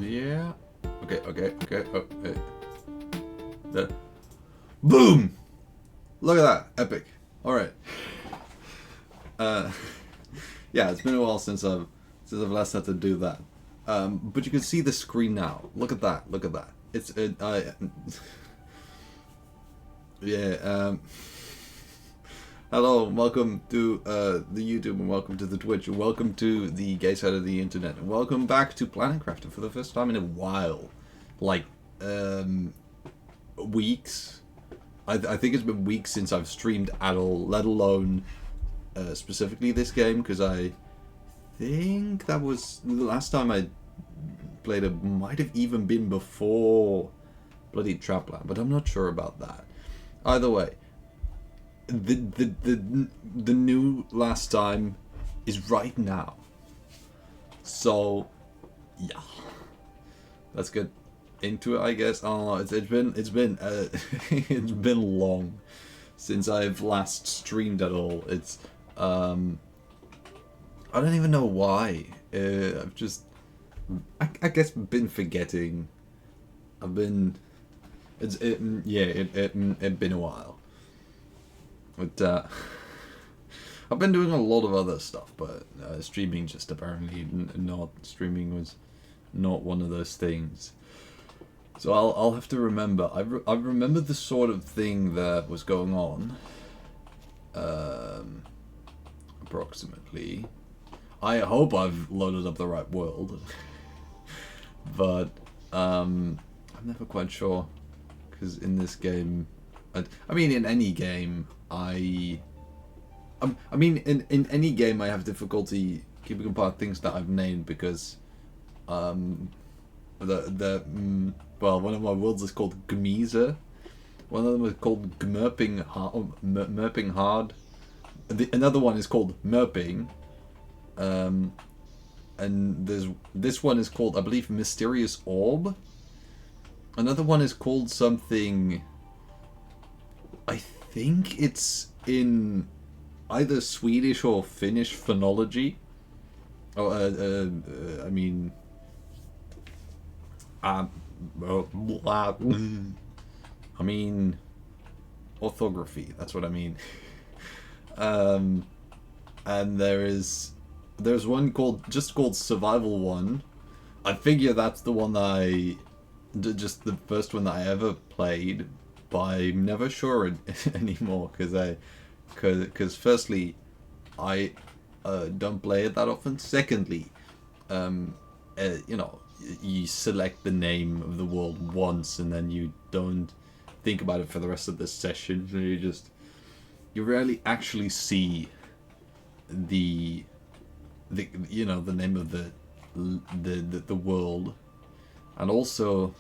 Yeah. Okay. Oh, the boom! Look at that, epic. All right. Uh, yeah, it's been a while since I've last had to do that. But you can see the screen now. Look at that. Look at that. Yeah. Hello, welcome to the YouTube, and welcome to the Twitch, and welcome to the gay side of the internet, and welcome back to Planet Crafter for the first time in a while, like weeks. I think it's been weeks since I've streamed at all, let alone specifically this game, because I think that was the last time I played it. Might have even been before bloody Trapland, but I'm not sure about that. Either way. The new last time is right now. So yeah, let's get into it, I guess. Oh, it's been it's been long since I've last streamed at all. It's I don't even know why. I've just I guess been forgetting. I've been it's been a while. But I've been doing a lot of other stuff, but streaming just apparently not. Streaming was not one of those things. So I'll have to remember. I remember the sort of thing that was going on. Approximately. I hope I've loaded up the right world. But I'm never quite sure, because in this game, I mean in any game. I mean, in any game, I have difficulty keeping apart things that I've named because, well, one of my worlds is called Gmeezer. One of them is called Gmerping Hard. Another one is called Merping. And this one is called, I believe, Mysterious Orb. Another one is called something. I think it's in either Swedish or Finnish phonology. Oh, I mean, orthography. That's what I mean. And there's one called Survival 1. I figure that's the one that just the first one that I ever played. But I'm never sure anymore because firstly, I don't play it that often. Secondly, you select the name of the world once and then you don't think about it for the rest of the session. You rarely actually see the name of the world, and also,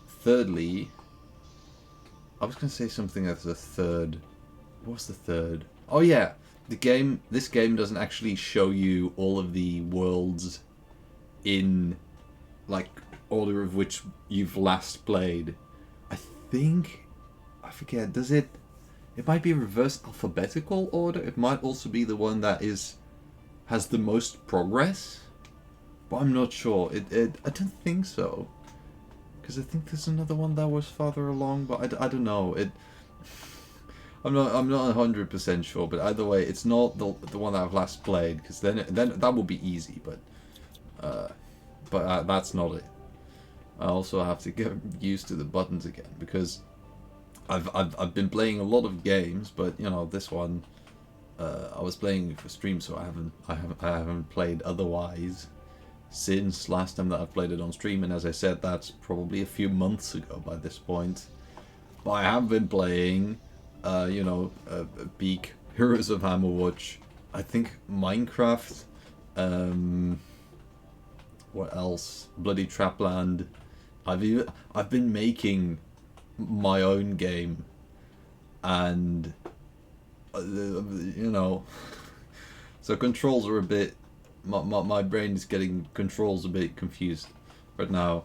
thirdly. I was going to say something as a third. What's the third? Oh yeah, this game doesn't actually show you all of the worlds in, like, order of which you've last played. I forget, does it? It might be reverse alphabetical order. It might also be the one that has the most progress. But I'm not sure. I don't think so. Because I think there's another one that was farther along, but I don't know. I'm not 100% sure, but either way, it's not the one that I've last played, because then that would be easy, but that's not it. I also have to get used to the buttons again, because I've been playing a lot of games, but this one I was playing for stream, so I haven't played otherwise since last time that I've played it on stream, and as I said, that's probably a few months ago by this point. But I have been playing, Peak, Heroes of Hammerwatch, I think Minecraft, what else? Bloody Trapland. I've been making my own game, and so controls are a bit. My brain is getting controls a bit confused right now.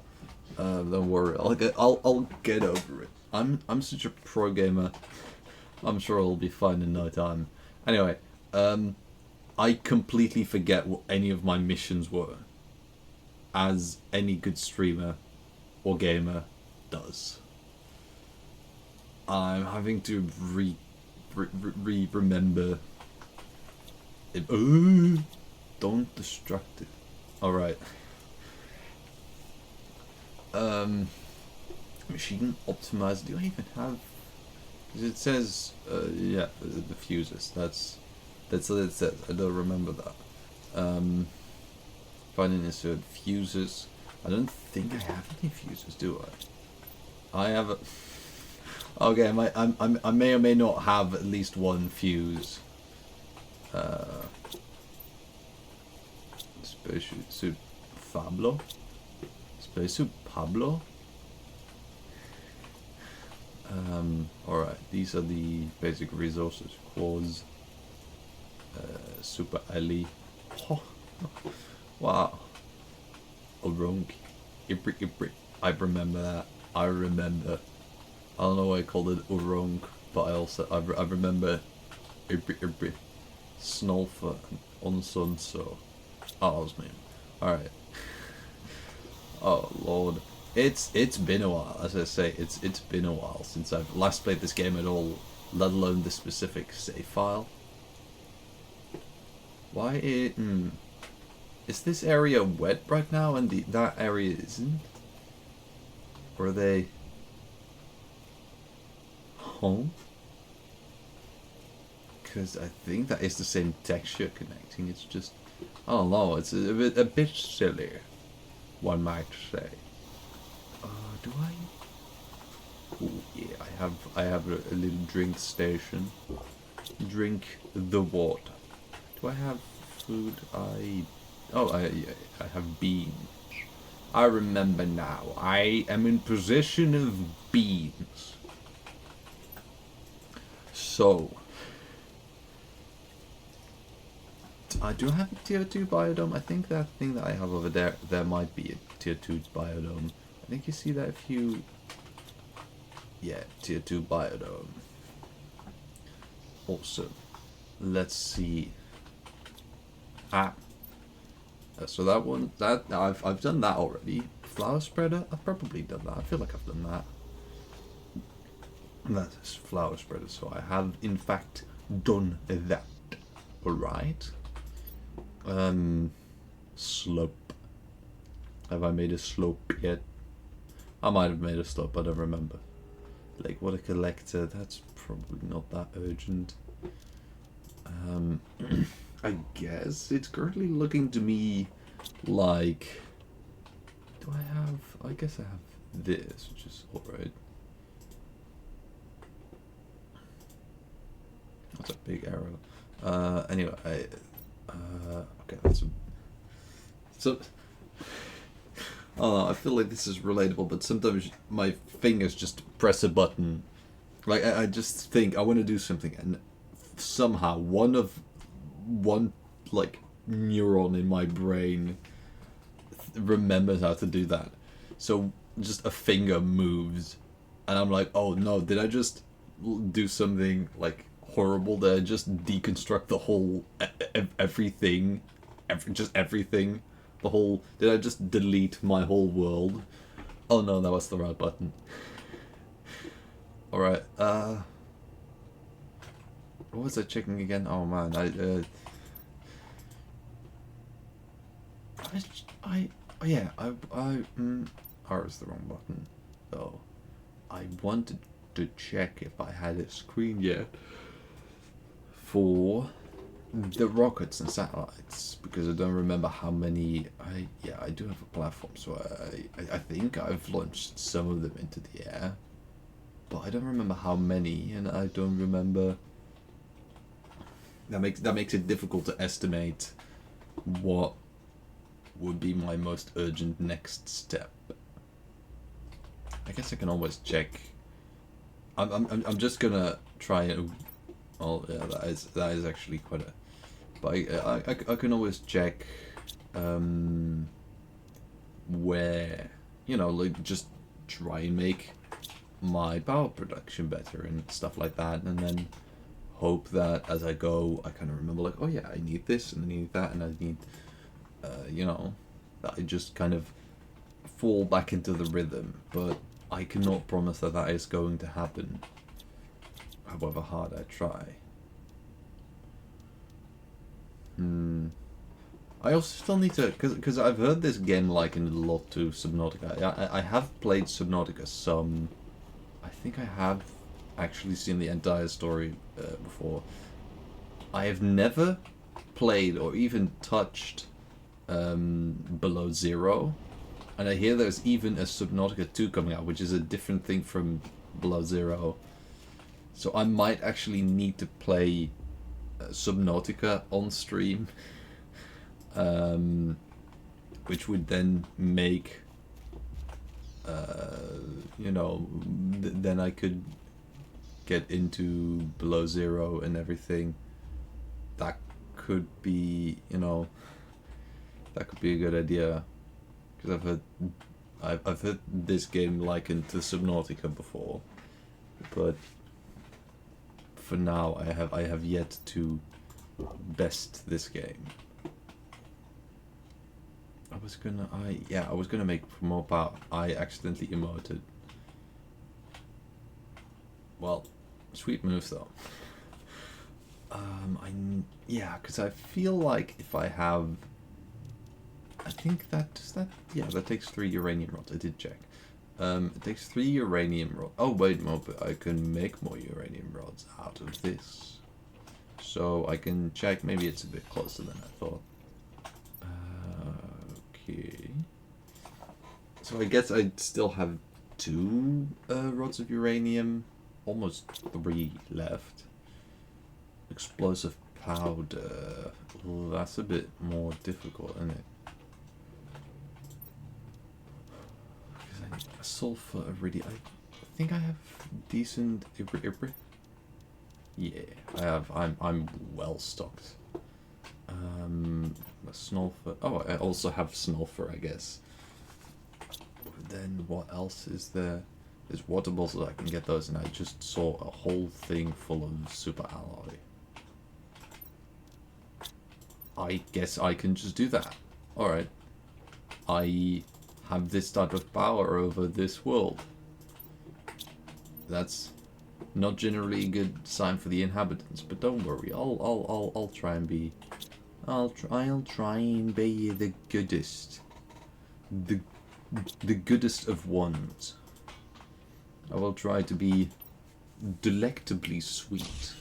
Don't worry, I'll get over it. I'm such a pro gamer. I'm sure it'll be fine in no time. Anyway, I completely forget what any of my missions were. as any good streamer or gamer does. I'm having to remember it. Oh, don't distract it. Alright. Machine optimizer. Do I even have? It says, yeah, the fuses. That's what it says. I don't remember that. Finding insert fuses. I don't think I have any fuses, do I? I have a. Okay, I may or may not have at least one fuse. Spacesuit Pablo? Spacesuit Pablo? Alright, these are the basic resources. Quartz, Super Ali. Oh, wow. Orong. Ibri. I remember that. I remember. I don't know why I called it Orong, but I remember Ibri. Snolfer and Onsonso. Oh, that was me. Alright. Oh lord. It's been a while, as I say, it's been a while since I've last played this game at all, let alone this specific save file. Why is this area wet right now and that area isn't? Or are they home? Because I think that is the same texture connecting, it's just, I don't know, it's a bit silly, one might say. Do I? Oh yeah, I have a little drink station. Drink the water. Do I have food? I have beans. I remember now. I am in possession of beans. So, do I have a tier 2 biodome? I think that thing that I have over there might be a tier 2 biodome. I think you see that if you... Yeah, tier 2 biodome. Awesome. Let's see. So that one, I've done that already. Flower spreader, I've probably done that. I feel like I've done that. That is flower spreader, so I have in fact done that. Alright. Slope. Have I made a slope yet? I might have made a slope, I don't remember. Like, what a collector, that's probably not that urgent. I guess it's currently looking to me like... Do I have... I guess I have this, which is alright. That's a big arrow. Anyway, okay, that's a... So... I don't know, I feel like this is relatable, but sometimes my fingers just press a button. Like, I just think I want to do something, and somehow one like neuron in my brain remembers how to do that. So just a finger moves, and I'm like, oh no, did I just do something like horrible? Did I just deconstruct the whole everything, just everything? The whole... Did I just delete my whole world? Oh no, that was the right button. Alright, what was I checking again? Oh man, R is the wrong button. So, I wanted to check if I had a screen yet for the rockets and satellites, because I don't remember how many. I do have a platform, so I think I've launched some of them into the air, but I don't remember how many, and I don't remember. That makes it difficult to estimate what would be my most urgent next step. I guess I can always check. I'm just gonna try and. Oh yeah, that is actually quite a. But I can always check where, you know, like just try and make my power production better and stuff like that, and then hope that as I go I kind of remember like, oh yeah, I need this and I need that and I need you know, that I just kind of fall back into the rhythm, but I cannot promise that that is going to happen, however hard I try. I also still need to, because I've heard this game likened a lot to Subnautica. I have played Subnautica some. I think I have actually seen the entire story before. I have never played or even touched Below Zero, and I hear there's even a Subnautica 2 coming out, which is a different thing from Below Zero. So I might actually need to play Subnautica on stream, which would then make, then I could get into Below Zero and everything. That could be, that could be a good idea, because I've heard this game likened to Subnautica before, but for now I have yet to best this game. I was gonna make more power. I accidentally emoted. Well, sweet move though. Because I feel like if I have, I think that that takes 3 uranium rods. I did check. It takes 3 uranium rods. Oh wait, no, but I can make more uranium rods out of this. So I can check. Maybe it's a bit closer than I thought. Okay. So I guess I still have 2 rods of uranium, almost 3 left. Explosive powder. Well, that's a bit more difficult, isn't it? Because I need sulfur already. I think I have decent ibri. Yeah, I have. I'm well stocked. Snulfer. Oh, I also have snulfer, I guess. Then what else is there? There's water bottles. I can get those, and I just saw a whole thing full of super alloy. I guess I can just do that. Alright. I have this type of power over this world. That's not generally a good sign for the inhabitants, but don't worry. I'll try and be. I'll try and be the goodest. The goodest of ones. I will try to be delectably sweet.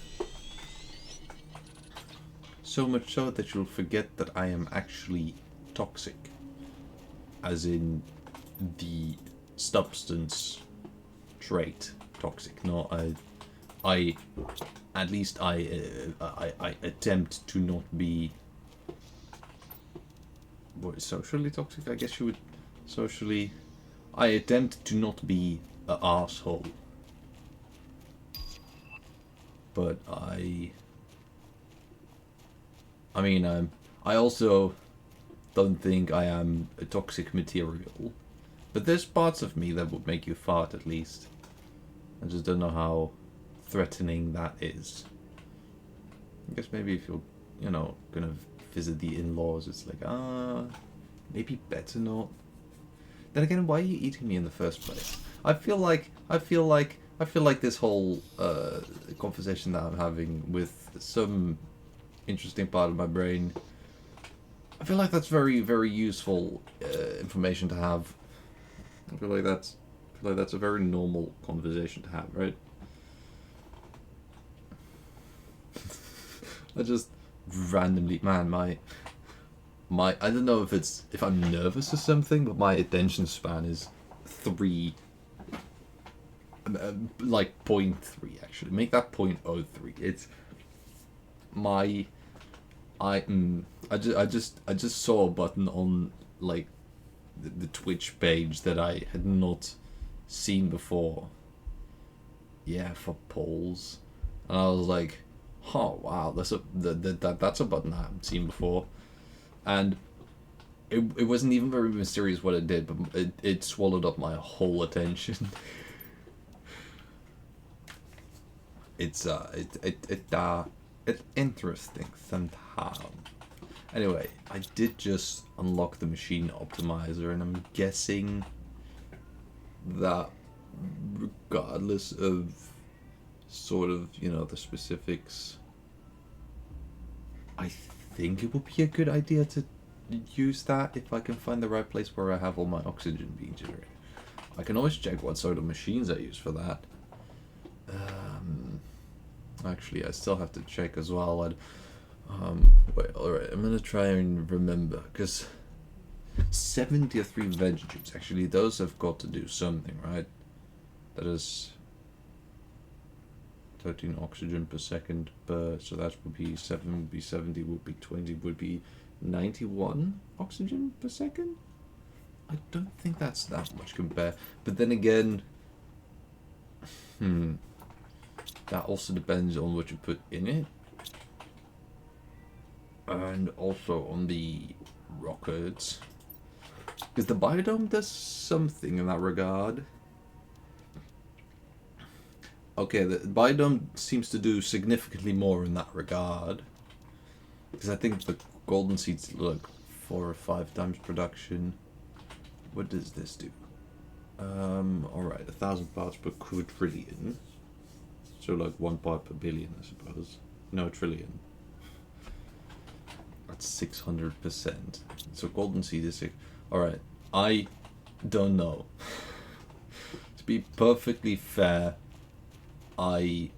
So much so that you'll forget that I am actually toxic. As in the substance trait toxic. No, I at least I attempt to not be socially toxic, I guess you would. Socially, I attempt to not be an asshole. But I also don't think I am a toxic material. But there's parts of me that would make you fart, at least. I just don't know how threatening that is. I guess maybe if you're, gonna visit the in-laws, it's like, maybe better not. Then again, why are you eating me in the first place? I feel like this whole conversation that I'm having with some interesting part of my brain, I feel like that's very, very useful information to have. I feel like that's a very normal conversation to have, right? I just randomly, man, my I don't know if I'm nervous or something, but my attention span is 3, like 0.3 actually. Make that 0.03. It's my I just saw a button on like the Twitch page that I had not seen before. Yeah, for polls, and I was like, oh wow, that's a button I haven't seen before. And it wasn't even very mysterious what it did, but it swallowed up my whole attention. It's interesting somehow. Anyway, I did just unlock the machine optimizer, and I'm guessing that regardless of sort of, you know, the specifics, I think it would be a good idea to use that if I can find the right place where I have all my oxygen being generated. I can always check what sort of machines I use for that. Actually, I still have to check as well. Wait, alright, I'm gonna try and remember, because 73 veg tubes, actually, those have got to do something, right? That is 13 oxygen per second so that would be 7, would be 70, would be 20, would be 91 oxygen per second? I don't think that's that much compared. But then again, that also depends on what you put in it. And also on the rockets. Because the biodome does something in that regard. Okay, the biodome seems to do significantly more in that regard. Because I think the golden seeds look 4 or 5 times production. What does this do? Alright, 1,000 parts per quadrillion. So like 1 part per billion, I suppose. No, trillion. That's 600%. So golden seed is 6. Alright, I don't know. To be perfectly fair, I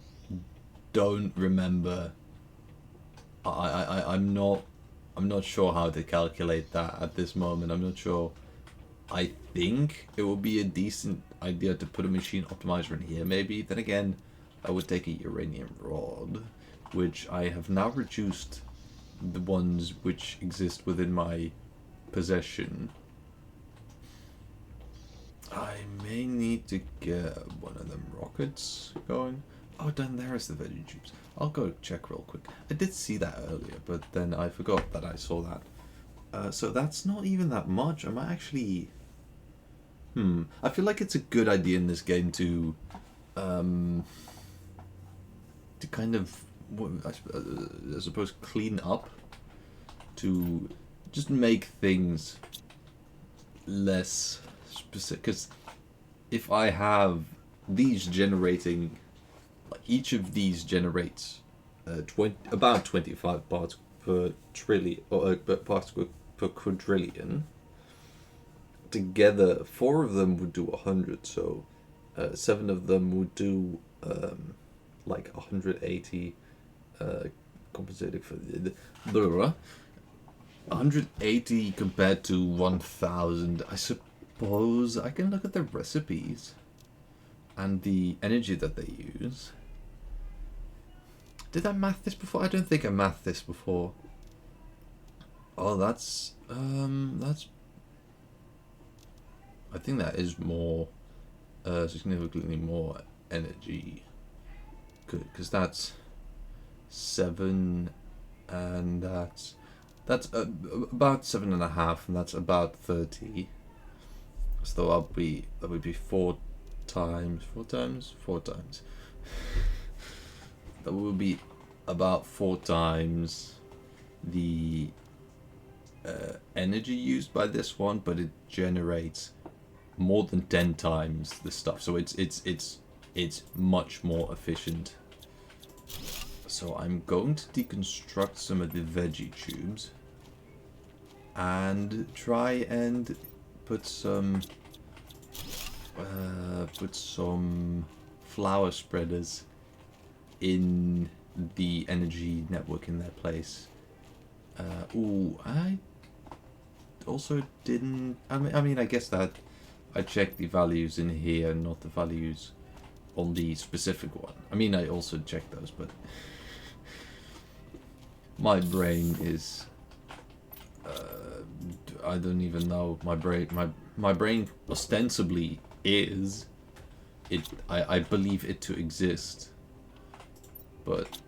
don't remember. I'm not sure how to calculate that at this moment. I'm not sure. I think it would be a decent idea to put a machine optimizer in here, maybe. Then again, I would take a uranium rod, which I have now reduced the ones which exist within my possession. I may need to get one of them rockets going. Oh, down there is the veggie tubes. I'll go check real quick. I did see that earlier, but then I forgot that I saw that. So that's not even that much. I might actually... I feel like it's a good idea in this game to kind of, I suppose, clean up, to just make things less specific. Because if I have these generating, like each of these generates about 25 parts per trillion, or parts per quadrillion. Together, 4 of them would do 100, so 7 of them would do like 180, compensated for the 180 compared to 1,000. I suppose I can look at the recipes and the energy that they use. Did I math this before? I don't think I mathed this before. Oh, that's I think that is more, significantly more energy. Good, because that's 7, and that's about 7.5, and that's about 30. So that would be 4 times. That would be about 4 times the energy used by this one, but it generates more than 10 times the stuff, so it's much more efficient. So I'm going to deconstruct some of the veggie tubes and try and put some flower spreaders in the energy network in their place. I also didn't. I mean, I guess that I checked the values in here, not the values on the specific one. I mean, I also checked those, but my brain is. I don't even know. My brain ostensibly is. I believe it to exist, but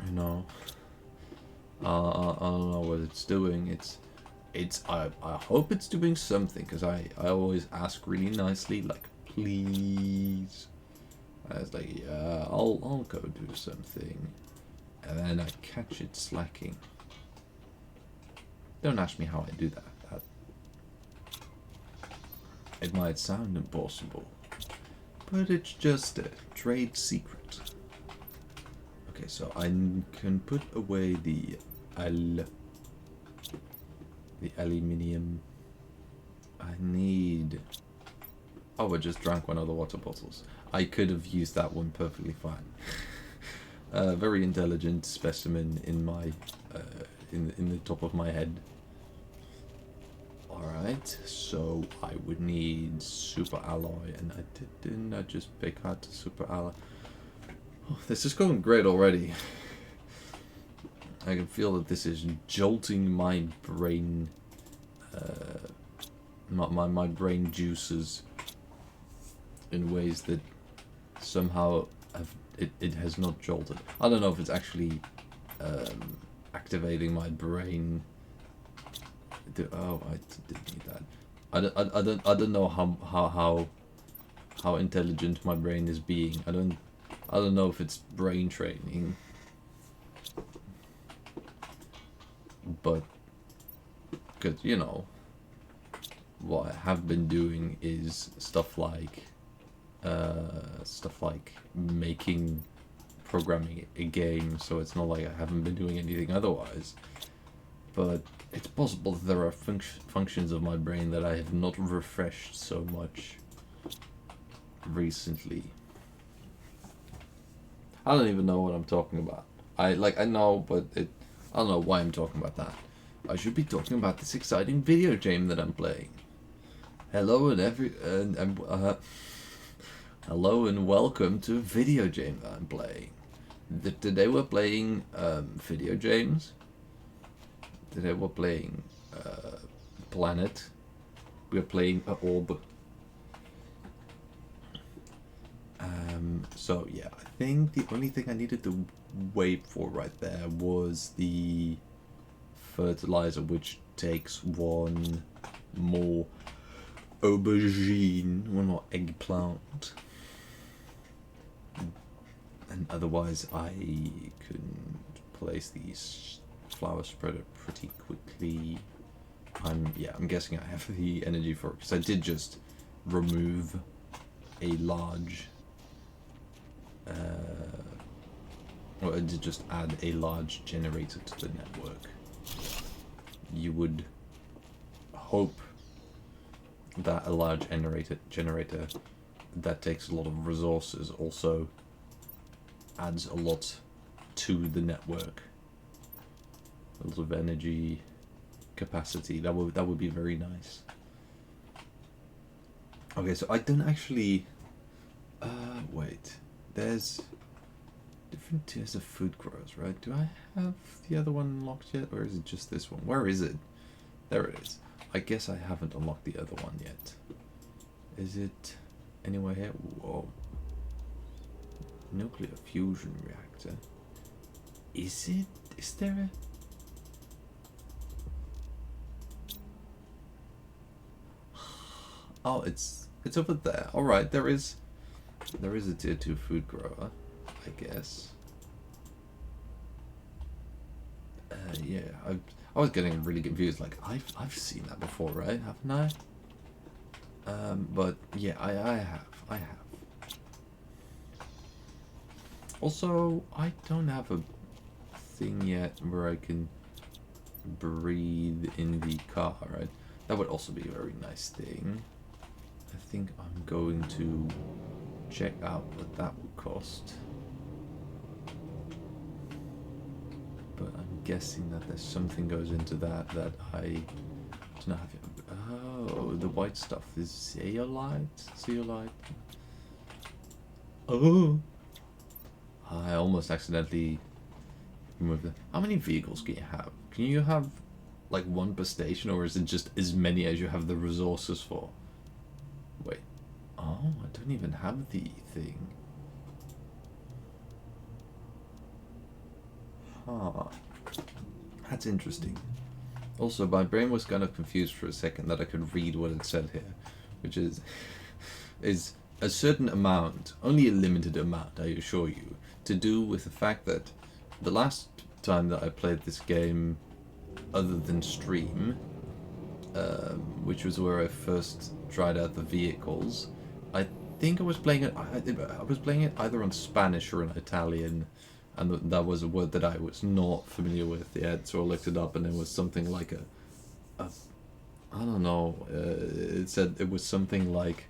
you know. I don't know what it's doing. I hope it's doing something, because I always ask really nicely, like, please. I was like, yeah, I'll go do something, and then I catch it slacking. Don't ask me how I do that. It might sound impossible, but it's just a trade secret. Okay, so I can put away the aluminium. I need... Oh, I just drank one of the water bottles. I could have used that one perfectly fine. Very intelligent specimen in my in the top of my head. Alright, so I would need super alloy, and didn't I just pick out the super alloy? Oh, this is going great already. I can feel that this is jolting my brain, my brain juices in ways that somehow it has not jolted. I don't know if it's actually activating my brain. Oh, I didn't need that. I don't know how intelligent my brain is being. I don't know if it's brain training, but because you know what I have been doing is stuff like programming a game, so it's not like I haven't been doing anything otherwise. But it's possible that there are functions of my brain that I have not refreshed so much recently. I don't even know what I'm talking about. I know, but I don't know why I'm talking about that. I should be talking about this exciting video game that I'm playing. Hello hello and welcome to a video game that I'm playing. Today we're playing video games. Today we're playing Planet. We're playing Orb. So yeah, I think the only thing I needed to wait for right there was the fertilizer, which takes one more aubergine, one more eggplant. And otherwise I can place these flower spreader pretty quickly. I'm guessing I have the energy for it, because I did just remove a large or I did just add a large generator to the network. You would hope that a large generator that takes a lot of resources also adds a lot to the network. A lot of energy capacity. That would be very nice. Okay, so I don't actually wait. There's different tiers of food growers, right? Do I have the other one unlocked yet, or is it just this one? Where is it? There it is. I guess I haven't unlocked the other one yet. Is it anywhere here? Whoa. Nuclear fusion reactor. Is it? Is there a... Oh, it's over there. All right, there is a tier 2 food grower, I guess. Yeah, I was getting really confused. Like I've seen that before, right? Haven't I? But yeah, I have. Also, I don't have a thing yet where I can breathe in the car, right? That would also be a very nice thing. I think I'm going to check out what that would cost. But I'm guessing that there's something goes into that I don't know. Oh, the white stuff is zeolite. Oh, I almost accidentally removed it. How many vehicles can you have? Can you have like one per station, or is it just as many as you have the resources for? Wait. Oh, I don't even have the thing. Huh. That's interesting. Also, my brain was kind of confused for a second that I could read what it said here, which is a certain amount, only a limited amount, I assure you, to do with the fact that the last time that I played this game, other than stream, which was where I first tried out the vehicles. I think I was playing it. I was playing it either on Spanish or in Italian, and that was a word that I was not familiar with yet. So I looked it up, and it was something like a I don't know. It said it was something like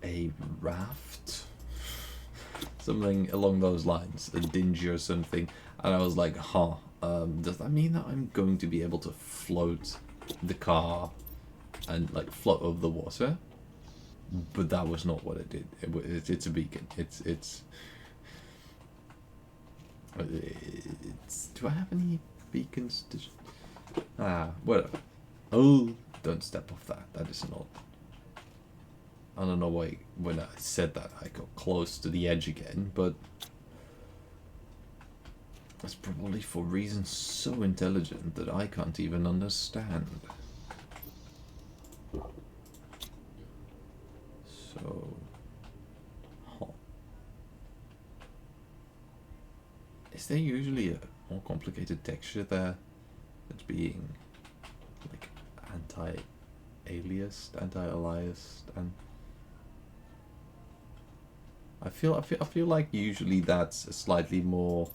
a raft, something along those lines, a dingy or something. And I was like, huh, does that mean that I'm going to be able to float the car and like float over the water? But that was not what it did. It's a beacon. It's. Do I have any beacons? Whatever. Oh, don't step off that. That is not. I don't know why when I said that I got close to the edge again, but it's probably for reasons so intelligent that I can't even understand. So, is there usually a more complicated texture there that's being like anti-aliased, anti-aliased, and I feel like usually that's a slightly more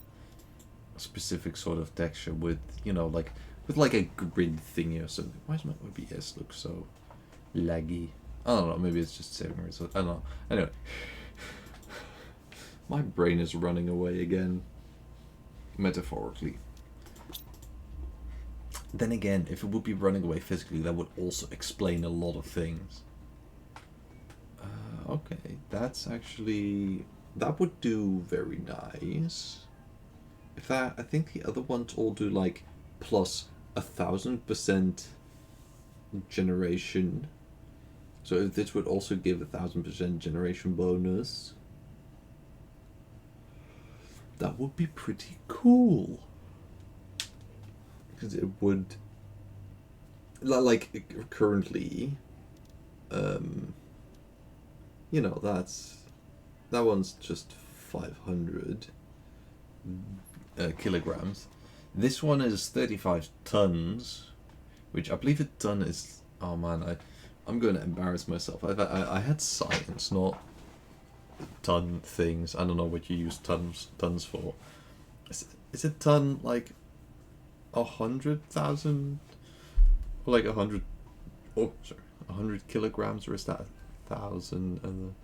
specific sort of texture with, you know, like with like a grid thingy or something. Why does my OBS look so laggy? I don't know, maybe it's just saving results. I don't know. Anyway. My brain is running away again. Metaphorically. Then again, if it would be running away physically, that would also explain a lot of things. Okay, that's actually... That would do very nice. If that... I think the other ones all do like plus 1000% generation. So if this would also give 1000% generation bonus, that would be pretty cool. Because it would, like currently, you know, that one's just 500 kilograms. This one is 35 tons, which I believe a ton is. Oh man, I'm going to embarrass myself. I had science, not ton things. I don't know what you use tons for. Is a ton like 100,000, or like 100? Oh, sorry, 100 kilograms, or is that 1,000? And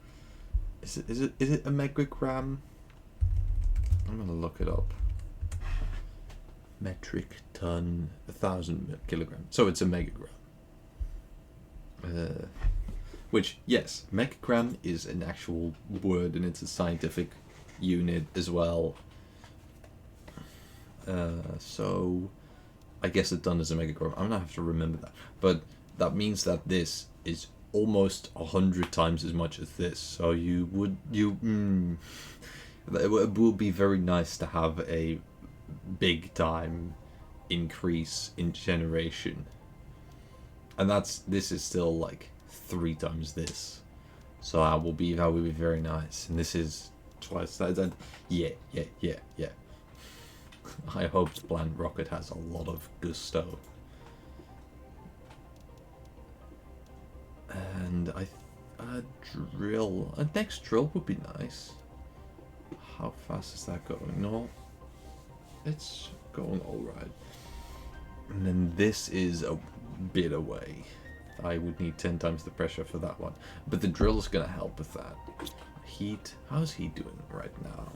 is it a megagram? I'm gonna look it up. Metric ton, 1,000 kilograms. So it's a megagram. Which, yes, megagram is an actual word and it's a scientific unit as well. So I guess a ton is a megagram. I'm gonna have to remember that. But that means that this is almost 100 times as much as this. So it would be very nice to have a big time increase in generation. And this is still like 3 times this, so that will be very nice. And this is twice that. Yeah. I hope the Planet Rocket has a lot of gusto. And a next drill would be nice. How fast is that going? No, it's going all right. And then this is a bit away. I would need 10 times the pressure for that one. But the drill's going to help with that. Heat. How's he doing right now?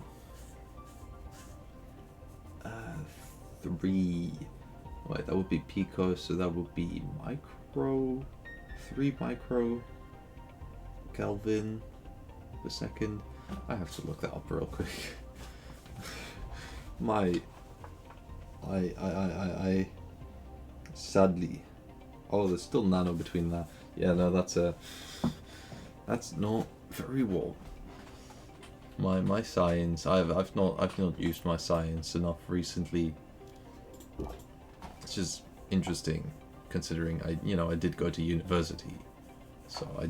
3. Wait, that would be pico, so that would be micro. 3 micro Kelvin per second. I have to look that up real quick. I sadly. Oh, there's still nano between that. Yeah, no, that's not very well. My science. I've not used my science enough recently. It's just interesting, considering I did go to university, so I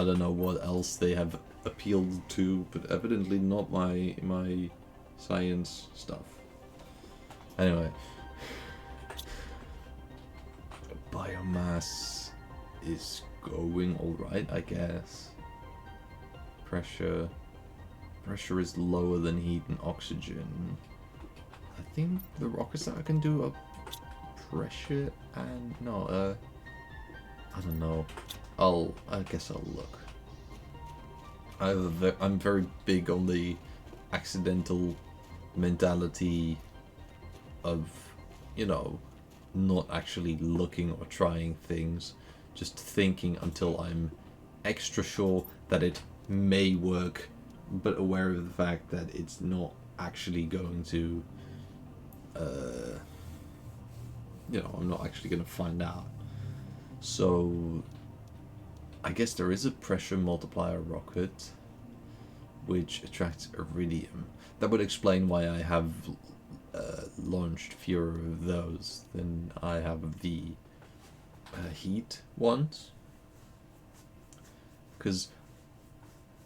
don't know what else they have appealed to, but evidently not my science stuff. Anyway, biomass is going alright, I guess. Pressure is lower than heat and oxygen. I think the rockets that I can do are pressure and no, I don't know. I guess I'll look. I'm very big on the accidental mentality of, you know, not actually looking or trying things, just thinking until I'm extra sure that it may work, but aware of the fact that it's not actually going to, I'm not actually going to find out. So I guess there is a pressure multiplier rocket which attracts iridium. That would explain why I have launched fewer of those than I have the heat ones. Because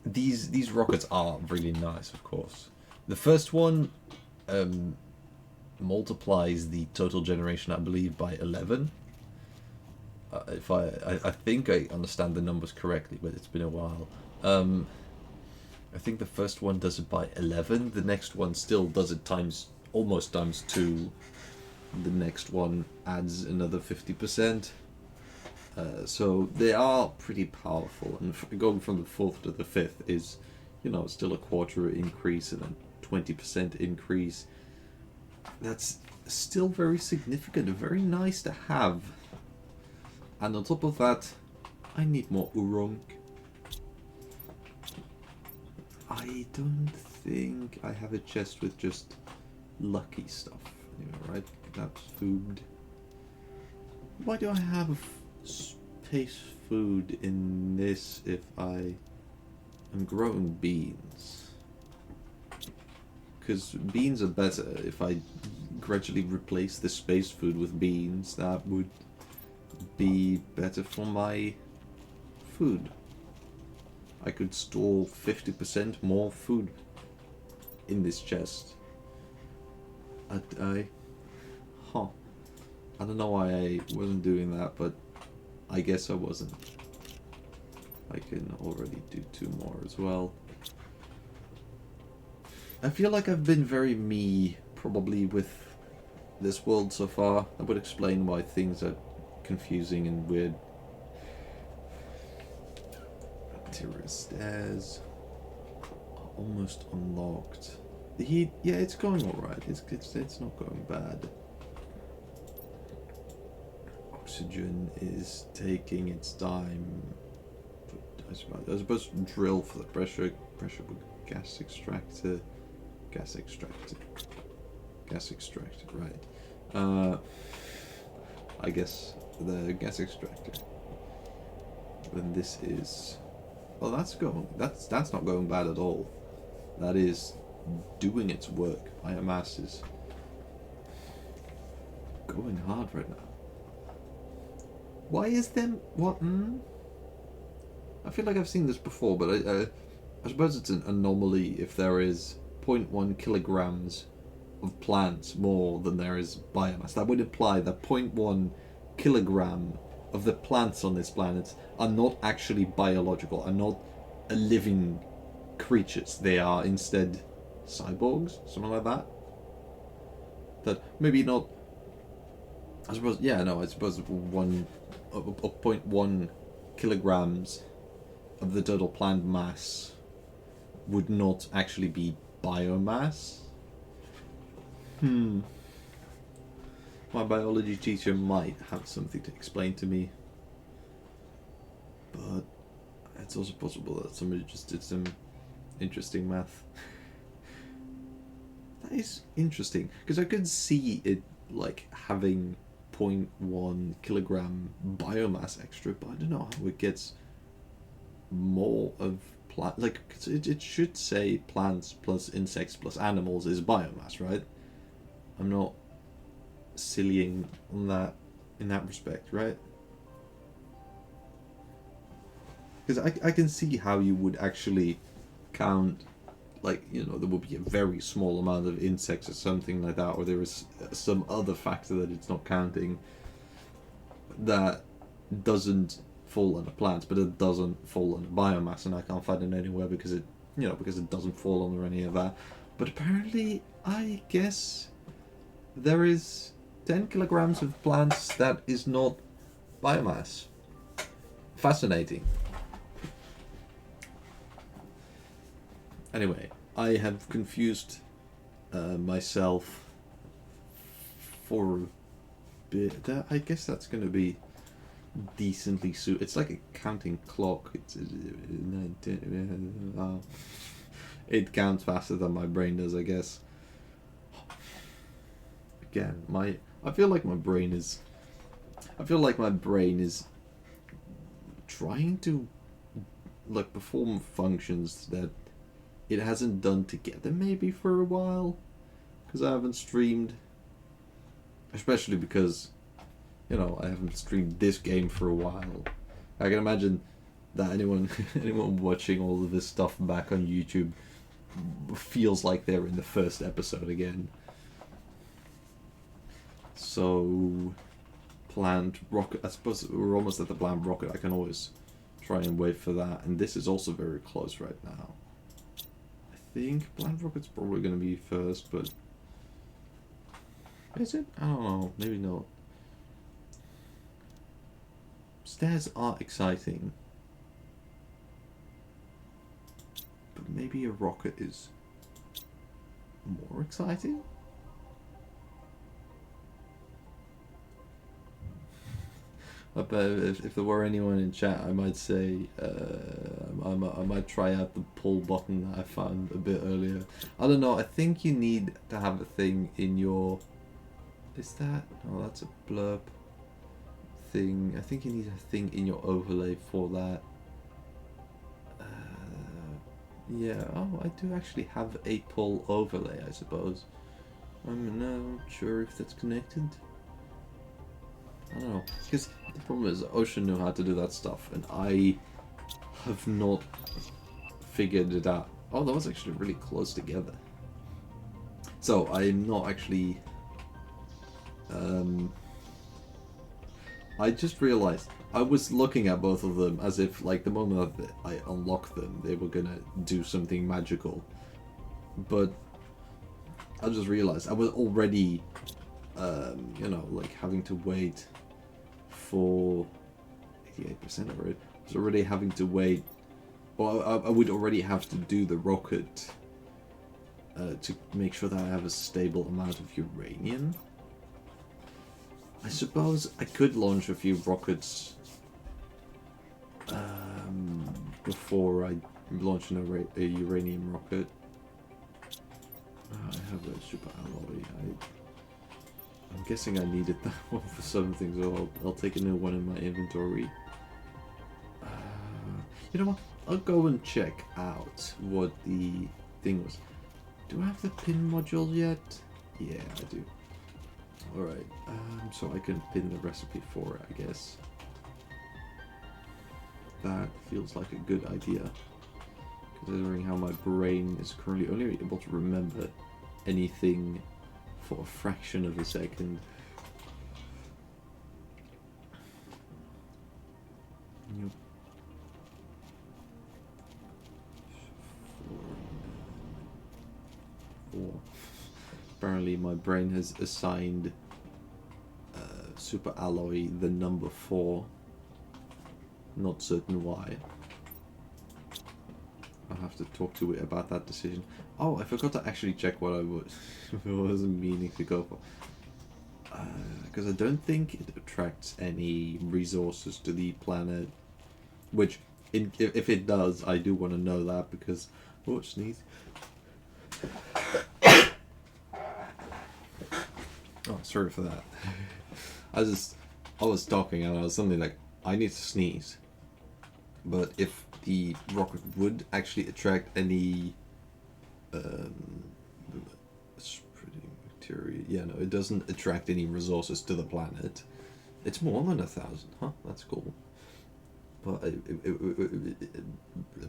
these rockets are really nice, of course. The first one multiplies the total generation, I believe, by 11. If I think I understand the numbers correctly, but it's been a while. I think the first one does it by 11. The next one still does it almost times 2. The next one adds another 50%. So they are pretty powerful. And going from the 4th to the 5th is, still a quarter increase and a 20% increase. That's still very significant. Very nice to have. And on top of that, I need more Urunk. I don't think I have a chest with just lucky stuff. Anyway, right? That's food. Why do I have space food in this if I am growing beans? Because beans are better. If I gradually replace the space food with beans, that would be better for my food. I could store 50% more food in this chest. I don't know why I wasn't doing that, but I guess I wasn't. I can already do 2 more as well. I feel like I've been very me, probably, with this world so far. That would explain why things are confusing and weird. Interior stairs are almost unlocked. The heat, yeah, it's going alright. It's not going bad. Oxygen is taking its time. But I suppose drill for the pressure gas extractor, right. I guess the gas extractor. Then this is, well, that's not going bad at all. That is doing its work. Biomass is going hard right now. Why is them what? I feel like I've seen this before, but I suppose it's an anomaly if there is 0.1 kilograms of plants more than there is biomass. That would imply that 0.1 kilogram of the plants on this planet are not actually biological, are not living creatures. They are instead cyborgs, something like that. That maybe not. I suppose, yeah, no, I suppose 0.1 kilograms of the total plant mass would not actually be biomass. My biology teacher might have something to explain to me. But it's also possible that somebody just did some interesting math. That is interesting, because I could see it like having 0.1 kilogram biomass extra, but I don't know how it gets more of plant. Like it should say plants plus insects plus animals is biomass, right? I'm not sillying on that in that respect, right? Because I can see how you would actually count like, there would be a very small amount of insects or something like that, or there is some other factor that it's not counting that doesn't fall under plants, but it doesn't fall under biomass, and I can't find it anywhere because it doesn't fall under any of that. But apparently, I guess there is 10 kilograms of plants that is not biomass. Fascinating. Anyway, I have confused myself for a bit. I guess that's going to be decently soon. It's like a counting clock. It counts faster than my brain does, I guess. Again, I feel like my brain is trying to like perform functions that it hasn't done together maybe for a while, because I haven't streamed, especially because I haven't streamed this game for a while. I can imagine that anyone watching all of this stuff back on YouTube feels like they're in the first episode again. So, planned rocket. I suppose we're almost at the planned rocket. I can always try and wait for that. And this is also very close right now. I think planned rocket's probably going to be first, but is it? I don't know. Maybe not. Stairs are exciting, but maybe a rocket is more exciting? But if there were anyone in chat, I might say I might try out the pull button that I found a bit earlier. I don't know. I think you need to have a thing in your. Is that? Oh, that's a blurb thing. I think you need a thing in your overlay for that. Yeah. Oh, I do actually have a pull overlay, I suppose. I'm not sure if that's connected. I don't know, because the problem is Ocean knew how to do that stuff, and I have not figured it out. Oh, that was actually really close together. So, I'm not actually... I just realized, I was looking at both of them as if, like, the moment that I unlocked them, they were gonna do something magical. But I just realized I was already, like, having to wait for 88% of it. I was already having to wait, or I would already have to do the rocket to make sure that I have a stable amount of uranium. I suppose I could launch a few rockets before I launch a uranium rocket. I have a super alloy. I'm guessing I needed that one for something, so I'll take a new one in my inventory. You know what? I'll go and check out what the thing was. Do I have the pin module yet? Yeah, I do. Alright, so I can pin the recipe for it, I guess. That feels like a good idea, considering how my brain is currently only able to remember anything for a fraction of a second. Yep. Four. Apparently my brain has assigned super alloy the number 4. Not certain why. I'll have to talk to it about that decision. Oh, I forgot to actually check what I wasn't meaning to go for. Because I don't think it attracts any resources to the planet. Which, if it does, I do want to know that because... Oh, sneeze. Oh, sorry for that. I was talking and I was suddenly like, I need to sneeze. But if the rocket would actually attract any spreading bacteria, yeah, no, it doesn't attract any resources to the planet. It's more than 1,000, huh? That's cool. But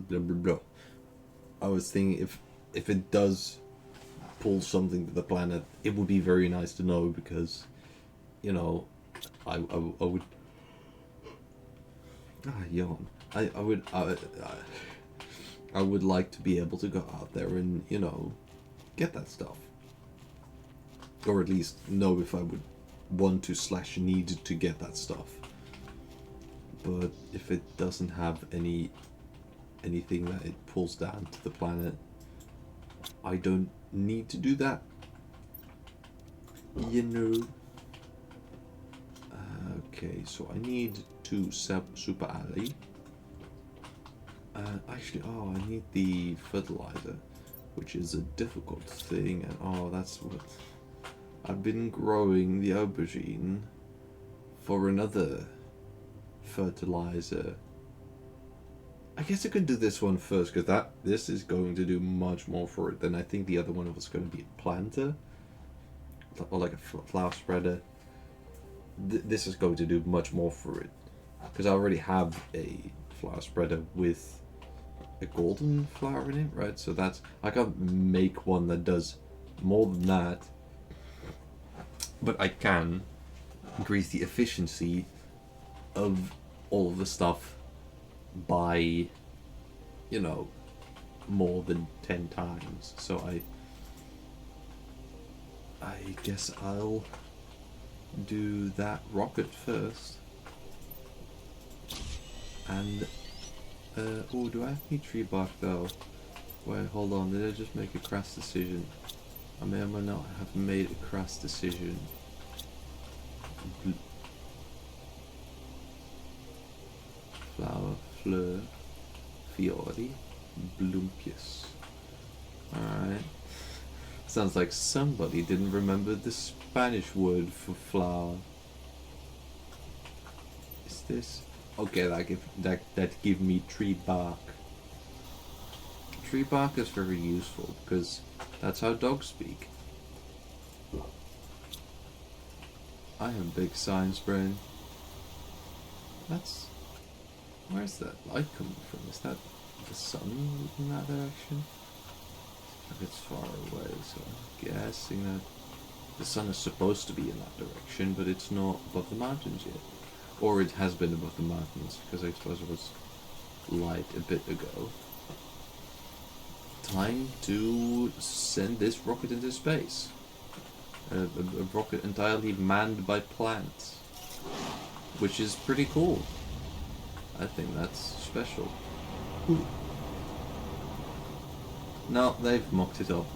blah, blah, blah. I was thinking if it does pull something to the planet, it would be very nice to know, because, you know, I would. Yawn. I would like to be able to go out there and, you know, get that stuff. Or at least know if I would want to / need to get that stuff. But if it doesn't have anything that it pulls down to the planet, I don't need to do that. You know. Okay, so I need to Super Alley. Actually, I need the fertilizer, which is a difficult thing. And that's what I've been growing the aubergine for another fertilizer. I guess I could do this one first, because this is going to do much more for it than I think the other one was going to be a planter or like a flower spreader. This is going to do much more for it, because I already have a flower spreader with a golden flower in it, right? So that's, I can't make one that does more than that, but I can increase the efficiency of all of the stuff by, you know, more than 10 times. So I guess I'll do that rocket first. And do I have any tree bark though? Wait, hold on, did I just make a crass decision? I may or may not have made a crass decision. Flower, fleur, fiori, bloompius. Alright. Sounds like somebody didn't remember the Spanish word for flower. Is this? Okay, that give me tree bark. Tree bark is very useful, because that's how dogs speak. I am big science brain. Where's that light coming from? Is that the sun in that direction? Like it's far away, so I'm guessing that the sun is supposed to be in that direction, but it's not above the mountains yet. Or it has been above the mountains, because I suppose it was light a bit ago. Time to send this rocket into space. A rocket entirely manned by plants, which is pretty cool. I think that's special. Ooh. No, they've mocked it up.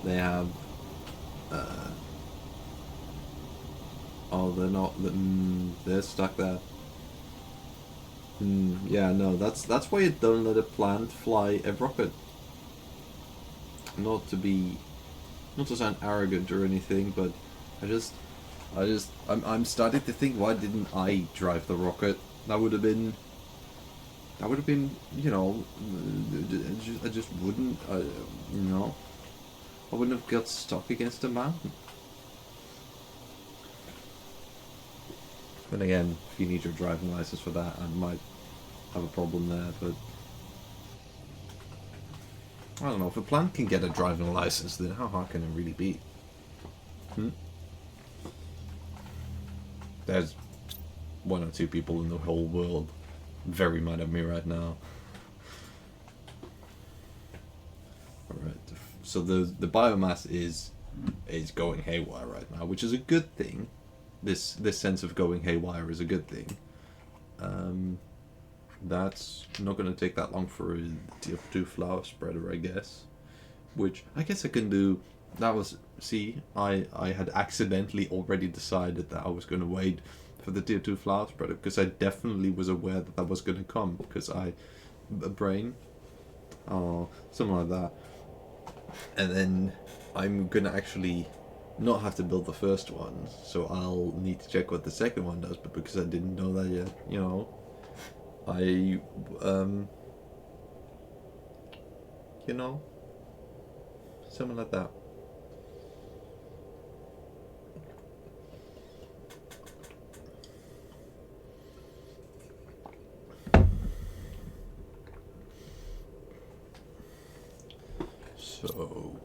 They have. They're not. They're stuck there. Yeah, no, that's why you don't let a plant fly a rocket. Not to sound arrogant or anything, but I'm starting to think, why didn't I drive the rocket? That would have been, you know, I just wouldn't, you know, I wouldn't have got stuck against a mountain. Then again, if you need your driving license for that, I might have a problem there, but I don't know, if a plant can get a driving license, then how hard can it really be? There's 1 or 2 people in the whole world very mad at me right now. Alright, so the biomass is going haywire right now, which is a good thing. This sense of going haywire is a good thing. That's not going to take that long for a tier 2 flower spreader, I guess. Which I guess I can do. That was, see, I had accidentally already decided that I was going to wait for the tier 2 flower spreader, because I definitely was aware that was going to come, because a brain, something like that. And then I'm going to actually not have to build the first one, so I'll need to check what the second one does, but because I didn't know that yet, you know, you know, something like that. So...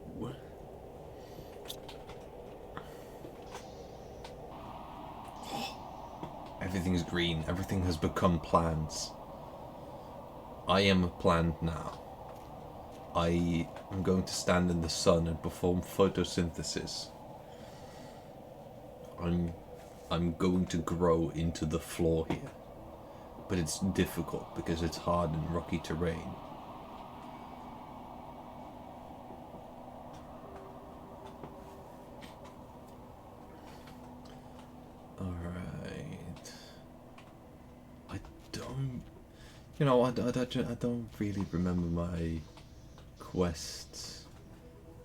everything is green. Everything has become plants. I am a plant now. I am going to stand in the sun and perform photosynthesis. I'm going to grow into the floor here. But it's difficult because it's hard and rocky terrain. Alright. I don't... You know, I don't really remember my quests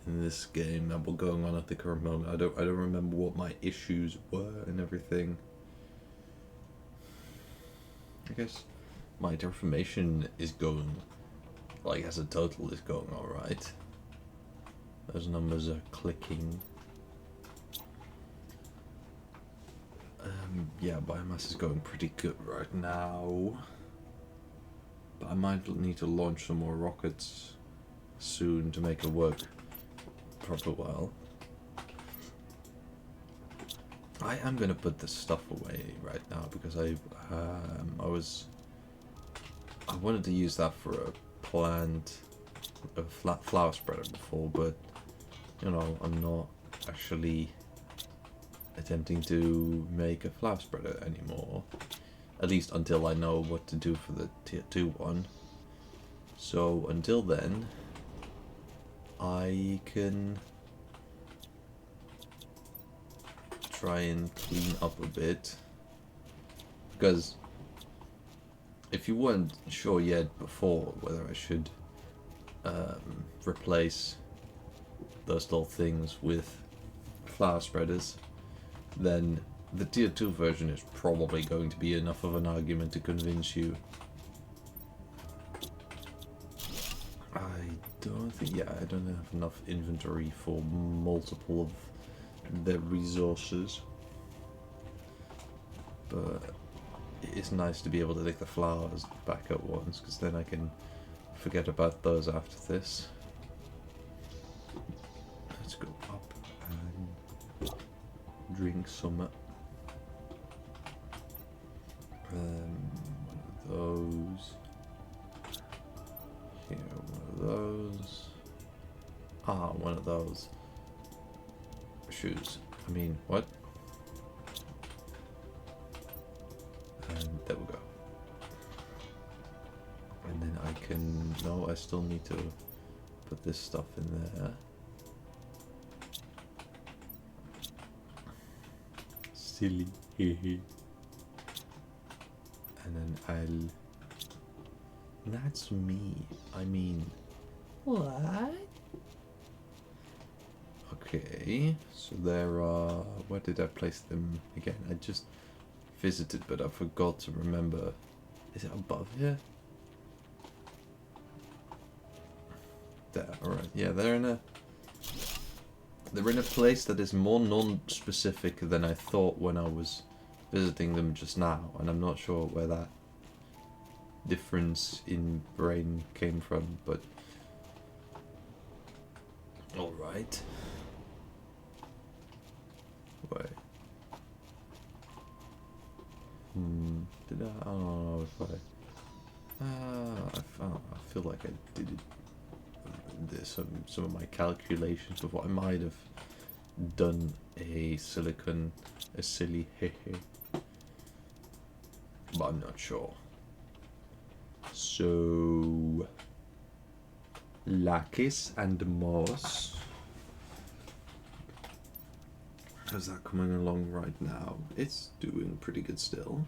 in this game that were going on at the current moment. I don't remember what my issues were and everything. I guess my information is going, like, as a total is going alright. Those numbers are clicking. Yeah, biomass is going pretty good right now. But I might need to launch some more rockets soon to make it work proper well. I am gonna put this stuff away right now because I wanted to use that for a flat flower spreader before, but you know, I'm not actually attempting to make a flower spreader anymore, at least until I know what to do for the tier 2 one. So until then, I can try and clean up a bit, because if you weren't sure yet before whether I should replace those little things with flower spreaders, then the tier 2 version is probably going to be enough of an argument to convince you. I don't think, yeah, I don't have enough inventory for multiple of the resources, but it is nice to be able to take the flowers back at once, because then I can forget about those after this. Let's go up and drink some one of those. Here, one of those. Ah, one of those shoes. I mean, what? And there we go. And then I can... no, I still need to put this stuff in there. Silly. And then I'll... that's me. I mean... what? Okay, so there are... where did I place them again? I just visited, but I forgot to remember. Is it above here? There, alright. Yeah, they're in a place that is more non-specific than I thought when I was visiting them just now, and I'm not sure where that difference in brain came from, but alright. Wait. Did I don't know if I feel like I did it. There's some of my calculations before. I might have done a silly hehe, but I'm not sure. So Lakis and Moss, how's that coming along right now? It's doing pretty good still.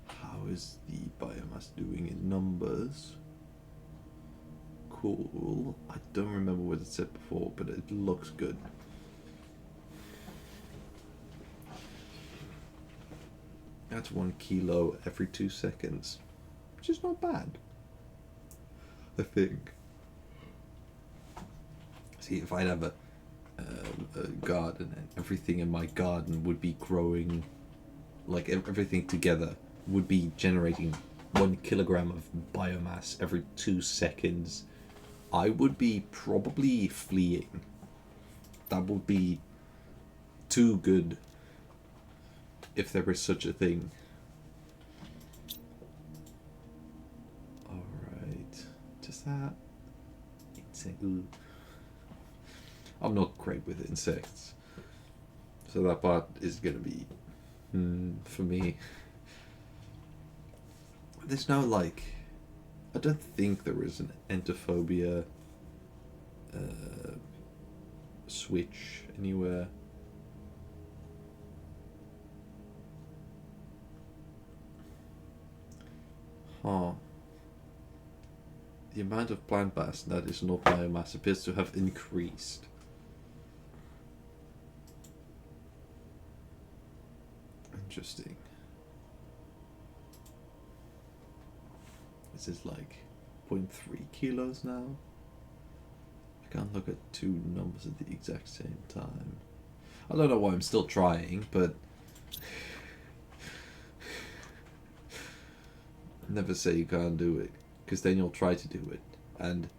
How is the biomass doing in numbers? Cool. I don't remember what it said before, but it looks good. That's 1 kilo every 2 seconds, which is not bad, I think. See, if I'd have a garden and everything in my garden would be growing, like everything together would be generating 1 kilogram of biomass every 2 seconds, I would be probably fleeing. That would be too good if there is such a thing. Alright. Does that... Ooh. I'm not great with insects. So that part is going to be... for me. There's no, like... I don't think there is an entophobia switch anywhere. Huh. The amount of plant mass that is not biomass appears to have increased. Interesting. This is like 0.3 kilos now. I can't look at two numbers at the exact same time. I don't know why I'm still trying, but never say you can't do it, because then you'll try to do it, and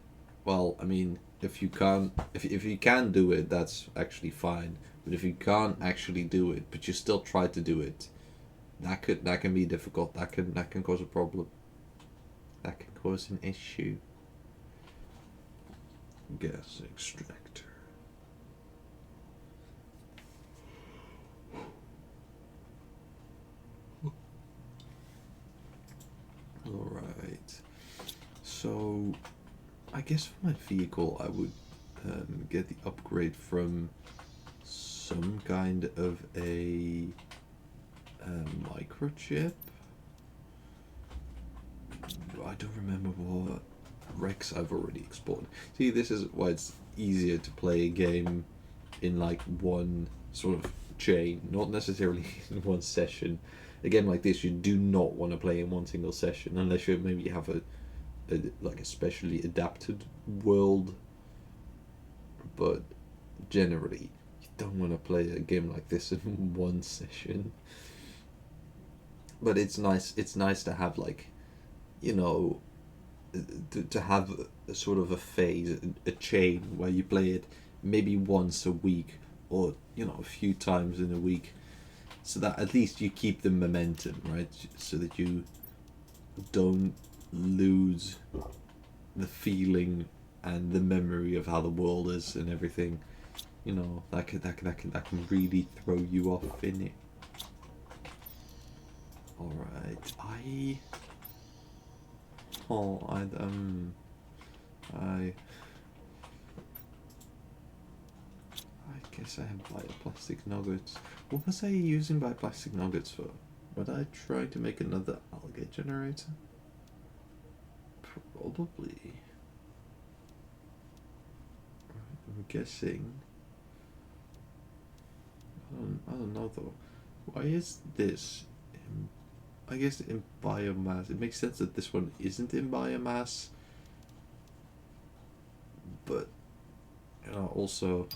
well, I mean, if you can't, if you can do it, that's actually fine. But if you can't actually do it, but you still try to do it, that can be difficult. That can cause a problem. That can cause an issue. Gas extractor. Alright. So, I guess for my vehicle, I would get the upgrade from some kind of a microchip. I don't remember what Rex I've already explored. See, this is why it's easier to play a game in like one sort of chain, not necessarily in one session. A game like this you do not want to play in one single session unless you maybe have a like a specially adapted world. But generally you don't want to play a game like this in one session. But it's nice to have, like, you know, to have a sort of a phase, a chain where you play it maybe once a week, or, you know, a few times in a week, so that at least you keep the momentum, right? So that you don't lose the feeling and the memory of how the world is and everything. You know, that can really throw you off in it. Alright, I guess I have bioplastic nuggets. What was I using bioplastic nuggets for? Would I try to make another algae generator? Probably. I'm guessing. I don't know though. Why is this I guess in biomass? It makes sense that this one isn't in biomass, but you know, also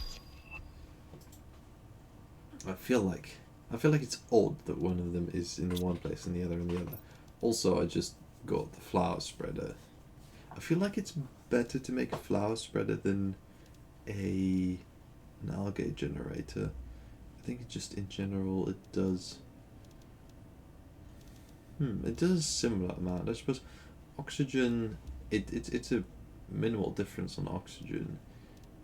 I feel like it's odd that one of them is in the one place and the other in the other. Also, I just got the flower spreader. I feel like it's better to make a flower spreader than an algae generator. I think just in general it does. It does a similar amount. I suppose oxygen, it's a minimal difference on oxygen.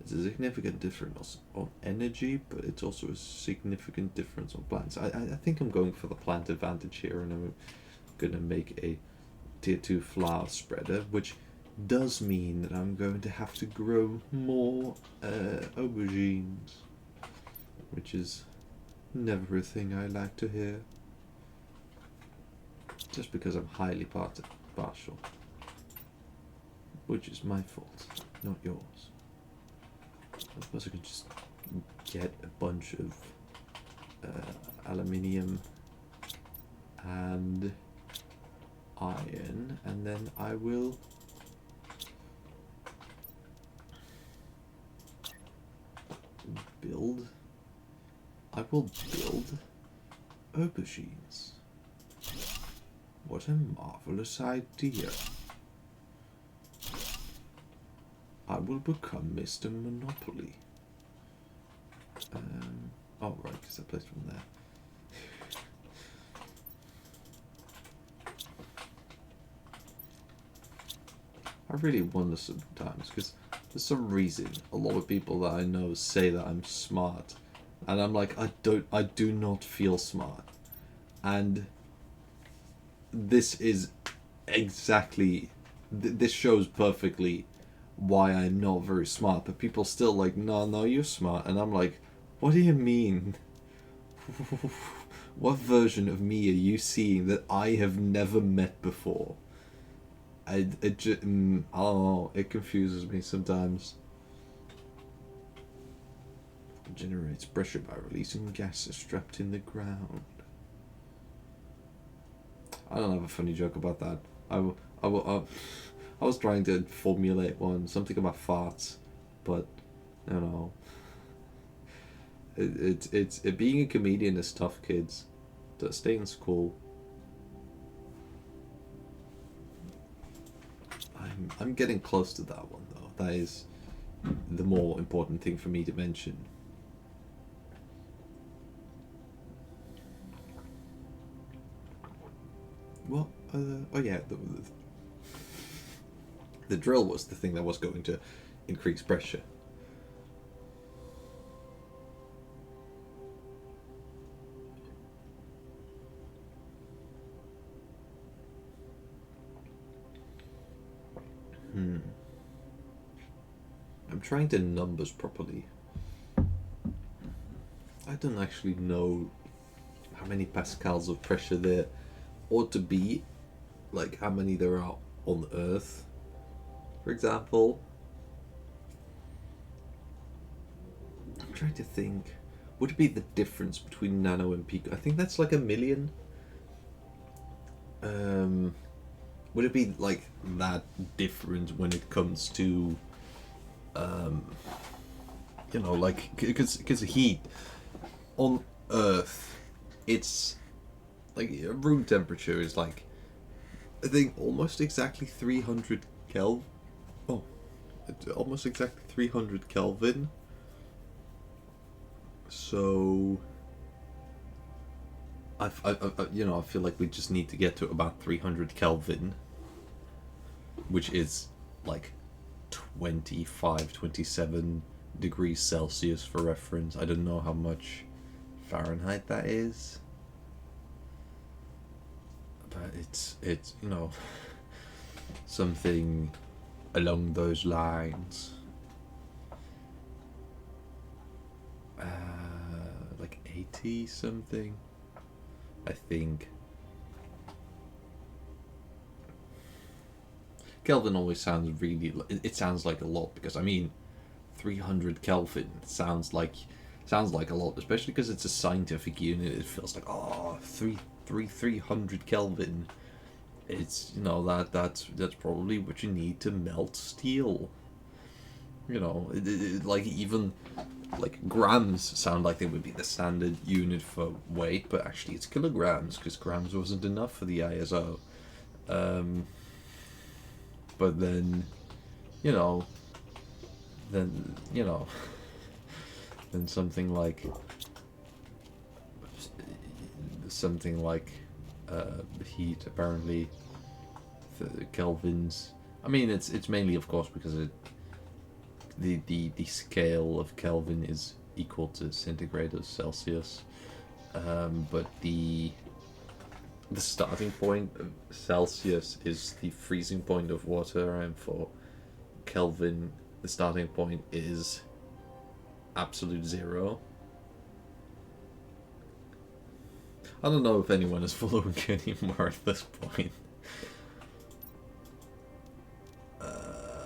It's a significant difference on energy, but it's also a significant difference on plants. I think I'm going for the plant advantage here, and I'm going to make a tier 2 flower spreader, which does mean that I'm going to have to grow more aubergines, which is never a thing I like to hear. Just because I'm highly partial. Which is my fault, not yours. I suppose I could just get a bunch of aluminium and iron, and then I will build aubergines. What a marvelous idea. I will become Mr. Monopoly. Oh, right, because I placed from there. I really wonder sometimes, because for some reason, a lot of people that I know say that I'm smart, and I'm like, I do not feel smart, and this is exactly, this shows perfectly why I'm not very smart, but people still like, no, you're smart, and I'm like, what do you mean? What version of me are you seeing that I have never met before? I don't know, it confuses me sometimes. It generates pressure by releasing gases trapped in the ground. I don't have a funny joke about that. I was trying to formulate one, something about farts, but you know, being a comedian is tough, kids. Stay in school. I'm getting close to that one though. That is the more important thing for me to mention. Well, oh yeah, the drill was the thing that was going to increase pressure. I'm trying to numbers properly. I don't actually know how many pascals of pressure there ought to be, like how many there are on Earth, for example. I'm trying to think. Would it be the difference between nano and pico? I think that's like 1,000,000. Would it be like that different when it comes to, like, because heat on Earth, it's like room temperature is like, I think almost exactly 300 Kelvin. Oh, almost exactly 300 Kelvin. So, I feel like we just need to get to about 300 Kelvin, which is like 25, 27 degrees Celsius for reference. I don't know how much Fahrenheit that is, but it's something along those lines. Like 80 something, I think. Kelvin always sounds really. It sounds like a lot because 300 Kelvin sounds like a lot, especially because it's a scientific unit. It feels like 300 Kelvin. It's that's probably what you need to melt steel. Like even like grams sound like they would be the standard unit for weight, but actually it's kilograms because grams wasn't enough for the ISO. But then, you know, then then something like heat apparently the kelvins. It's mainly of course because the scale of Kelvin is equal to centigrade or Celsius, but the starting point of Celsius is the freezing point of water, and for Kelvin the starting point is absolute zero. I don't know if anyone is following anymore at this point.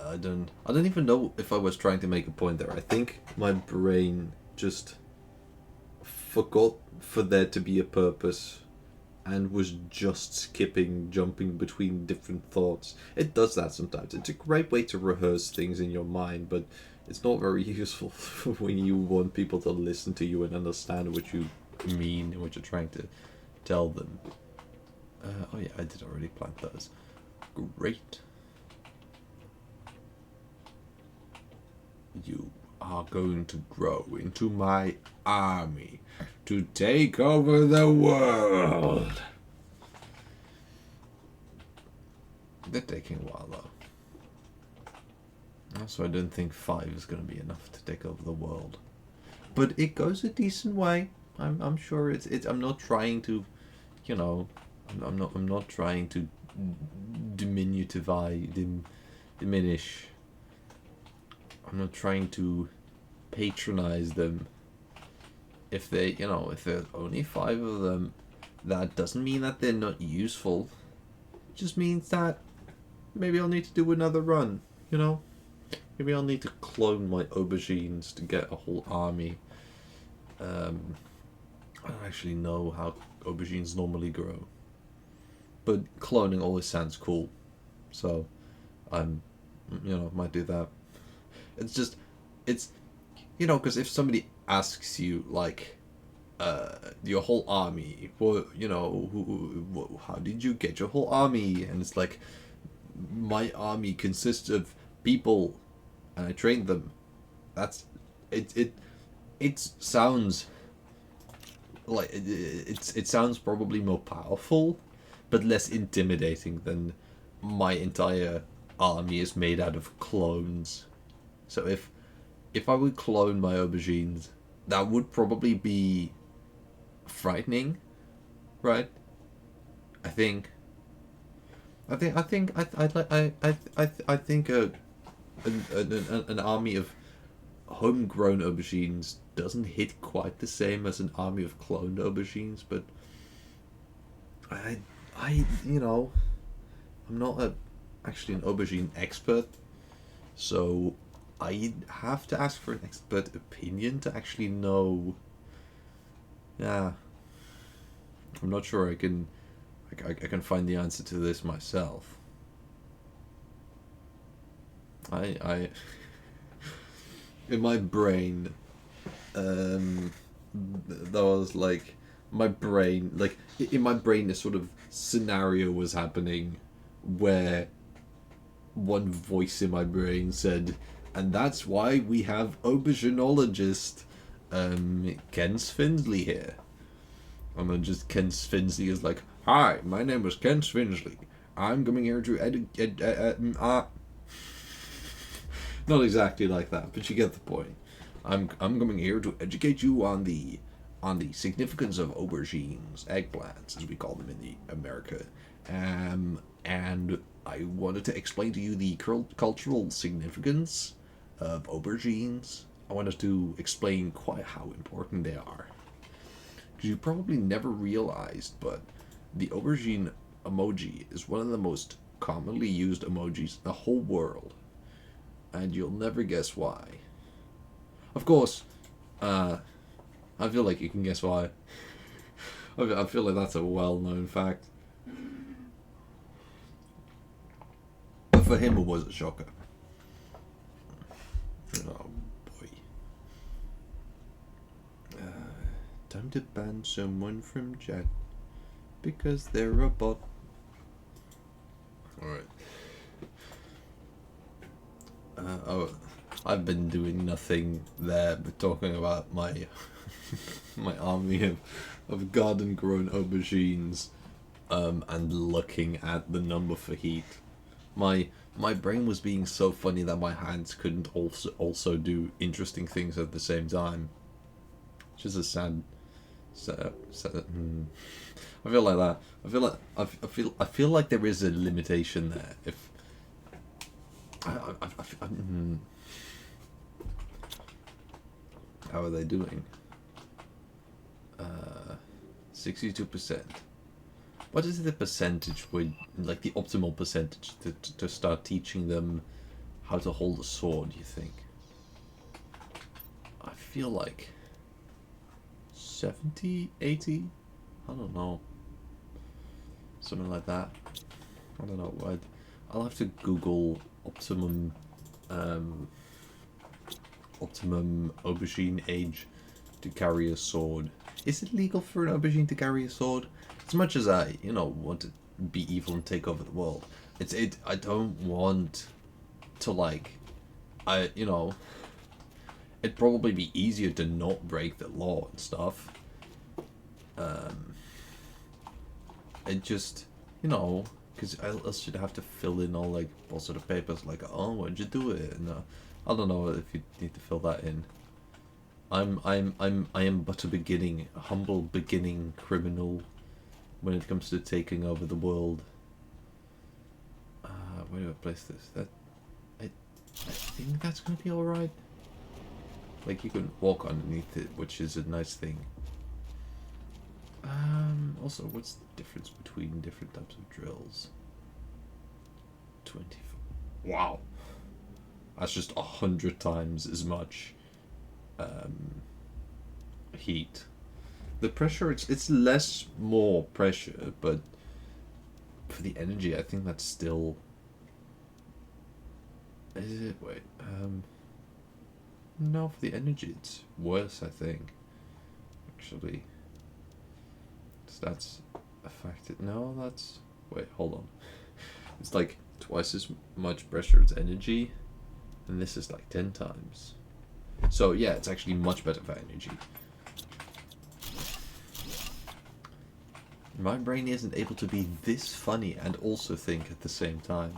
I don't even know if I was trying to make a point there. I think my brain just forgot for there to be a purpose and was just jumping between different thoughts. It does that sometimes. It's a great way to rehearse things in your mind, but it's not very useful when you want people to listen to you and understand what you mean and what you're trying to tell them. Oh yeah, I did already plant those. Great. are going to grow into my army to take over the world. They're taking a while though. Also, I don't think 5 is going to be enough to take over the world. But it goes a decent way. I'm sure it's I'm not trying to, you know, I'm not trying to diminish. I'm not trying to patronize them. If they, if there's only 5 of them, that doesn't mean that they're not useful. It just means that maybe I'll need to do another run, Maybe I'll need to clone my aubergines to get a whole army. I don't actually know how aubergines normally grow. But cloning always sounds cool. So, might do that. It's just, because if somebody asks you, like, your whole army, well, how did you get your whole army? And it's like, my army consists of people, and I trained them. That's it. It sounds like it sounds probably more powerful, but less intimidating than my entire army is made out of clones. So if I would clone my aubergines, that would probably be frightening, right? I think an army of homegrown aubergines doesn't hit quite the same as an army of cloned aubergines, but I'm not actually an aubergine expert, so I have to ask for an expert opinion to actually know. Yeah, I'm not sure I can find the answer to this myself. I in my brain, that was like my brain, like in my brain, this sort of scenario was happening where one voice in my brain said, and that's why we have auberginologist Ken Sfinsley here. And then just Ken Sfinsley is like, hi, my name is Ken Sfinsley. I'm coming here to not exactly like that, but you get the point. I'm coming here to educate you on the significance of aubergines, eggplants, as we call them in the America. And I wanted to explain to you the cultural significance of aubergines. I wanted to explain quite how important they are. Because you probably never realized, but the aubergine emoji is one of the most commonly used emojis in the whole world. And you'll never guess why. Of course, I feel like you can guess why. I feel like that's a well-known fact. But for him, it was a shocker. Oh, boy. Time to ban someone from chat. Because they're a bot. Alright. I've been doing nothing there but talking about my my army of garden-grown aubergines, and looking at the number for heat. My brain was being so funny that my hands couldn't also do interesting things at the same time. Which is a sad. I feel like that. I feel like there is a limitation there. If how are they doing? 62%. What is the percentage like the optimal percentage to start teaching them how to hold a sword, you think? I feel like 70, 80? I don't know. Something like that. I don't know. I'll have to Google optimum aubergine age to carry a sword. Is it legal for an aubergine to carry a sword? As much as I, want to be evil and take over the world, I don't want to, like, it's it'd probably be easier to not break the law and stuff. It just, you know, because I should have to fill in all like all sort of papers like, oh, why'd you do it? And I don't know if you need to fill that in. I am but a humble beginning criminal when it comes to taking over the world. Where do I place this? I think that's gonna be alright. Like, you can walk underneath it, which is a nice thing. Also, what's the difference between different types of drills? 20. Wow. That's just 100 times as much heat. The pressure, it's less more pressure, but for the energy, I think that's still... Is it? Wait. No, for the energy, it's worse, I think. Actually. So that's affected. No, that's... Wait, hold on. It's like twice as much pressure as energy, and this is like 10 times. So yeah, it's actually much better for energy. My brain isn't able to be this funny and also think at the same time.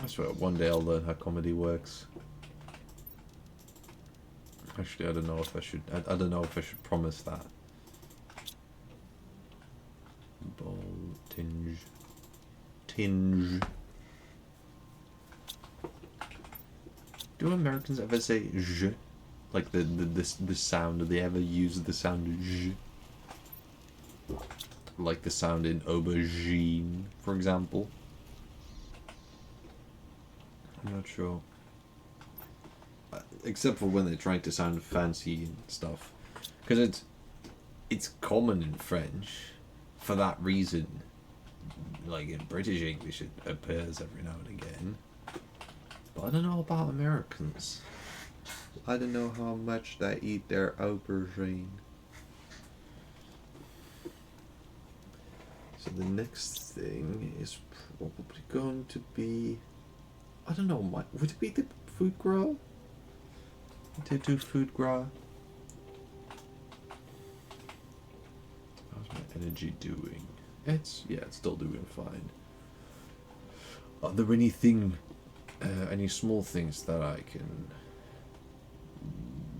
I swear, one day I'll learn how comedy works. Actually, I don't know if I should. I don't know if I should promise that. Ball tinge. Do Americans ever say "je"? Like the sound? Do they ever use the sound "je"? Like the sound in aubergine, for example. I'm not sure. Except for when they're trying to sound fancy and stuff. Because it's common in French for that reason. Like in British English it appears every now and again. But I don't know about Americans. I don't know how much they eat their aubergine. So the next thing is probably going to be... I don't know, would it be the food grow? To do food grow? How's my energy doing? It's still doing fine. Are there any small things that I can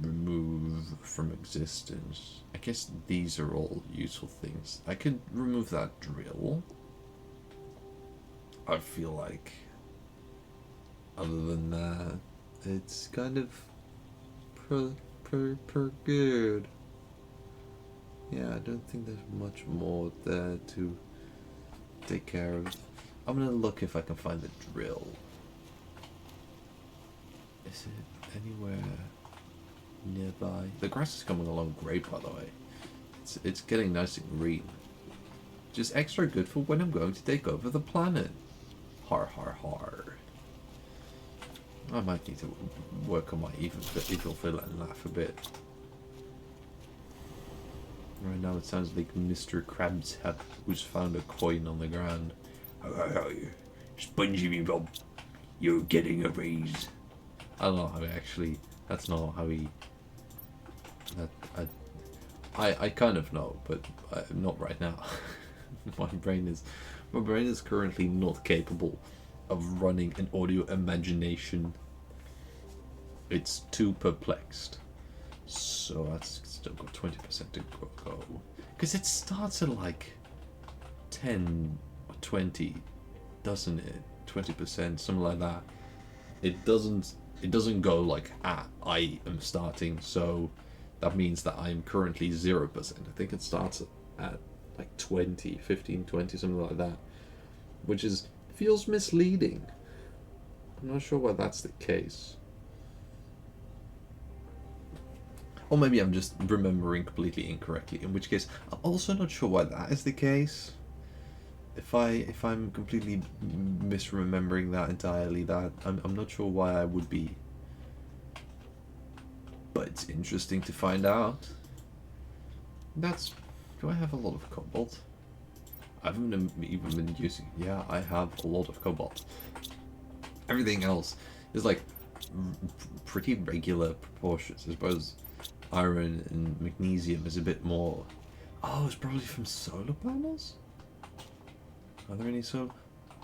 remove from existence? I guess these are all useful things. I could remove that drill. I feel like, other than that, it's kind of per good. Yeah, I don't think there's much more there to take care of. I'm gonna look if I can find the drill. Is it anywhere nearby? The grass is coming along great, by the way. It's getting nice and green. Just extra good for when I'm going to take over the planet. Har har har. I might need to work on my evil feel and laugh a bit. Right now it sounds like Mr. Krabs who's found a coin on the ground. Spongy me, Bob. You're getting a raise. I don't know how he actually... That's not how he... I kind of know, but not right now. My brain is currently not capable of running an audio imagination. It's too perplexed. So that's still got 20% to go. Because it starts at like 10 or 20, doesn't it? 20%, something like that. It doesn't go like, I am starting, so that means that I'm currently 0%. I think it starts at like 20, 15, 20, something like that. Which feels misleading. I'm not sure why that's the case. Or maybe I'm just remembering completely incorrectly, in which case I'm also not sure why that is the case. If I'm completely misremembering that entirely, that I'm not sure why I would be. But it's interesting to find out. Do I have a lot of cobalt? I haven't even been using... Yeah, I have a lot of cobalt. Everything else is like pretty regular proportions. I suppose iron and magnesium is a bit more. Oh, it's probably from solar panels? Are there any solar?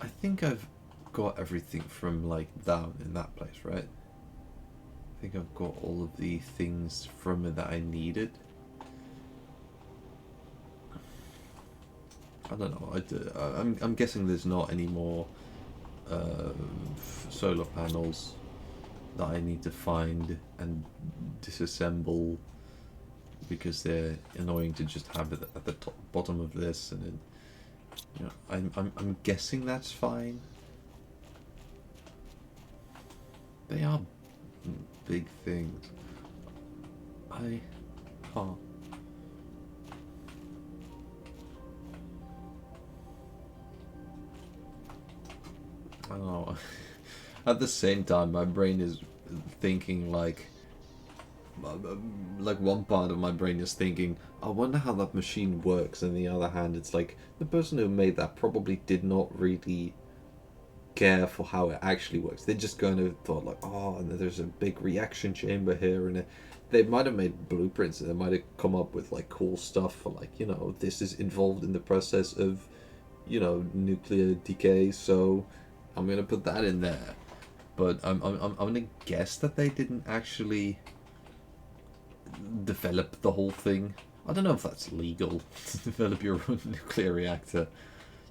I think I've got everything from like down in that place, right? I think I've got all of the things from it that I needed. I don't know. I'm guessing there's not any more solar panels that I need to find and disassemble because they're annoying to just have it at the top, bottom of this, and then, you know, I'm guessing that's fine. They are big things. I can't. I don't know. At the same time, my brain is thinking like one part of my brain is thinking, I wonder how that machine works, and the other hand, it's like the person who made that probably did not really care for how it actually works. They just kind of thought like, oh, and there's a big reaction chamber here, and they might have made blueprints, and they might have come up with like cool stuff for like, you know, this is involved in the process of, you know, nuclear decay, so I'm gonna put that in there. But I'm gonna guess that they didn't actually develop the whole thing. I don't know if that's legal to develop your own nuclear reactor.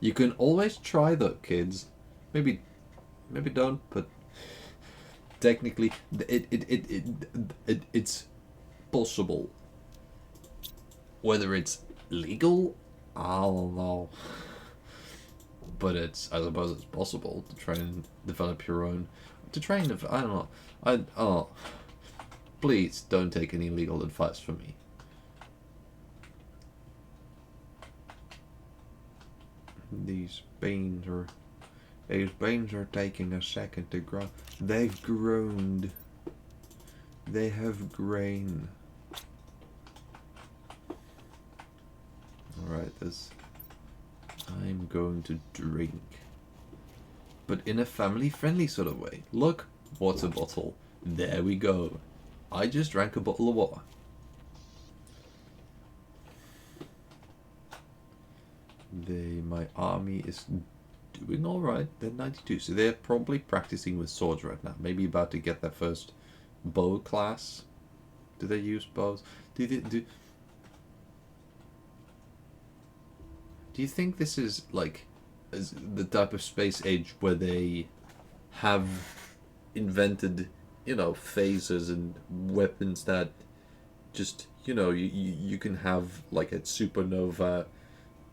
You can always try though, kids. Maybe don't, but technically it's possible. Whether it's legal, I don't know. But I suppose it's possible to try and develop your own. To try and I don't know. Please don't take any legal advice from me. These beans are taking a second to grow. They've groaned. They have grain. Alright, I'm going to drink. But in a family-friendly sort of way. Look, water bottle. There we go. I just drank a bottle of water. My army is doing alright. They're 92, so they're probably practicing with swords right now. Maybe about to get their first bow class. Do they use bows? Do you think this is like the type of space age where they have invented, you know, phasers and weapons that just, you know, you can have like a supernova,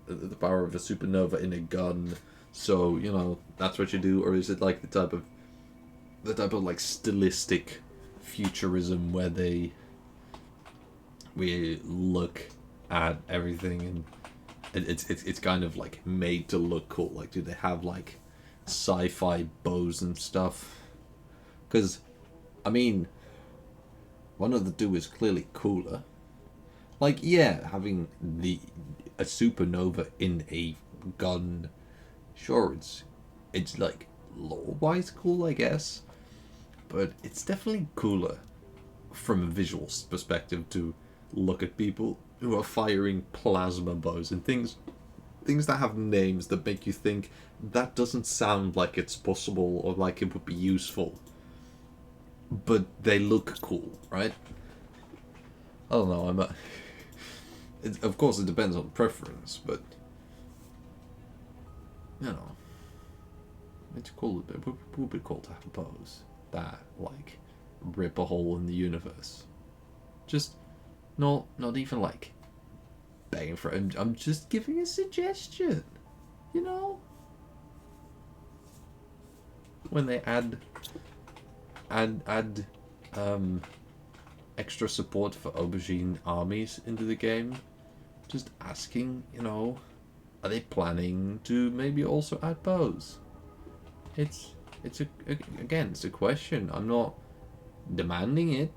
the power of a supernova in a gun, so, you know, that's what you do? Or is it like the type of like stylistic futurism where we look at everything and it's kind of like made to look cool? Like, do they have like sci-fi bows and stuff? Because, I mean, one of the two is clearly cooler. Like, yeah, having a supernova in a gun, sure, it's like lore-wise cool, I guess, but it's definitely cooler from a visual perspective to look at people who are firing plasma bows and things that have names that make you think that doesn't sound like it's possible or like it would be useful, but they look cool, right? I don't know. Of course, it depends on preference, but you know, it's cool. It would be cool to have bows that like rip a hole in the universe. Just not even like begging for it. I'm just giving a suggestion, you know. When they add extra support for aubergine armies into the game, just asking, you know, are they planning to maybe also add bows? It's a question. I'm not demanding it.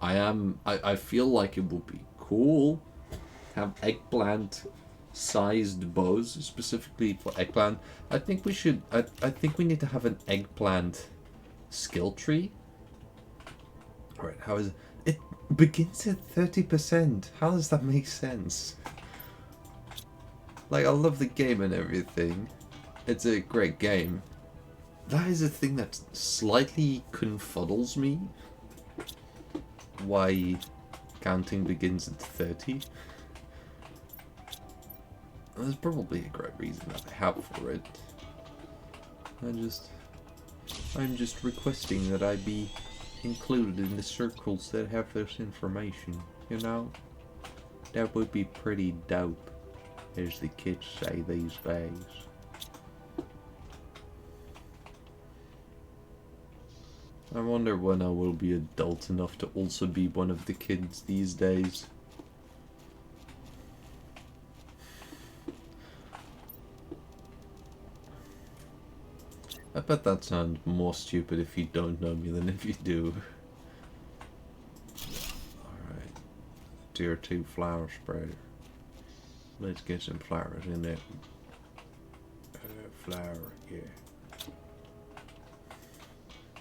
I feel like it would be cool to have eggplant sized bows specifically for eggplant. I think we should. I think we need to have an eggplant skill tree. Alright, how is it? It begins at 30%. How does that make sense? Like, I love the game and everything. It's a great game. That is a thing that slightly confuddles me. Why counting begins at 30. There's probably a great reason that I have for it. I'm just requesting that I be included in the circles that have this information, you know? That would be pretty dope, as the kids say these days. I wonder when I will be adult enough to also be one of the kids these days. I bet that sounds more stupid if you don't know me than if you do. Alright. Tier 2 flower spreader. Let's get some flowers in there. Flower, yeah.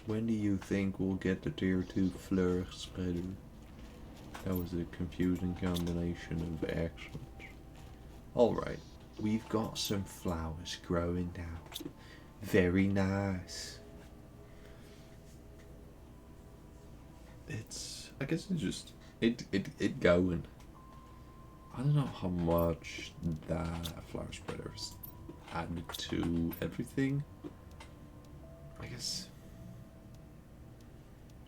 When do you think we'll get the tier 2 flower spreader? That was a confusing combination of accents. Alright. We've got some flowers growing now. Very nice. I guess it's just it going. I don't know how much that flower spreader is added to everything. I guess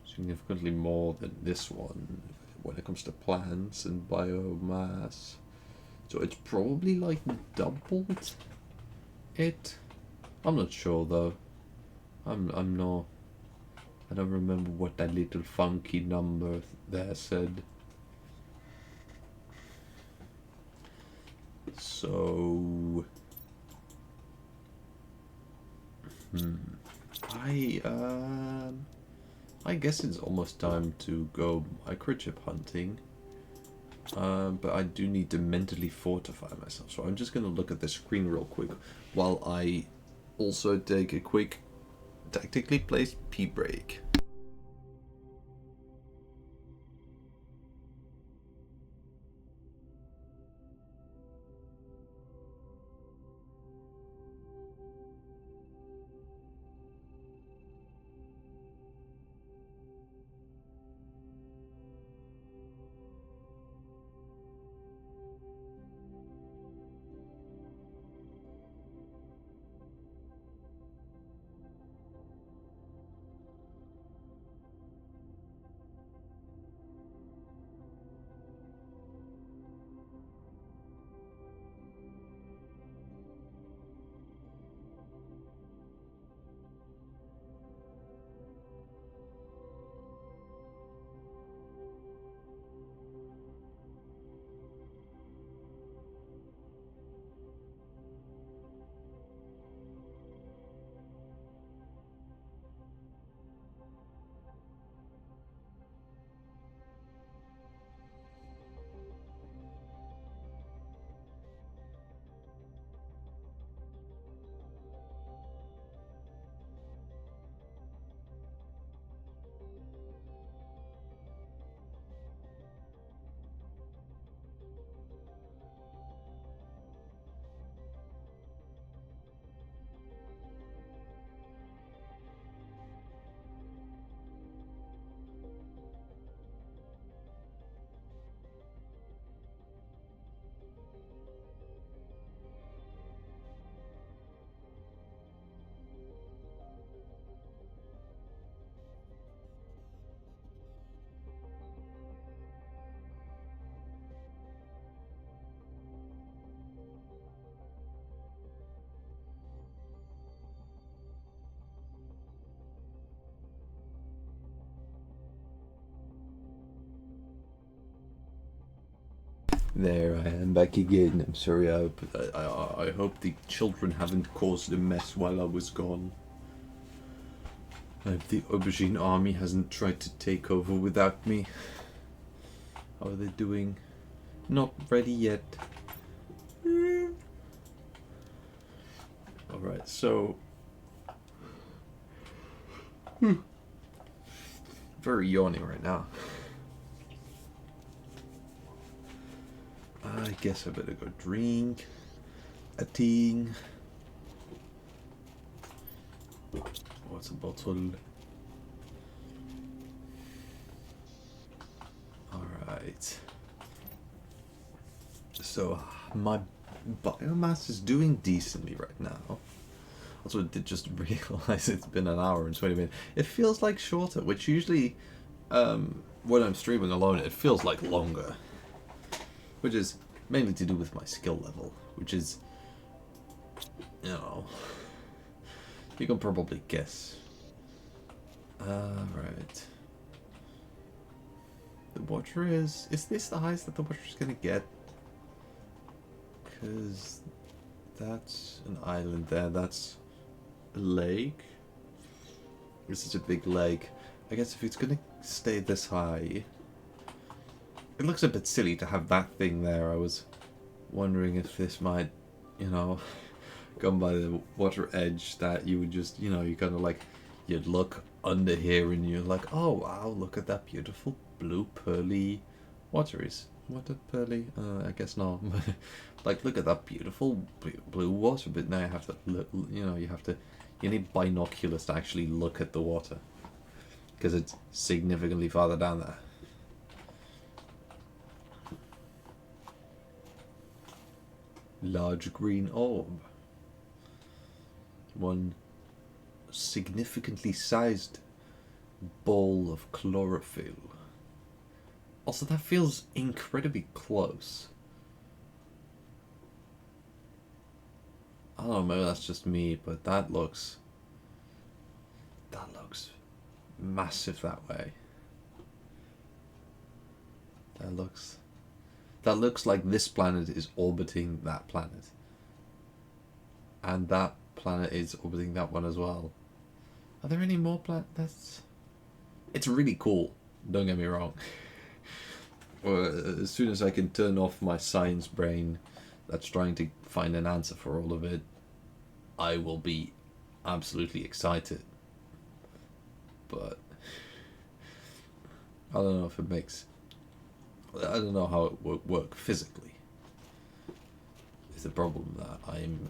significantly more than this one when it comes to plants and biomass. So it's probably like doubled it. I'm not sure though. I'm not. I don't remember what that little funky number there said. So I guess it's almost time to go microchip hunting. But I do need to mentally fortify myself. So I'm just gonna look at the screen real quick while I also take a quick tactically placed pee break. There I am back again. I'm sorry, I hope the children haven't caused a mess while I was gone. I hope the aubergine army hasn't tried to take over without me. How are they doing? Not ready yet. Alright, so... Very yawny right now. I guess I better go drink a thing. What's a bottle? Alright. So, my biomass is doing decently right now. Also, I did just realize it's been an hour and 20 minutes. It feels like shorter, which usually, when I'm streaming alone, it feels like longer. Which is mainly to do with my skill level, which is, you know, you can probably guess. Right. The water is this the highest that the water is gonna get? Because that's an island there, that's a lake. This is a big lake. I guess if it's gonna stay this high, it looks a bit silly to have that thing there. I was wondering if this might, you know, come by the water edge, that you would just, you know, you kind of like, you'd look under here and you're like, oh wow, look at that beautiful blue pearly water. Is what a pearly? I guess not. Like, look at that beautiful blue water. But now you have to look, you know, you need binoculars to actually look at the water, because it's significantly farther down there. Large green orb. One significantly sized ball of chlorophyll. Also, that feels incredibly close. I don't know, maybe that's just me, but that looks massive that way. That looks like this planet is orbiting that planet. And that planet is orbiting that one as well. Are there any more planets? It's really cool, don't get me wrong. As soon as I can turn off my science brain that's trying to find an answer for all of it, I will be absolutely excited. But I don't know if it makes... I don't know how it would work physically. It's the problem that I'm...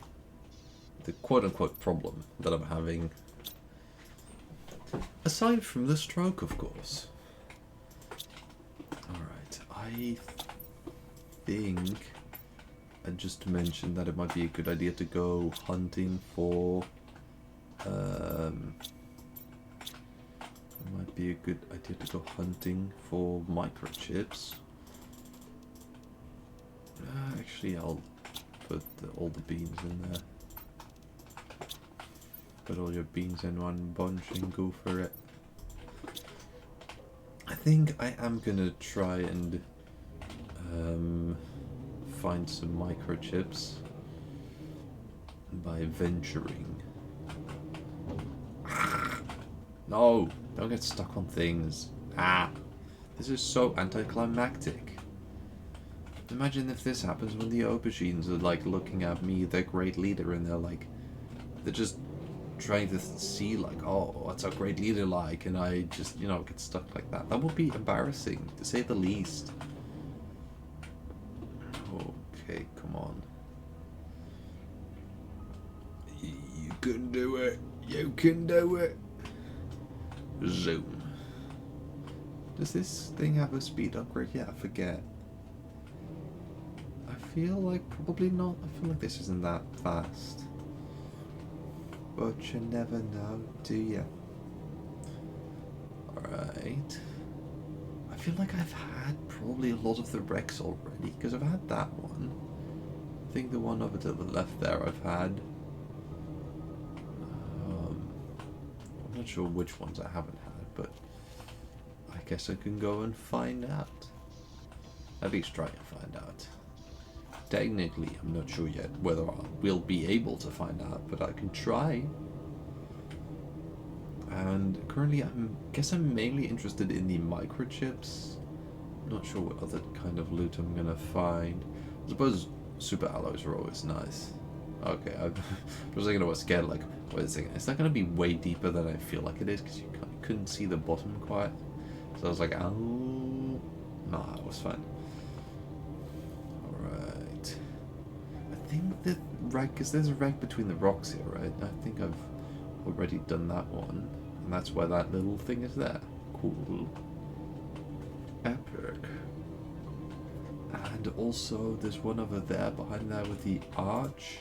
The quote-unquote problem that I'm having. Aside from the stroke, of course. Alright, I think I just mentioned that it might be a good idea to go hunting for... it might be a good idea to go hunting for microchips. Actually, I'll put all the beans in there. Put all your beans in one bunch and go for it. I think I am gonna try and find some microchips by venturing. No, don't get stuck on things. This is so anticlimactic. Imagine if this happens when the aubergines are like looking at me, their great leader, and they're just trying to see like, oh, what's our great leader like, and I just, you know, get stuck like that. That would be embarrassing, to say the least. Okay, come on. You can do it. You can do it. Zoom. Does this thing have a speed upgrade? Yeah, I forget. I feel like probably not. I feel like this isn't that fast. But you never know, do you? Alright. I feel like I've had probably a lot of the wrecks already, because I've had that one. I think the one over to the left there I've had. I'm not sure which ones I haven't had, but I guess I can go and find out. At least try and find out. Technically, I'm not sure yet whether I will be able to find out, but I can try. And currently, guess I'm mainly interested in the microchips. Not sure what other kind of loot I'm gonna find. I suppose super alloys are always nice. Okay, I was thinking I was scared, like, wait a second, is that going to be way deeper than I feel like it is? Because you couldn't see the bottom quite. So I was like, oh, nah, it was fine. Alright. I think that, right, because there's a rank between the rocks here, right? I think I've already done that one. And that's why that little thing is there. Cool. Epic. And also, there's one over there, behind there with the arch.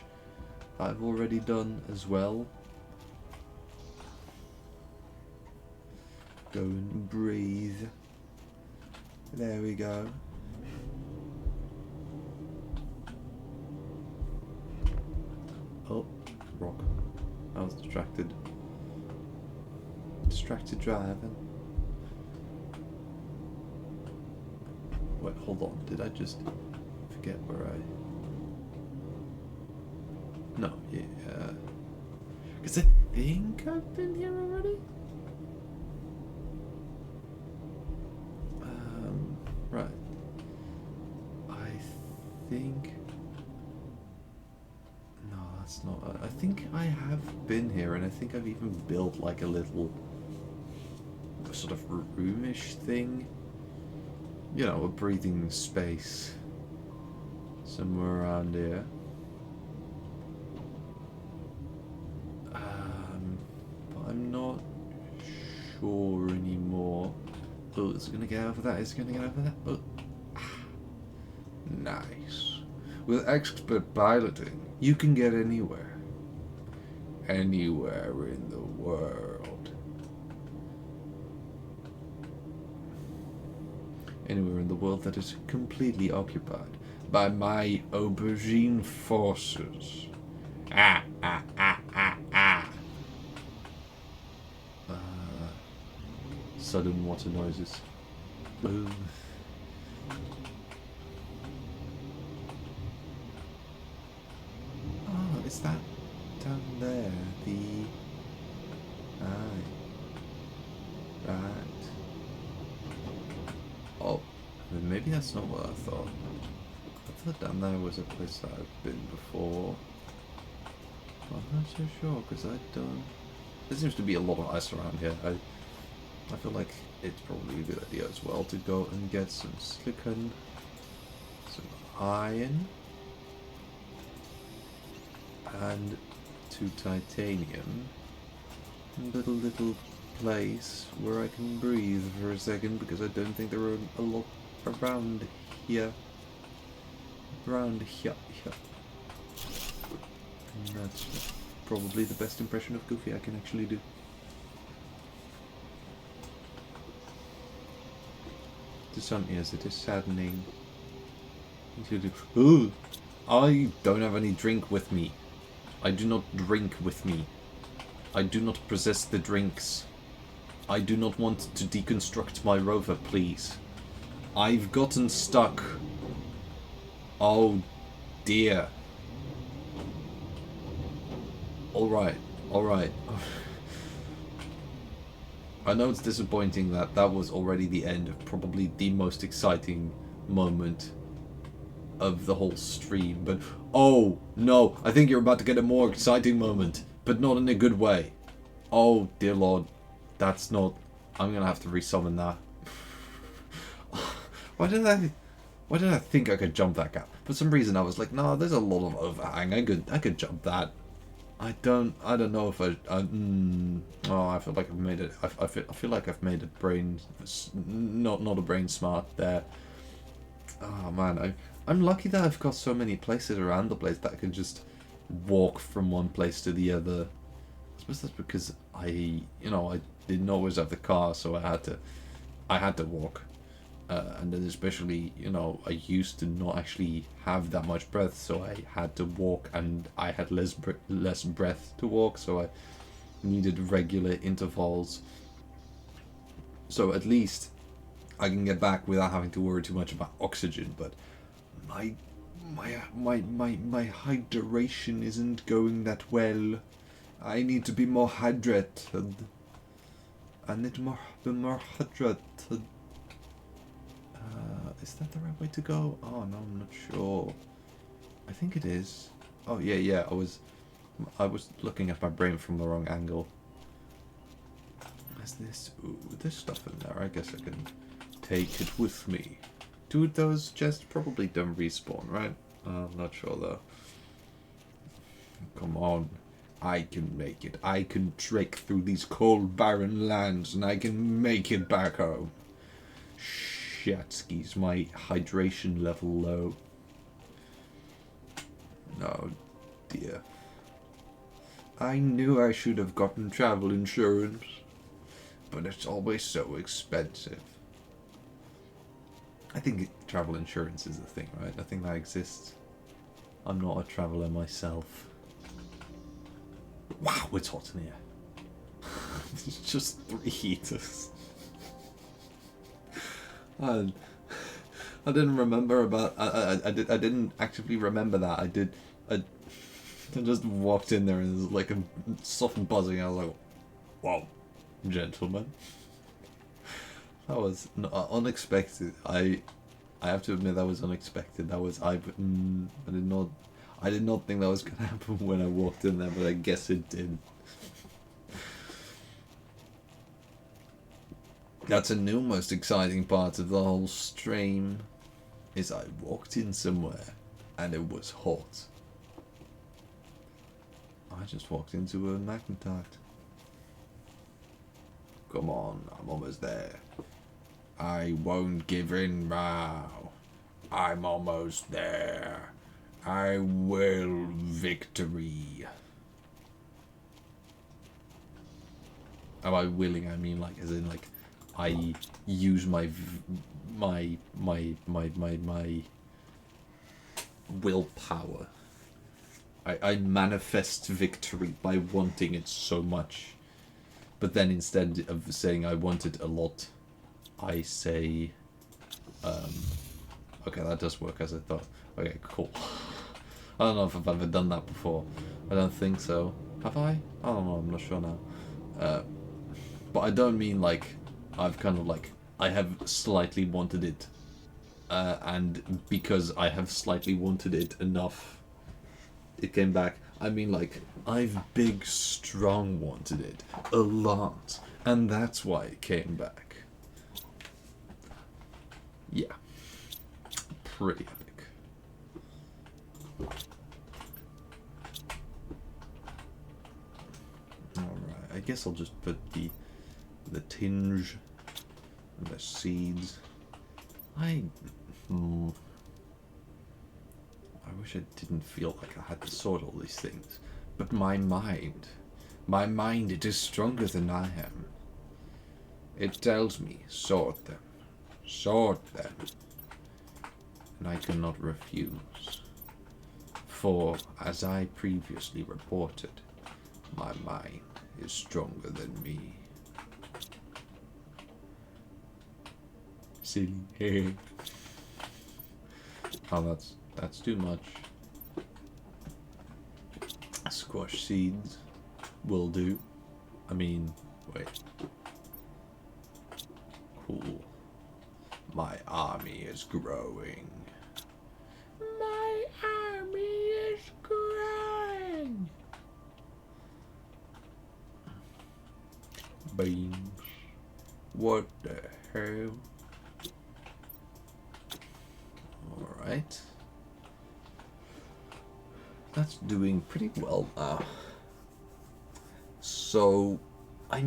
I've already done as well. Go and breathe. There we go. Oh, rock. I was distracted. Distracted driving. Wait, hold on. Did I just forget where I... No, yeah. Because I think I've been here already? Right. I think... No, that's not... I think I have been here, and I think I've even built like a little sort of roomish thing. You know, a breathing space somewhere around here. But I'm not sure anymore. Oh, it's gonna get over that. It's gonna get over that. Oh. Nice. With expert piloting, you can get anywhere. Anywhere in the world. Anywhere in the world that is completely occupied by my aubergine forces. Ah, ah, ah, ah, ah. Sudden water noises. Boom. Oh, is that down there? The... Aye. Right. Oh, maybe that's not what I thought. I thought down there was a place that I've been before. But I'm not so sure, because I don't... There seems to be a lot of ice around here. I feel like it's probably a good idea as well to go and get some silicon, some iron, and 2 titanium. And a little place where I can breathe for a second, because I don't think there are a lot around here. Around here. And that's probably the best impression of Goofy I can actually do. To some ears it is saddening. Ooh, I don't have any drink with me. I do not drink with me. I do not possess the drinks. I do not want to deconstruct my rover, please. I've gotten stuck. Oh dear. Alright, alright. I know it's disappointing that that was already the end of probably the most exciting moment of the whole stream, but oh no, I think you're about to get a more exciting moment, but not in a good way. Oh dear lord, that's not... I'm gonna have to resummon that. Why did I think I could jump that gap? For some reason I was like, no, there's a lot of overhang, I could jump that. I don't know if oh, I feel like I've made it. I feel like I've made a brain, not a brain smart there. Oh man, I'm lucky that I've got so many places around the place that I can just walk from one place to the other. I suppose that's because I didn't always have the car, so I had to walk. And then especially, I used to not actually have that much breath, so I had to walk, and I had less breath to walk, so I needed regular intervals. So at least I can get back without having to worry too much about oxygen. But my hydration isn't going that well. I need to be more hydrated. I need to be more hydrated. Is that the right way to go? Oh no, I'm not sure. I think it is. Oh yeah, yeah. I was looking at my brain from the wrong angle. What's this? Ooh, there's stuff in there. I guess I can take it with me. Dude, those chests probably don't respawn, right? I'm not sure though. Come on. I can make it. I can trek through these cold, barren lands and I can make it back home. Shatskis, my hydration level low. Oh dear. I knew I should have gotten travel insurance, but it's always so expensive. I think travel insurance is the thing, right? I think that exists. I'm not a traveller myself. Wow, it's hot in here. It's just 3 heaters. I didn't remember about. I didn't actively remember that. I just walked in there and it was like a soft buzzing. I was like, "Wow, gentlemen." That was unexpected. I have to admit that was unexpected. That was I did not think that was gonna happen when I walked in there, but I guess it did. That's a new most exciting part of the whole stream, is I walked in somewhere and it was hot. I just walked into a magnetite. Come on, I'm almost there. I won't give in now. I'm almost there. I will victory. And by willing, I mean like, as in like, I use my willpower. I manifest victory by wanting it so much. But then instead of saying I want it a lot, I say, okay, that does work as I thought. Okay, cool. I don't know if I've ever done that before. I don't think so. Have I? I don't know, I'm not sure now. But I don't mean like, I've kind of like, I have slightly wanted it. And because I have slightly wanted it enough, it came back. I mean like, I've big strong wanted it a lot. And that's why it came back. Yeah. Pretty epic. Alright, I guess I'll just put the tinge and the seeds. I wish I didn't feel like I had to sort all these things. But my mind, it is stronger than I am. It tells me, sort them. Sort them. And I cannot refuse. For, as I previously reported, my mind is stronger than me. Silly. Oh, that's too much. Squash seeds will do. I mean, wait. Cool. My army is growing. My army is growing. Beans. What the hell? Alright. That's doing pretty well now. So, I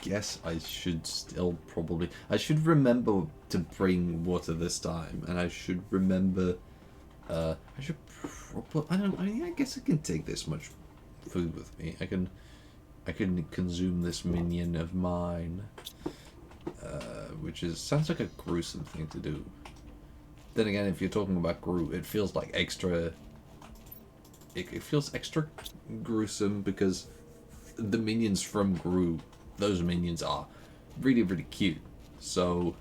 guess I should still probably... I should remember to bring water this time. And I should remember... I should probably... I guess I can take this much food with me. I can consume this minion of mine. Which sounds like a gruesome thing to do. Then again, if you're talking about Gru, it feels like extra... It feels extra gruesome because the minions from Gru, those minions are really, really cute. So,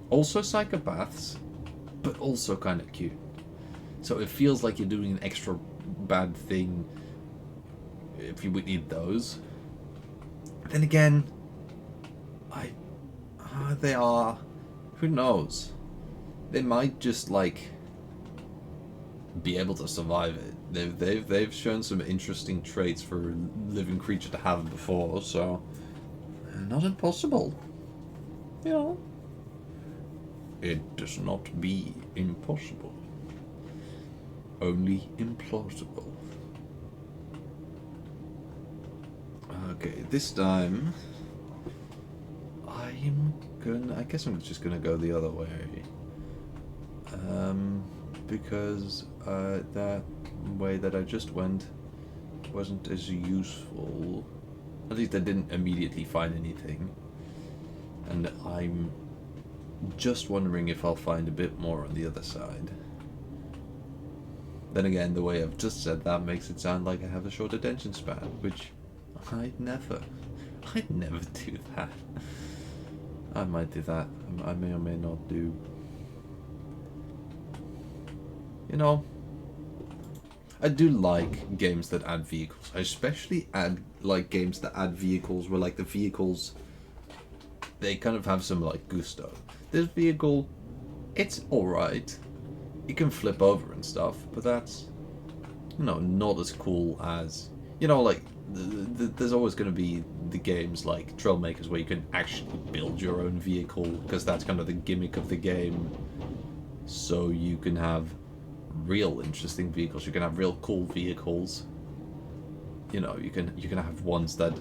also psychopaths, but also kind of cute. So it feels like you're doing an extra bad thing if you would eat those. Then again, they are... Who knows? They might just, like... be able to survive it. They've shown some interesting traits for a living creature to have before, so not impossible. You know, it does not be impossible, only implausible. Okay, this time I guess I'm just gonna go the other way. Because that way that I just went wasn't as useful. At least I didn't immediately find anything. And I'm just wondering if I'll find a bit more on the other side. Then again, the way I've just said that makes it sound like I have a short attention span, which I'd never do that. I might do that. I may or may not do. You know, I do like games that add vehicles. I especially like games that add vehicles where, like, the vehicles, they kind of have some, like, gusto. This vehicle, it's alright. It can flip over and stuff, but that's, you know, not as cool as, you know, like, there's always going to be the games like Trailmakers where you can actually build your own vehicle, because that's kind of the gimmick of the game. So you can have real interesting vehicles. You can have real cool vehicles. You know, you can have ones that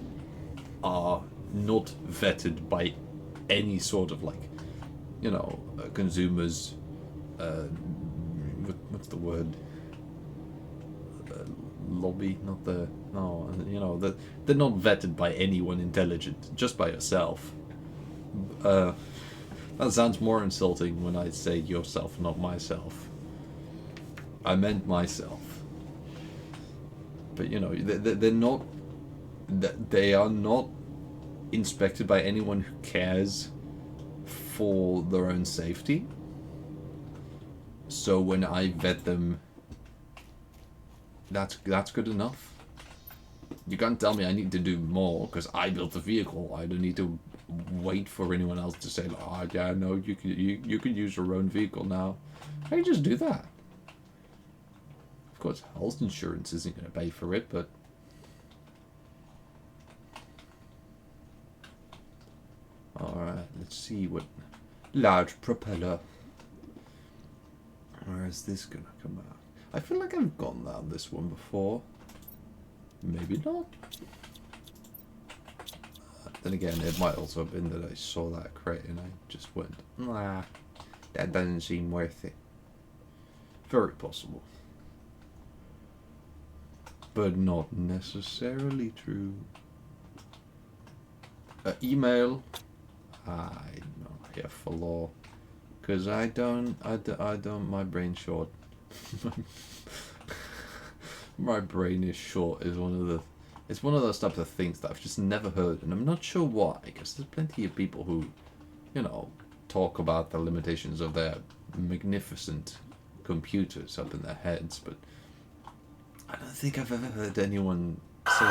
are not vetted by any sort of, like, you know, consumers. What's the word? Lobby, not the no. You know, that they're not vetted by anyone intelligent, just by yourself. That sounds more insulting when I say yourself, not myself. I meant myself. But, you know, they're not. They are not inspected by anyone who cares for their own safety. So when I vet them, that's good enough. You can't tell me I need to do more because I built the vehicle. I don't need to wait for anyone else to say, "Oh yeah, no, you can use your own vehicle now." I can just do that. Of course, health insurance isn't going to pay for it, but all right. Let's see what large propeller. Where is this gonna come out? I feel like I've gone down this one before. Maybe not. Then again, it might also have been that I saw that crate and I just went, nah, that doesn't seem worth it. Very possible. But not necessarily true. Email. I know, yeah, for law. Because I don't, my brain's short. My brain is short is it's one of those types of things that I've just never heard, and I'm not sure why, because there's plenty of people who, you know, talk about the limitations of their magnificent computers up in their heads, but I don't think I've ever heard anyone say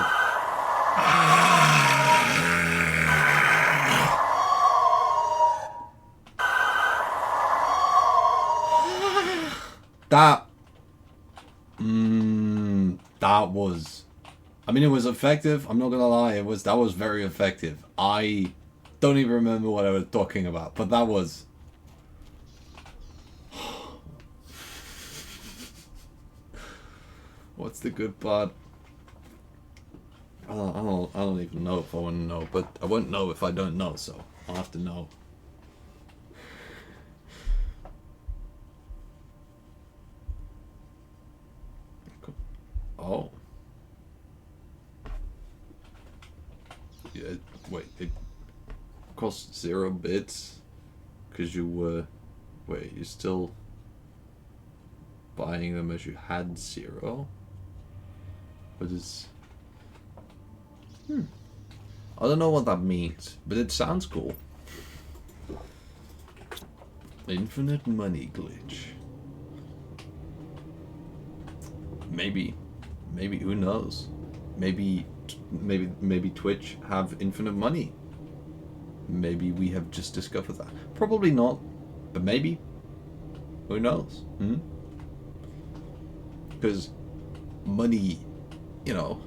that. That was, I mean, it was effective. I'm not gonna lie, that was very effective. I don't even remember what I was talking about, but that was. What's the good part? I don't even know if I want to know, but I won't know if I don't know, so I'll have to know. Oh. Yeah, wait, it cost 0 bits because you were, wait, you're still buying them as you had 0? But it's, I don't know what that means, but it sounds cool. Infinite money glitch. Maybe, who knows? Maybe Twitch have infinite money. Maybe we have just discovered that. Probably not, but maybe. Who knows? because money, you know,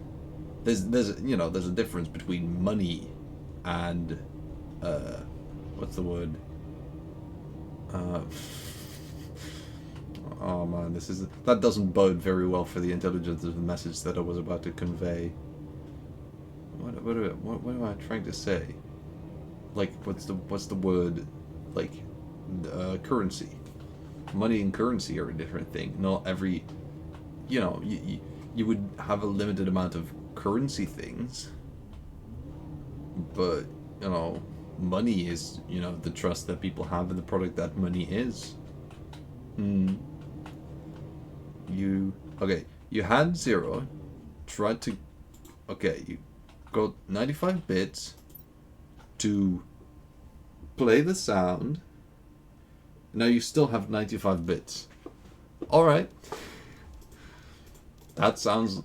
there's a difference between money and what's the word? Oh man, that doesn't bode very well for the intelligence of the message that I was about to convey. What am I trying to say? Like, what's the word? Like, currency. Money and currency are a different thing. Not every, you would have a limited amount of currency things, but money is the trust that people have in the product that money is. You had 0, tried to, you got 95 bits to play the sound. Now you still have 95 bits. Alright. That sounds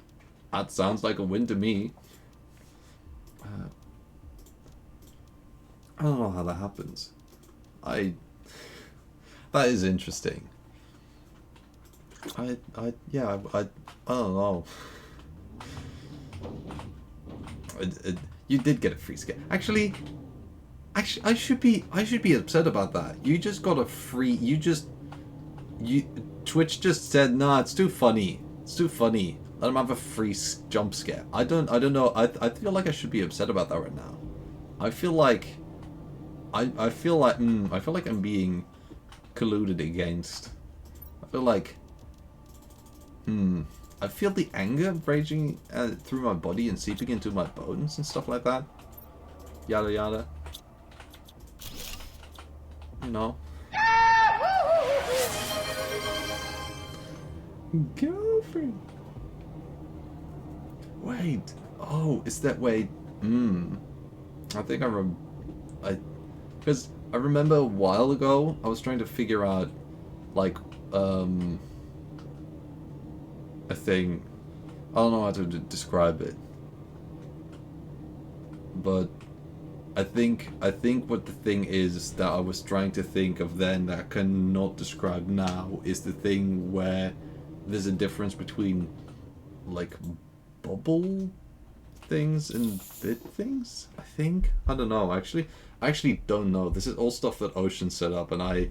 like a win to me. I don't know how that happens. That is interesting. I don't know. You did get a free scan. Actually, I should be upset about that. You just got a free. Twitch just said, nah, it's too funny. It's too funny. Let him have a free jump scare. I don't know. I feel like I should be upset about that right now. I feel like I'm being colluded against. I feel like I feel the anger raging through my body and seeping into my bones and stuff like that. Yada yada. Girlfriend. Wait. Oh, is that wait? I think because I remember a while ago I was trying to figure out like a thing. I don't know how to describe it, but I think what the thing is that I was trying to think of then that I cannot describe now is the thing where there's a difference between like bubble things and bit things. I don't know. I actually don't know. This is all stuff that Ocean set up, and I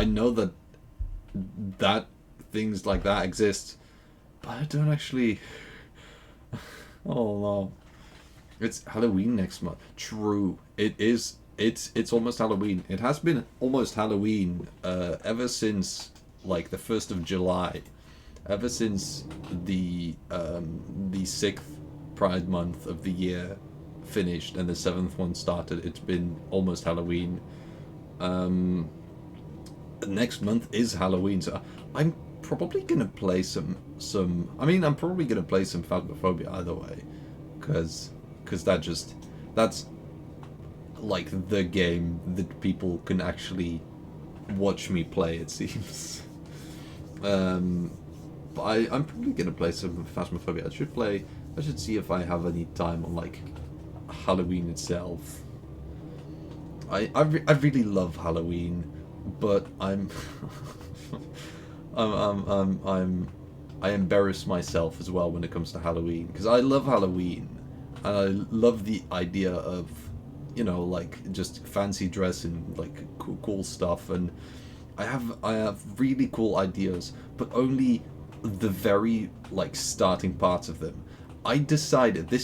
know that things like that exist, but I don't actually. Oh no. It's Halloween next month. True. It is. It's almost Halloween. It has been almost Halloween ever since like the 1st of July. Ever since the 6th Pride month of the year finished and the 7th one started, it's been almost Halloween. Next month is Halloween, so I'm probably gonna play some. I'm probably gonna play some Phasmophobia either way, because that's like the game that people can actually watch me play, it seems. But I'm probably gonna play some Phasmophobia. I should see if I have any time on like Halloween itself. I really love Halloween, but I embarrass myself as well when it comes to Halloween, because I love Halloween and I love the idea of like just fancy dress and like cool stuff, and I have really cool ideas, but only the very like starting parts of them. I decided to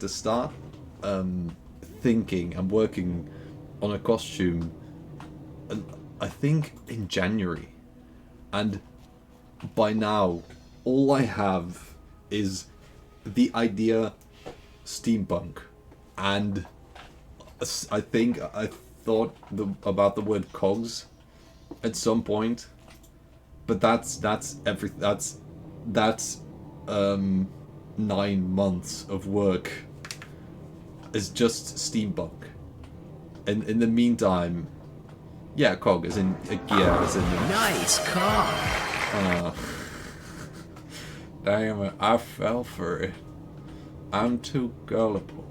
start thinking and working on a costume I think in January, and by now all I have is the idea steampunk, and I think I thought about the word cogs at some point, but that's 9 months of work is just steampunk. And in the meantime, yeah, cog as in a gear, as in nice cog. Damn it, I fell for it. I'm too gullible.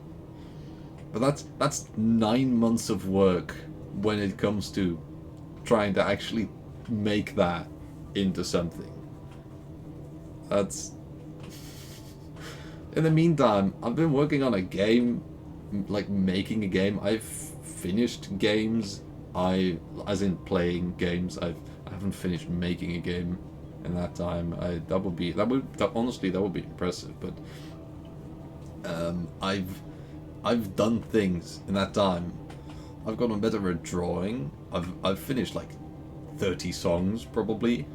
But that's 9 months of work when it comes to trying to actually make that into something. That's... In the meantime, I've been working on a game, like making a game. I've finished games. As in playing games. I haven't finished making a game in that time. Honestly, that would be impressive. But I've done things in that time. I've gotten better at drawing. I've finished like 30 songs probably.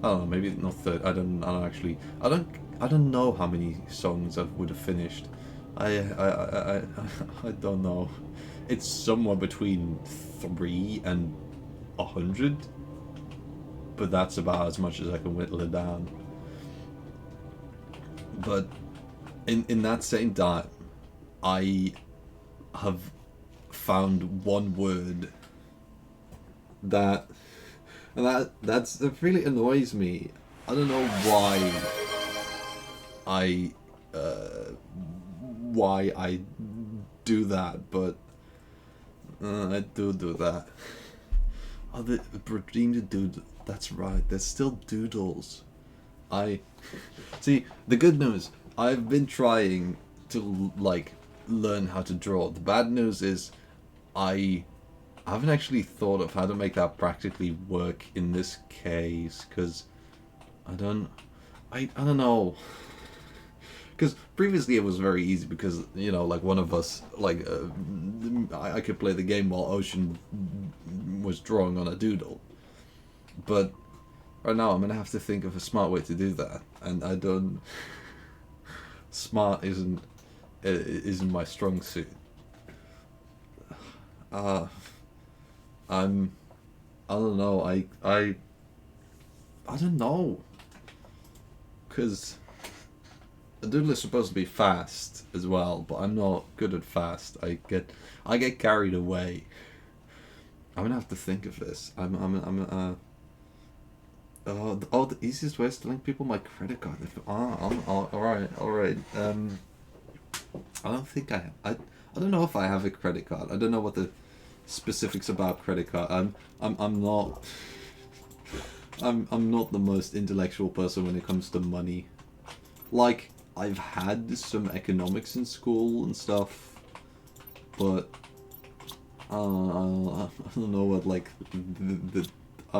I don't know, maybe not 30. I don't actually. I don't know how many songs I would have finished. I don't know. It's somewhere between 3 and 100. But that's about as much as I can whittle it down. But in that same time, I have found one word that really annoys me. I don't know why I do that, but I do that. Oh, the redeemed dude. That's right. There's still doodles. I see. The good news. I've been trying to like learn how to draw. The bad news is I haven't actually thought of how to make that practically work in this case, because I don't know. Because previously it was very easy because, you know, like one of us, like, I could play the game while Ocean was drawing on a doodle. But right now I'm going to have to think of a smart way to do that. And I don't... Smart isn't my strong suit. I don't know. I don't know. Because a doodle is supposed to be fast as well, but I'm not good at fast. I get carried away. I'm gonna have to think of this. The easiest way is to link people my credit card. All right. I don't think I don't know if I have a credit card. I don't know what the specifics about credit card. I'm not the most intellectual person when it comes to money. Like, I've had some economics in school and stuff, but I don't know what, like, I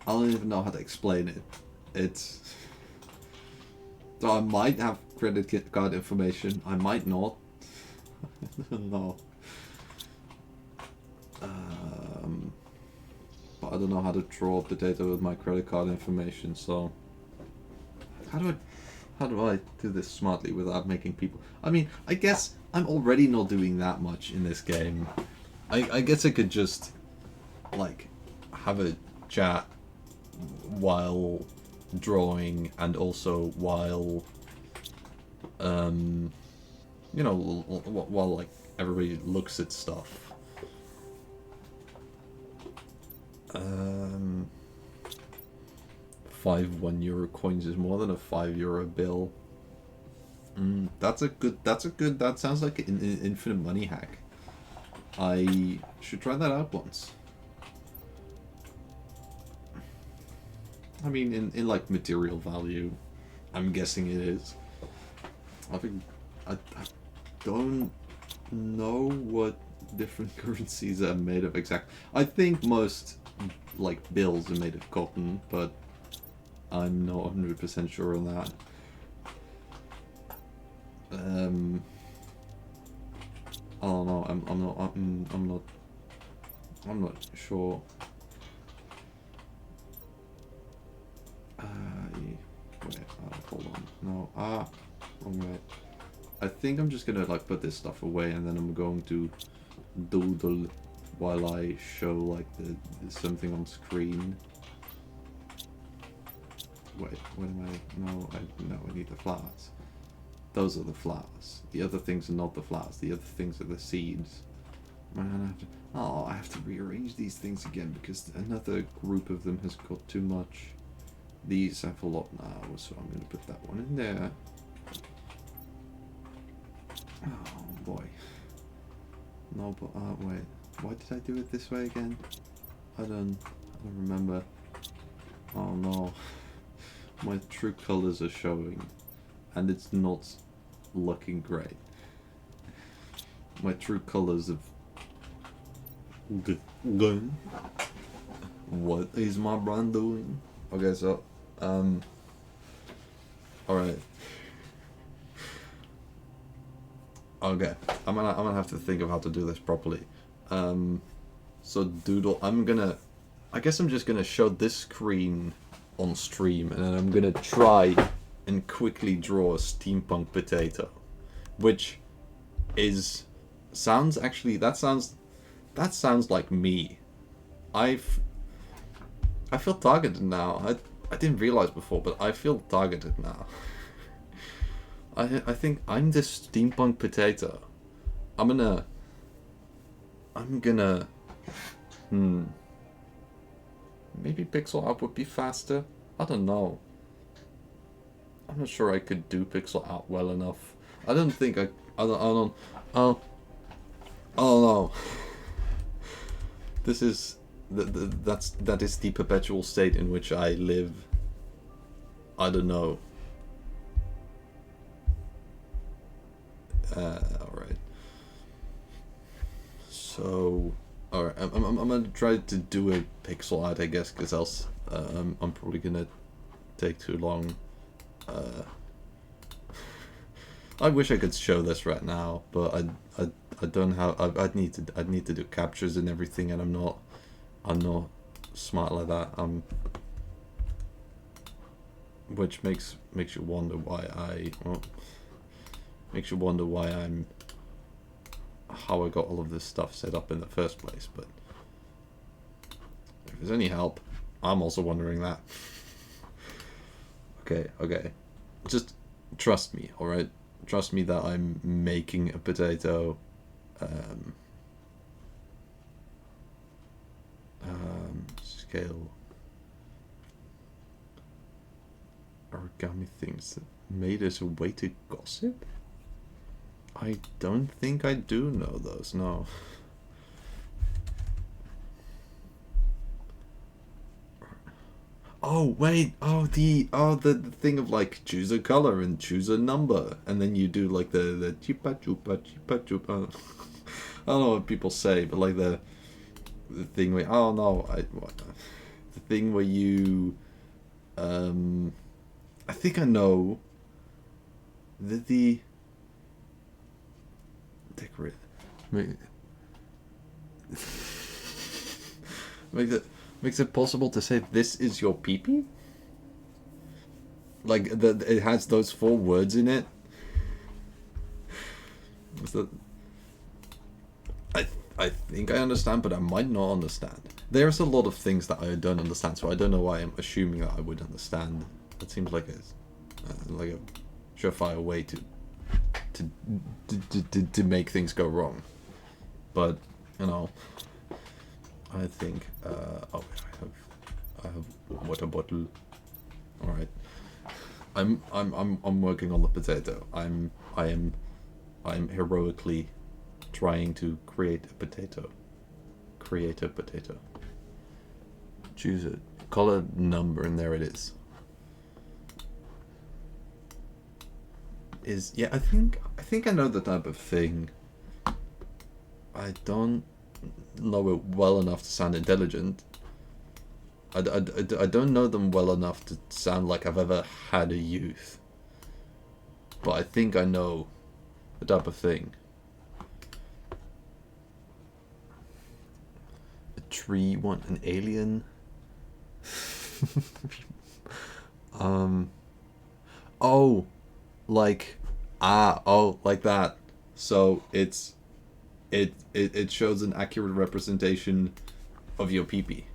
don't even know how to explain it. It's... So I might have credit card information, I might not. I don't know. But I don't know how to draw a potato with my credit card information, so... How do I do this smartly without making people... I mean, I guess I'm already not doing that much in this game. I guess I could just, like, have a chat while drawing and also while, you know, while, like, everybody looks at stuff. 5 €1 coins is more than a €5 bill. That sounds like an infinite money hack. I should try that out once. I mean, in like material value, I'm guessing it is. I don't know what different currencies are made of exactly. I think most, like, bills are made of cotton, but I'm not 100% sure on that. I don't know. I'm not sure. Wait, hold on. No, wrong way. I think I'm just gonna, like, put this stuff away, and then I'm going to doodle while I show, like, something on screen. Wait, what am I? No, I need the flowers. Those are the flowers. The other things are not the flowers. The other things are the seeds. Man, I have to rearrange these things again because another group of them has got too much. These have a lot now, so I'm going to put that one in there. Oh boy. No, but wait. Why did I do it this way again? I don't remember. Oh no. My true colors are showing, and it's not looking great. My true colors have gone. What is my brand doing? Okay, so alright. Okay, I'm gonna have to think of how to do this properly. So Doodle, I guess I'm just gonna show this screen on stream, and then I'm gonna try and quickly draw a steampunk potato, which sounds like me. I feel targeted now. I didn't realize before, but I feel targeted now. I think I'm this steampunk potato. I'm gonna maybe pixel art would be faster. I don't know. I'm not sure I could do pixel art well enough. I don't think I don't know. This is that is the perpetual state in which I live. I don't know. Alright. So, alright, I'm gonna try to do a pixel art, I guess, because else I'm probably gonna take too long. I wish I could show this right now, but I don't have. I'd need to do captures and everything, and I'm not smart like that. Which makes you wonder why I'm how I got all of this stuff set up in the first place. But if there's any help, I'm also wondering that. Okay, just trust me, all right? Trust me that I'm making a potato. Scale origami things that made us a way to gossip. I don't think I do know those. No. Oh wait! Oh the thing of like choose a color and choose a number, and then you do like the chipa chupa chipa chupa. I don't know what people say, but like the thing where the thing where you I think I know the decorate makes it possible to say this is your peepee? Like it has those 4 words in it. What's that? I think I understand, but I might not understand. There's a lot of things that I don't understand, so I don't know why I'm assuming that I would understand. That seems like a surefire way to make things go wrong. But you know, I think. Oh, I have water bottle. All right. I'm working on the potato. I am heroically trying to create a potato. Create a potato. Choose a color number, and there it is. Yeah, I think I know the type of thing. I don't know it well enough to sound intelligent. I don't know them well enough to sound like I've ever had a youth. But I think I know the type of thing. A tree, want an alien? Oh, like, like that. So it shows an accurate representation of your peepee.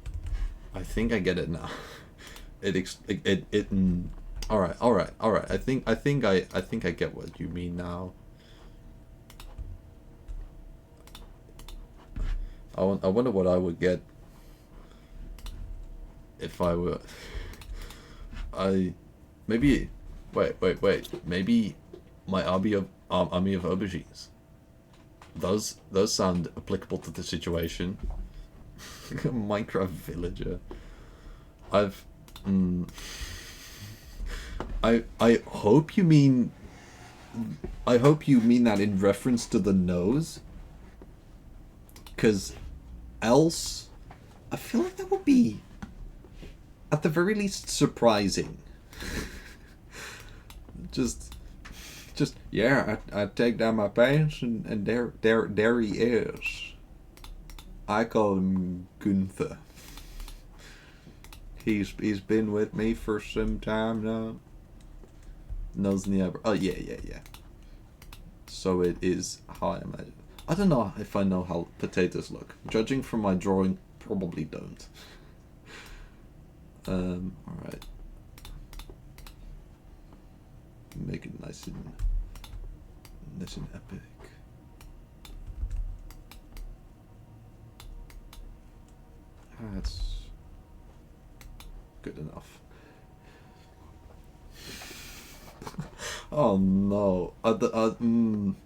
I think I get it now. All right. I think I get what you mean now. I wonder what I would get if I were. Maybe. Wait. Maybe my army of aubergines. Those sound applicable to the situation. Minecraft villager. I hope you mean. I hope you mean that in reference to the nose. Because else, I feel like that would be, at the very least, surprising. just yeah, I take down my pants and there he is. I call him Gunther. He's been with me for some time now. Nose in the eyebrow. Oh yeah. So it is how I imagine. I don't know if I know how potatoes look. Judging from my drawing, probably don't. Alright. Make it nice and epic. That's good enough. Oh no. I don't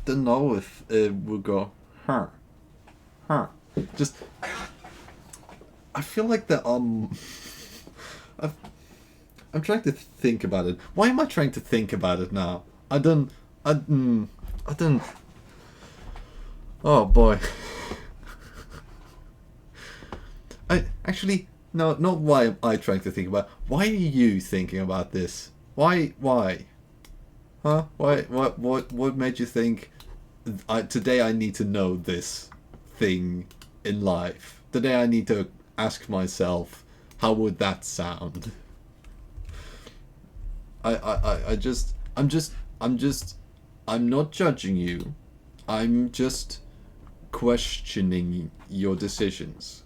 know if it would go, Just, I feel like the, I'm trying to think about it. Why am I trying to think about it now? I don't, oh boy. No, not why am I trying to think about it. Why are you thinking about this? Why? Huh? Why? What made you think today I need to know this thing in life? Today I need to ask myself, how would that sound? I'm not judging you. I'm just questioning your decisions.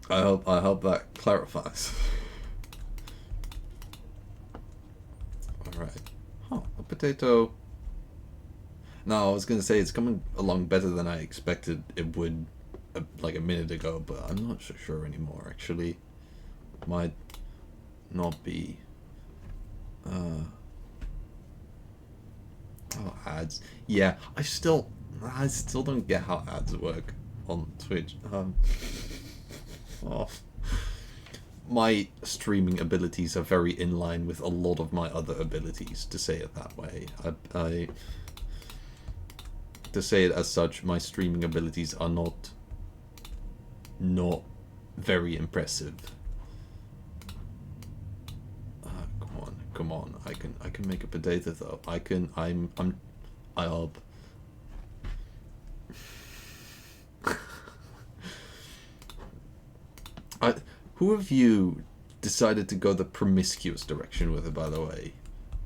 I hope that clarifies. Alright. Oh, a potato. No, I was gonna say it's coming along better than I expected it would like a minute ago, but I'm not so sure anymore actually. Might not be. Oh, ads. Yeah, I still don't get how ads work on Twitch. Oh. My streaming abilities are very in line with a lot of my other abilities, to say it that way. To say it as such, my streaming abilities are not very impressive. Come on. I can make a potato though. I hope. Who of you decided to go the promiscuous direction with it, by the way?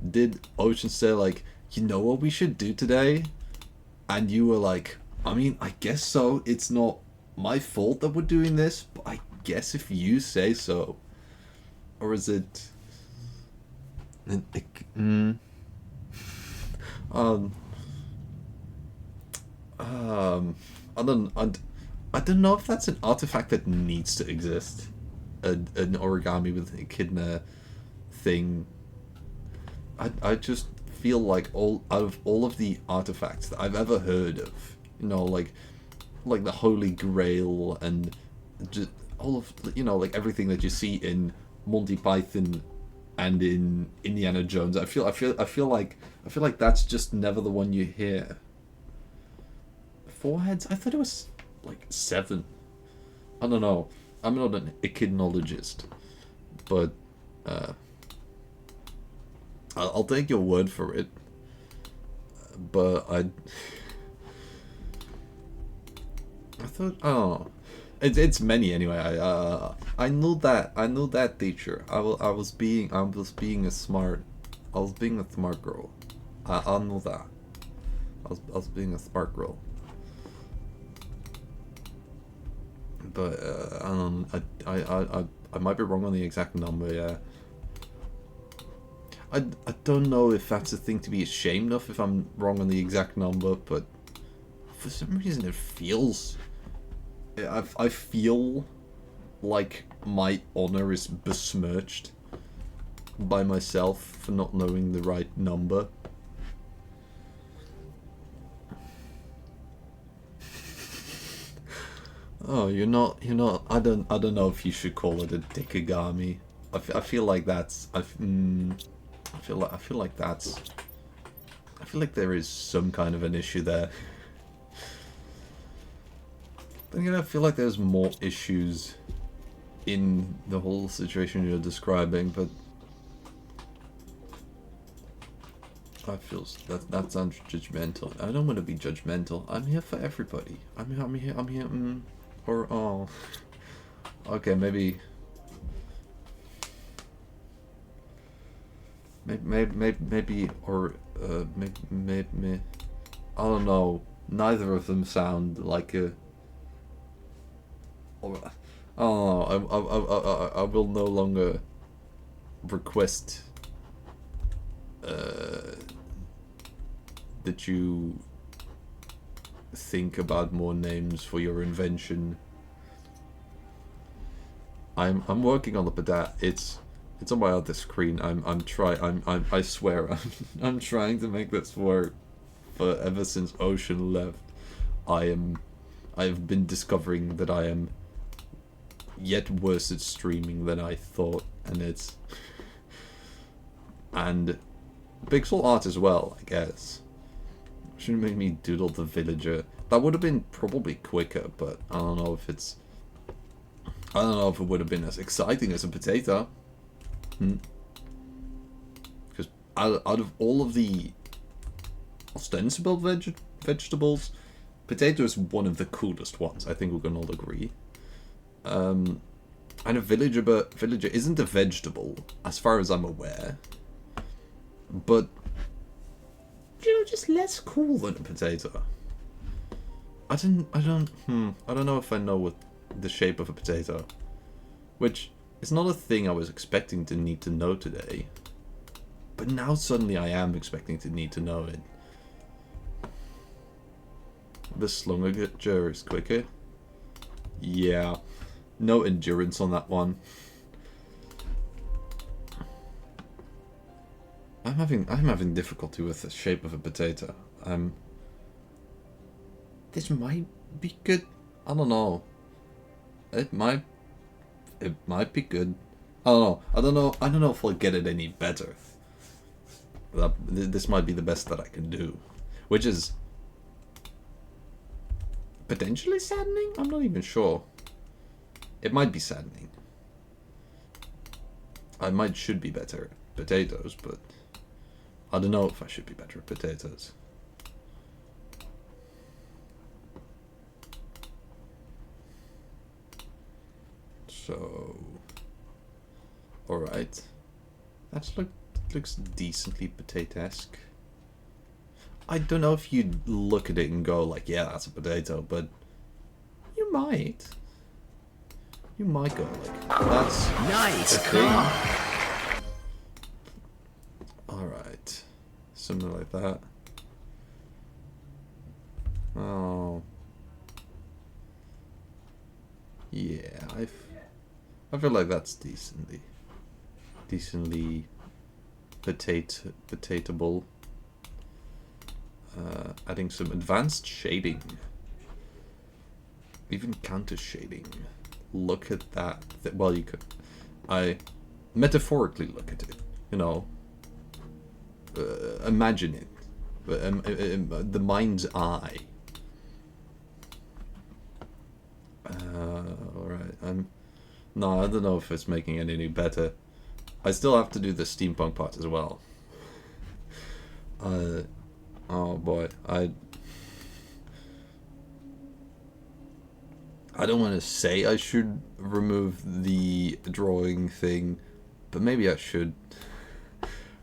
Did Ocean say, like, you know what we should do today? And you were like, I mean, I guess so. It's not my fault that we're doing this, but I guess if you say so. Or is it... I don't know if that's an artifact that needs to exist. An origami with echidna thing. I just feel like out of all of the artifacts that I've ever heard of, you know, like the Holy Grail and just all of, you know, like everything that you see in Monty Python and in Indiana Jones, I feel like that's just never the one you hear. 4 heads? I thought it was like 7. I don't know. I'm not an echidnologist, but I'll take your word for it. But I thought, oh, it's many anyway. I knew that teacher. I was being a smart girl. I know that. I was being a smart girl. But I might be wrong on the exact number. Yeah. I don't know if that's a thing to be ashamed of if I'm wrong on the exact number, but for some reason it feels. I feel like my honor is besmirched by myself for not knowing the right number. Oh, you're not. I don't know if you should call it a Dikigami. I feel like that's. I feel like that's. I feel like there is some kind of an issue there. Then again, I feel like there's more issues in the whole situation you're describing, but I feel that sounds judgmental. I don't want to be judgmental. I'm here for everybody. I'm here. Or oh, okay, maybe. Maybe, or maybe, I don't know. Neither of them sound like a. Or, I don't know. I will no longer request that you think about more names for your invention. I'm working on the but it's on my other screen. I swear I'm trying to make this work. For ever since Ocean left, I've been discovering that I am yet worse at streaming than I thought, and pixel art as well, I guess. Shouldn't make me doodle the villager. That would have been probably quicker, but I don't know if it would have been as exciting as a potato. Because out of all of the ostensible vegetables, potato is one of the coolest ones. I think we can all agree. And a villager isn't a vegetable, as far as I'm aware. But just less cool than a potato. I don't know if I know what the shape of a potato, which is not a thing I was expecting to need to know today. But now suddenly I am expecting to need to know it. The Slungager is quicker. Yeah, no endurance on that one. I'm having difficulty with the shape of a potato. This might be good. I don't know. It might be good. I don't know. I don't know if I'll get it any better. This might be the best that I can do, which is potentially saddening. I'm not even sure. It might be saddening. I should be better at potatoes, but I don't know if I should be better at potatoes. So, alright. Looks decently potato-esque. I don't know if you'd look at it and go like, yeah, that's a potato, but you might. You might go like, that's Nice a car. thing. Alright. Something like that. Oh. Yeah, I feel like that's decently potato-able. Adding some advanced shading. Even counter shading. Look at that. Well, you could. I metaphorically look at it. You know. Imagine it. The mind's eye. Alright. No, I don't know if it's making it any better. I still have to do the steampunk part as well. Oh boy, I don't want to say I should remove the drawing thing, but maybe I should,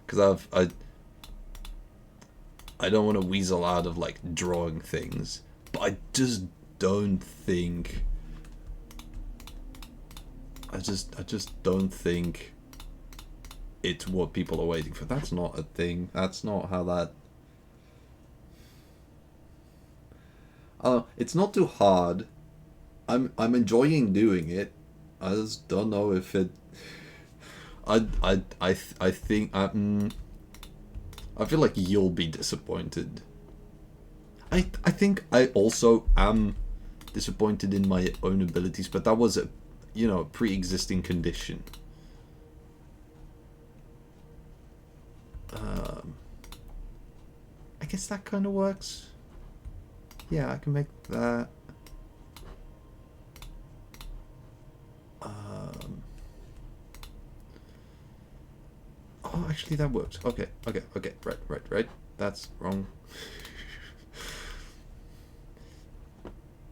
because I don't want to weasel out of like drawing things, but I just don't think. I just don't think it's what people are waiting for. That's not a thing. That's not how that. It's not too hard. I'm enjoying doing it. I just don't know if it. I think I feel like you'll be disappointed. I think I also am disappointed in my own abilities, but that was a, you know, pre-existing condition. I guess that kind of works. Yeah, I can make that. Oh, actually that works. Okay. Right. That's wrong.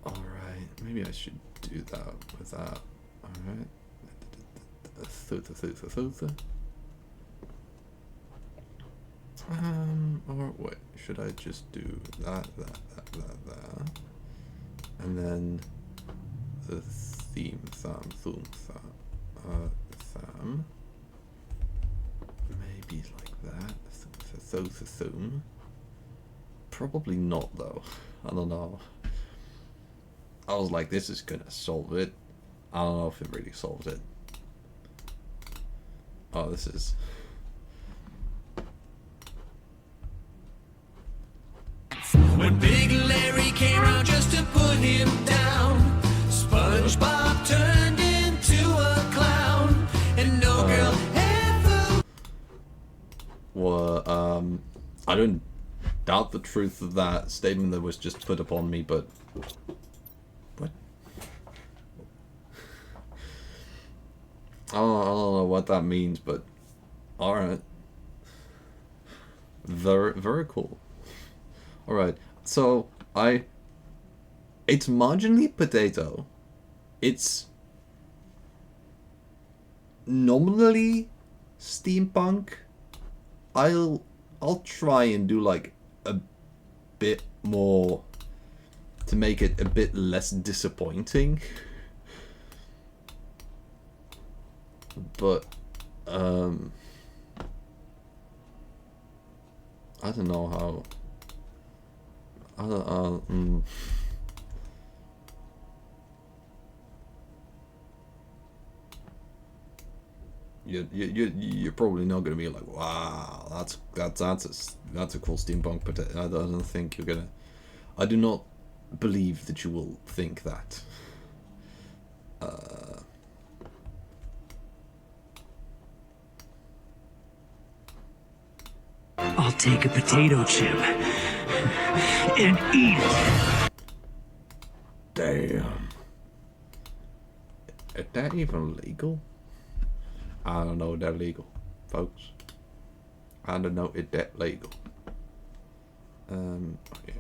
Alright, maybe I should do that with that. Alright. Thutha. Or wait, should I just do that. And then the theme, thum. Maybe like that. Thum. Probably not though. I don't know. I was like, this is gonna solve it. I don't know if it really solves it. Oh, this is... When Big Larry came around just to put him down, SpongeBob turned into a clown, and no girl ever... Well, I don't doubt the truth of that statement that was just put upon me, but... What? I don't know what that means, but... Alright. Very cool. Alright, so it's marginally potato. It's nominally steampunk. I'll try and do like a bit more to make it a bit less disappointing. But I don't know how. You're probably not gonna be like, wow, that's a cool steampunk, but I don't think you're gonna. I do not believe that you will think that. I'll take a potato chip and eat it. Damn. Is that even legal? I don't know if that's legal, folks. I don't know if that's legal. Okay.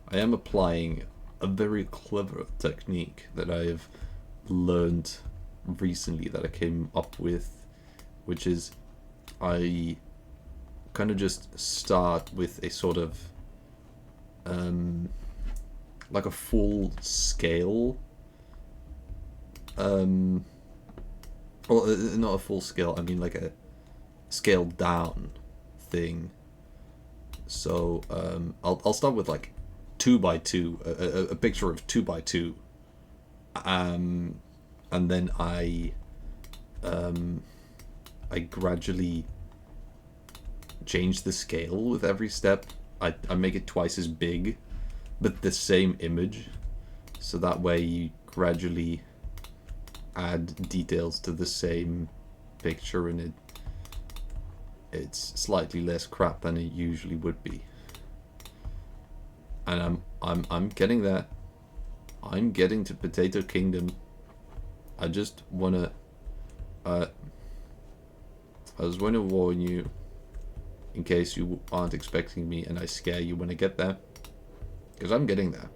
I am applying a very clever technique that I have learned recently that I came up with, which is I kind of just start with a sort of like a full scale well, not a full scale, I mean like a scaled down thing. So I'll start with like 2x2, a picture of 2x2, and then I gradually change the scale with every step. I make it twice as big, but the same image, so that way you gradually add details to the same picture, and it's slightly less crap than it usually would be. And I'm getting there. I'm getting to Potato Kingdom. I just wanna I just want to warn you, in case you aren't expecting me and I scare you when I get there, because I'm getting there.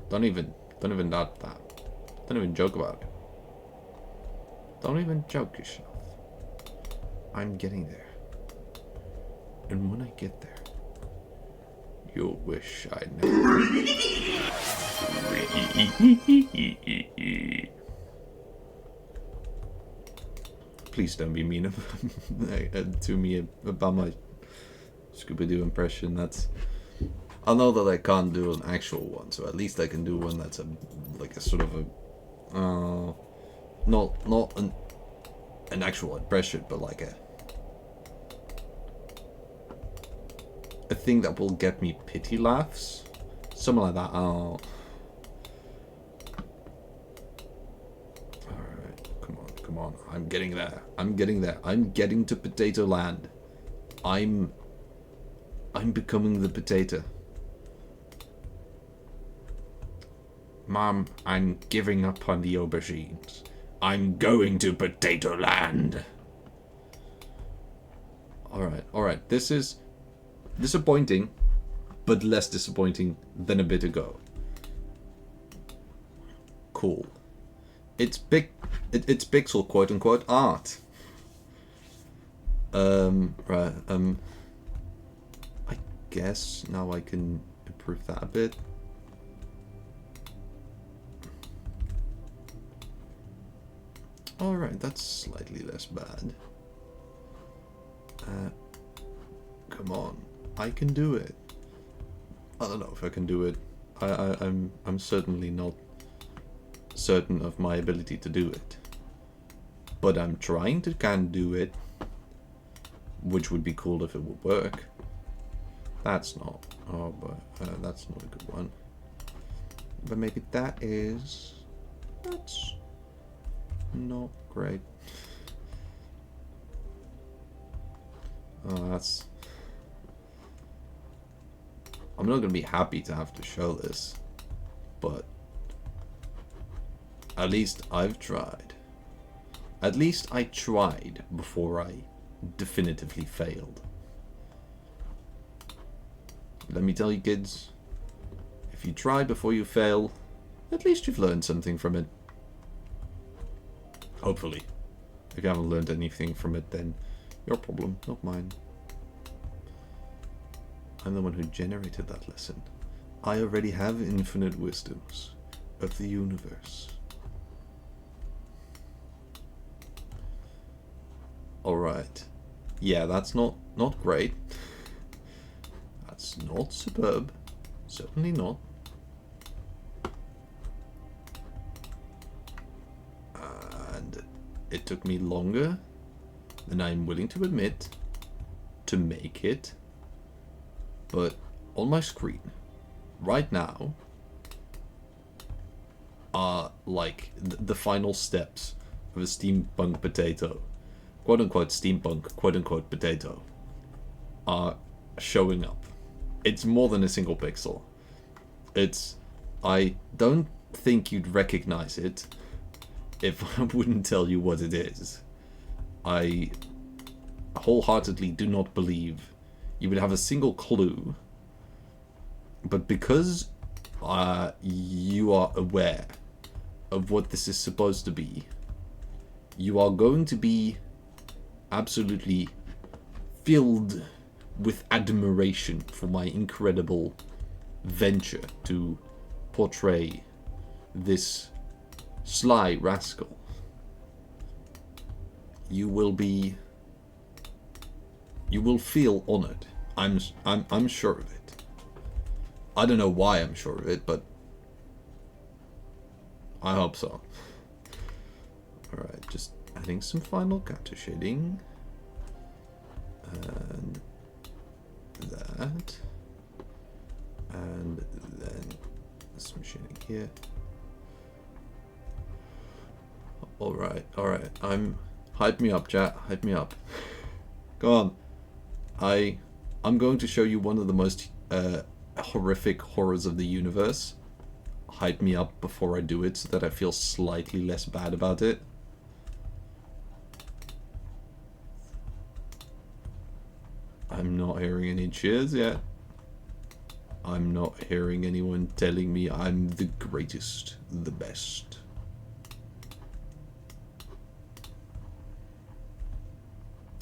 Don't even doubt that. Don't even joke about it. Don't even joke yourself. I'm getting there. And when I get there, you'll wish I never. Please don't be mean to me about my Scooby-Doo impression. I know that I can't do an actual one, so at least I can do one that's like a sort of a not an actual impression, but like a thing that will get me pity laughs, Something like that. Oh. Alright, come on, come on. I'm getting there. I'm getting there. I'm getting to Potato Land. I'm becoming the potato. Mom, I'm giving up on the aubergines. I'm going to Potato Land. Alright. This is disappointing, but less disappointing than a bit ago. Cool. It's pixel quote unquote art. Right, I guess now I can improve that a bit. Alright, that's slightly less bad. Come on, I can do it. I don't know if I can do it. I'm certainly not certain of my ability to do it. But I'm trying to can do it. Which would be cool if it would work. That's not. Oh, but that's not a good one. But maybe that is. That's not great. Oh, that's. I'm not gonna be happy to have to show this, but at least I've tried. At least I tried before I definitively failed. Let me tell you, kids, if you try before you fail, at least you've learned something from it. Hopefully. If you haven't learned anything from it, then your problem, not mine. I'm the one who generated that lesson. I already have infinite wisdoms of the universe. Alright. Yeah, that's not great. That's not superb. Certainly not. And it took me longer than I'm willing to admit to make it. But on my screen, right now, are like the final steps of a steampunk potato. Quote unquote steampunk, quote unquote potato, are showing up. It's more than a single pixel. I don't think you'd recognize it if I wouldn't tell you what it is. I wholeheartedly do not believe you would have a single clue, but because you are aware of what this is supposed to be, you are going to be absolutely filled with admiration for my incredible venture to portray this sly rascal. You will feel honored. I'm sure of it. I don't know why I'm sure of it, but I hope so. Alright, just adding some final counter shading. And that. And then some shading here. Alright. Hype me up, chat. Hype me up. Go on. I'm going to show you one of the most horrific horrors of the universe. Hype me up before I do it so that I feel slightly less bad about it. I'm not hearing any cheers yet. I'm not hearing anyone telling me I'm the greatest, the best.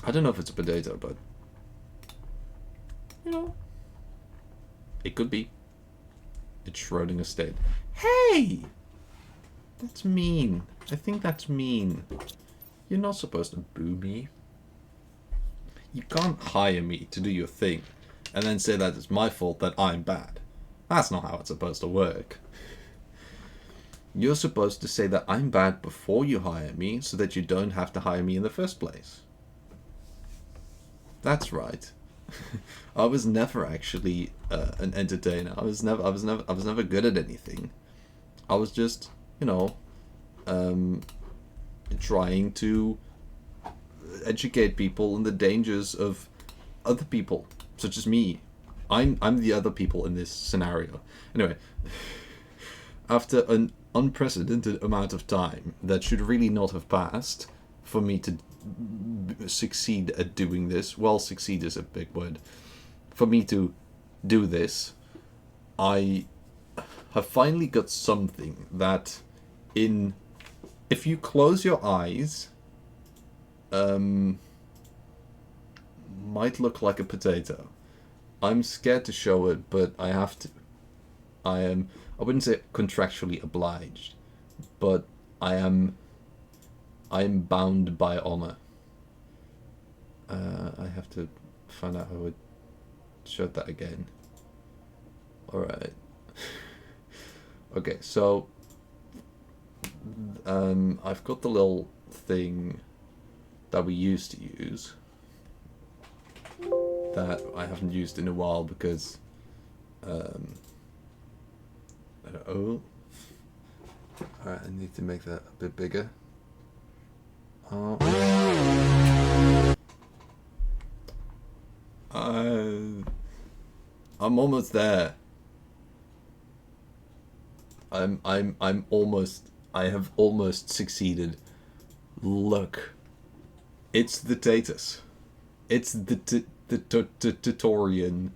I don't know if it's a potato, but you know, it could be. It's Schrodinger's state. Hey! That's mean. I think that's mean. You're not supposed to boo me. You can't hire me to do your thing and then say that it's my fault that I'm bad. That's not how it's supposed to work. You're supposed to say that I'm bad before you hire me so that you don't have to hire me in the first place. That's right. I was never actually an entertainer. I was never good at anything. I was just, trying to educate people on the dangers of other people, such as me. I'm the other people in this scenario. Anyway, after an unprecedented amount of time that should really not have passed for me to succeed at doing this. Well, succeed is a big word. For me to do this, I have finally got something that if you close your eyes, might look like a potato. I'm scared to show it, but I have to. I wouldn't say contractually obliged, but I am bound by honor. I have to find out how I showed that again. Alright. Okay, so I've got the little thing that we used to use that I haven't used in a while because Alright, I need to make that a bit bigger. I'm almost there. I have almost succeeded. Look. It's the Tatus. It's the Tutorian.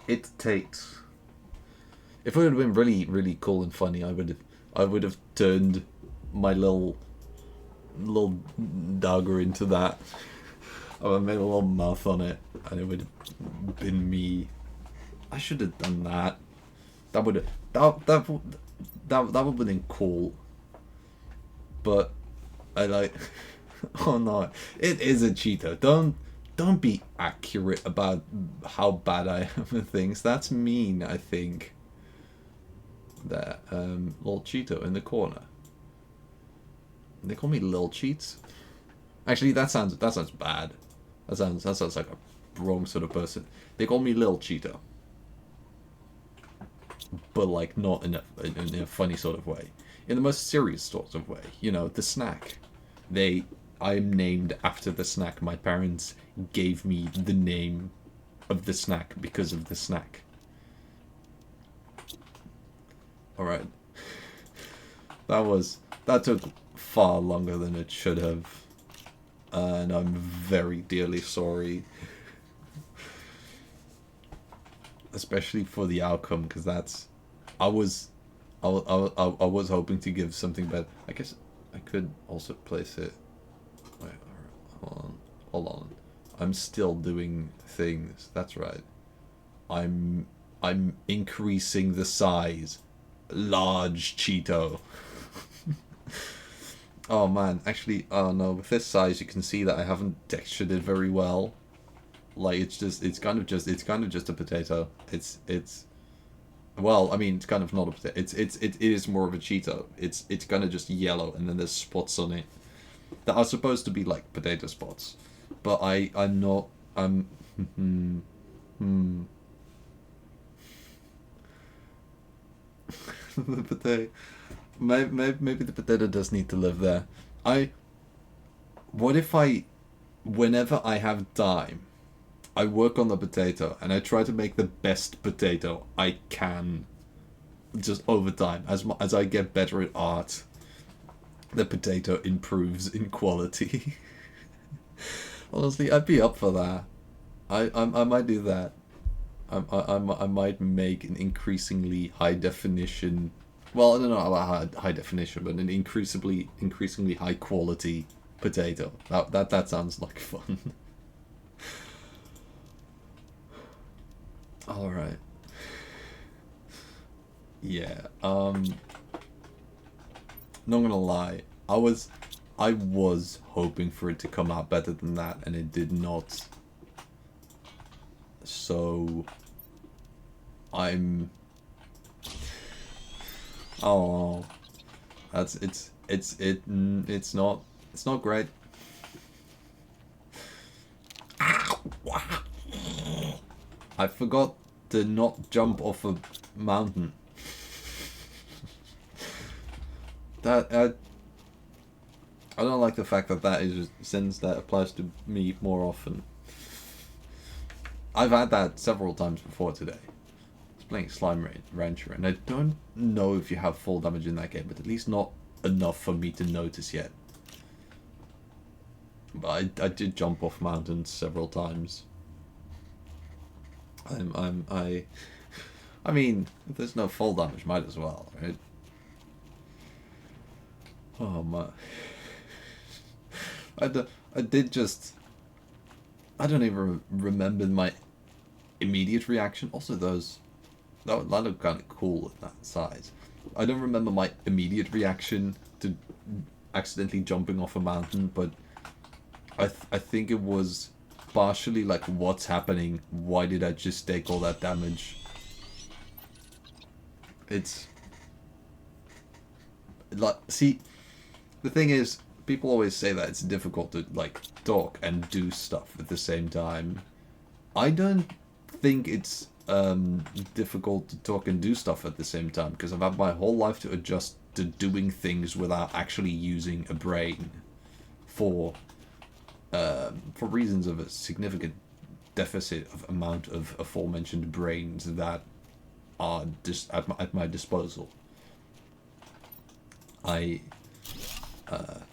It takes. If it would have been really, really cool and funny, I would have turned my little dagger into that. I would have made a little mouth on it, and it would have been me. I should have done that. That would have been cool. But I like. Oh no! It is a Cheeto. Don't be accurate about how bad I am at things. That's mean, I think. There, little Cheeto in the corner. They call me Lil Cheats. Actually, that sounds bad. That sounds like a wrong sort of person. They call me Lil Cheeto, but like not in a funny sort of way. In the most serious sort of way. The snack. I'm named after the snack. My parents gave me the name of the snack because of the snack. Alright. That took far longer than it should have. And I'm very dearly sorry. Especially for the outcome, because I was hoping to give something better. I guess I could also place it. Wait, hold on. I'm still doing things. That's right. I'm increasing the size. Large Cheeto. Oh man, actually, oh no, with this size you can see that I haven't textured it very well. Like it's kind of just a potato. It's well, I mean, it's kind of not a potato. It is more of a Cheeto. It's kind of just yellow and then there's spots on it that are supposed to be like potato spots. But I'm not the potato. Maybe the potato does need to live there. Whenever I have time, I work on the potato and I try to make the best potato I can. Just over time, as I get better at art, the potato improves in quality. Honestly, I'd be up for that. I might do that. I might make an increasingly high definition. Well, I don't know about high definition, but an increasingly high quality potato. That sounds like fun. All right. Yeah. Not gonna lie. I was hoping for it to come out better than that, and it did not. So I'm. Oh, it's not great. I forgot to not jump off a mountain. That I don't like the fact that that is a sentence that applies to me more often. I've had that several times before today. I was playing Slime Rancher, and I don't know if you have full damage in that game, but at least not enough for me to notice yet. But I did jump off mountains several times. I mean, if there's no full damage, might as well, right? Oh my. I did just. I don't even remember my immediate reaction. Also, that looked kind of cool at that size. I don't remember my immediate reaction to accidentally jumping off a mountain, but I think it was partially like, what's happening? Why did I just take all that damage? It's like, see, the thing is, people always say that it's difficult to like talk and do stuff at the same time. I don't think it's difficult to talk and do stuff at the same time, because I've had my whole life to adjust to doing things without actually using a brain for reasons of a significant deficit of amount of aforementioned brains that are just at my disposal. I have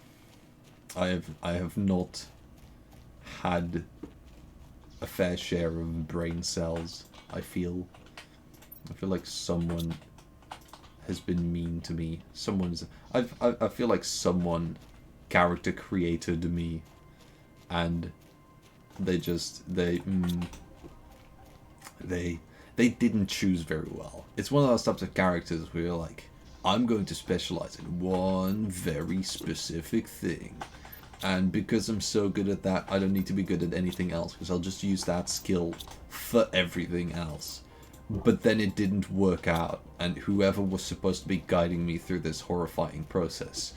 not had a fair share of brain cells. I feel like someone has been mean to me. I feel like someone character created me, and they didn't choose very well. It's one of those types of characters where you're like, I'm going to specialize in one very specific thing, and because I'm so good at that, I don't need to be good at anything else, because I'll just use that skill for everything else. But then it didn't work out, and whoever was supposed to be guiding me through this horrifying process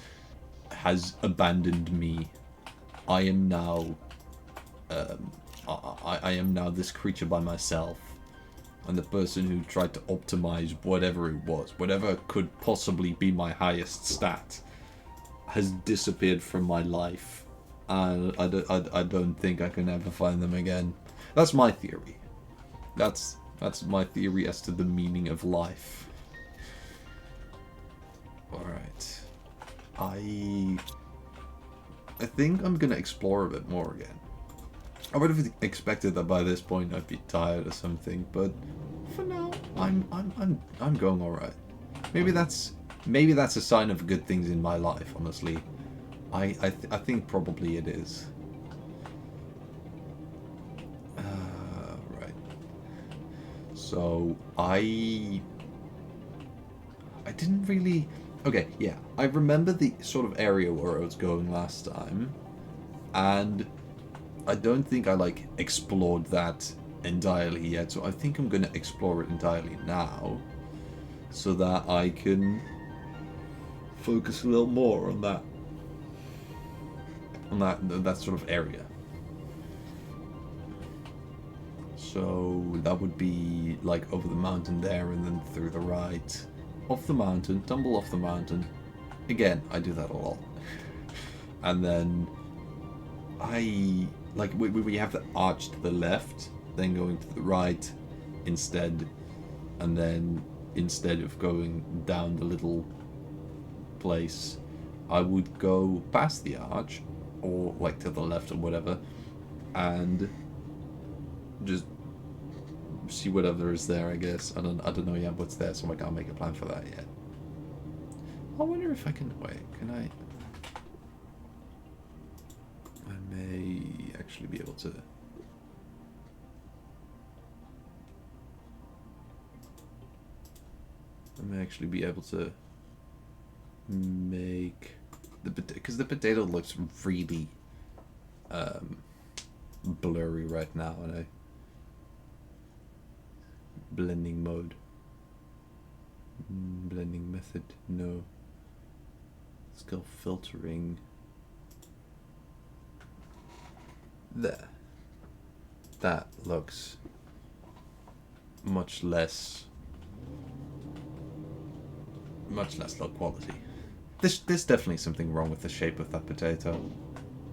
has abandoned me. I am now I am now this creature by myself, and the person who tried to optimize whatever it was, whatever could possibly be my highest stat, has disappeared from my life, and I don't think I can ever find them again. That's my theory. That's my theory as to the meaning of life. Alright. I think I'm gonna explore a bit more again. I would have expected that by this point I'd be tired or something, but for now I'm going alright. Maybe that's a sign of good things in my life, honestly. I think probably it is. Right. So I didn't really. Okay, yeah. I remember the sort of area where I was going last time, and I don't think I like explored that entirely yet. So I think I'm gonna explore it entirely now, so that I can focus a little more on that sort of area. So that would be like over the mountain there, and then through the right, off the mountain, tumble off the mountain. Again, I do that a lot. And then we have the arch to the left, then going to the right instead, and then instead of going down the little place, I would go past the arch, or like to the left or whatever, and just see whatever is there, I guess. I don't know yet what's there, so I can't make a plan for that yet. I wonder if I can can I may actually be able to make because the potato looks really blurry right now in a blending mode. Blending method, no. Let's go filtering. There. That looks much less low quality. There's definitely something wrong with the shape of that potato.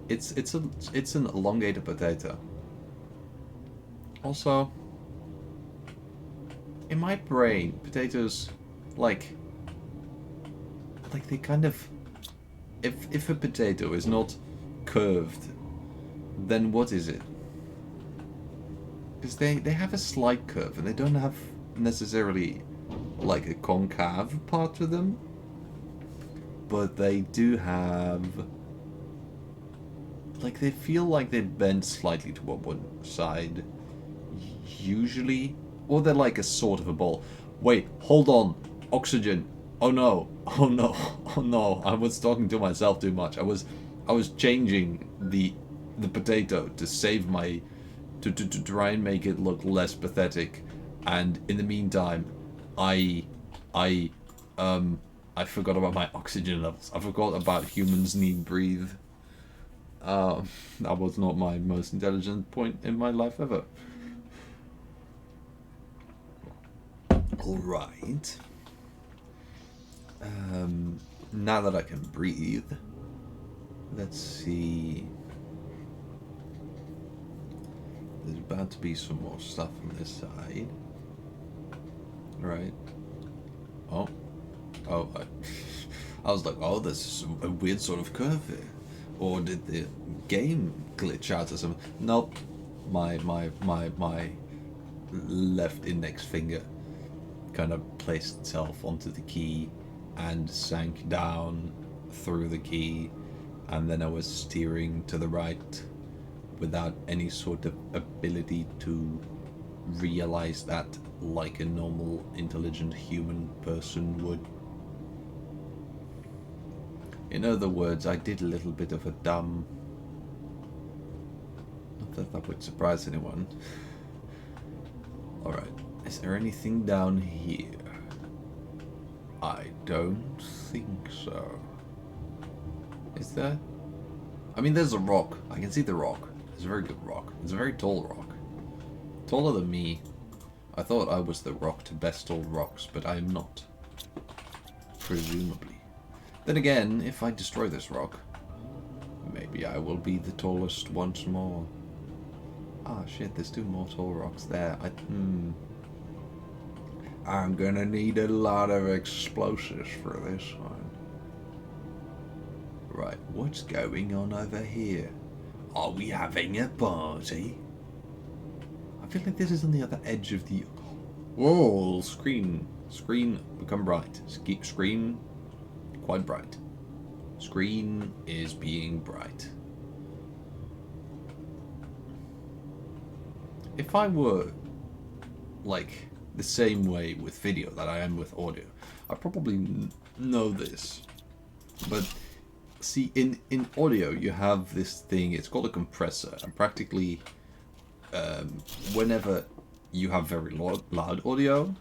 It's an elongated potato. Also, in my brain, potatoes like they kind of, if a potato is not curved, then what is it? Because they have a slight curve and they don't have necessarily like a concave part to them, but they do have, like, they feel like they bend slightly to one side usually, or they're like a sort of a ball. Wait, hold on, oxygen. Oh no, oh no, oh no, I was talking to myself too much. I was changing the potato to save my, to try and make it look less pathetic, and in the meantime I forgot about my oxygen levels. I forgot about humans need breathe. That was not my most intelligent point in my life ever. Alright. Now that I can breathe, let's see. There's about to be some more stuff on this side. Right. Oh, I was like, oh, there's a weird sort of curve here. Or did the game glitch out or something? Nope. My left index finger kind of placed itself onto the key and sank down through the key, and then I was steering to the right without any sort of ability to realize that like a normal, intelligent human person would. In other words, I did a little bit of a dumb... Not that that would surprise anyone. Alright, is there anything down here? I don't think so. Is there? I mean, there's a rock. I can see the rock. It's a very good rock. It's a very tall rock. Taller than me. I thought I was the rock to best all rocks, but I am not. Presumably. Then again, if I destroy this rock, maybe I will be the tallest once more. Ah, shit, there's 2 more tall rocks there. I'm gonna need a lot of explosives for this one. Right, what's going on over here? Are we having a party? I feel like this is on the other edge of the... Whoa, screen. Screen, become bright. Screen, quite bright. Screen is being bright. If I were, like, the same way with video that I am with audio, I probably know this. But, see, in audio you have this thing, it's called a compressor, and practically whenever you have very loud audio,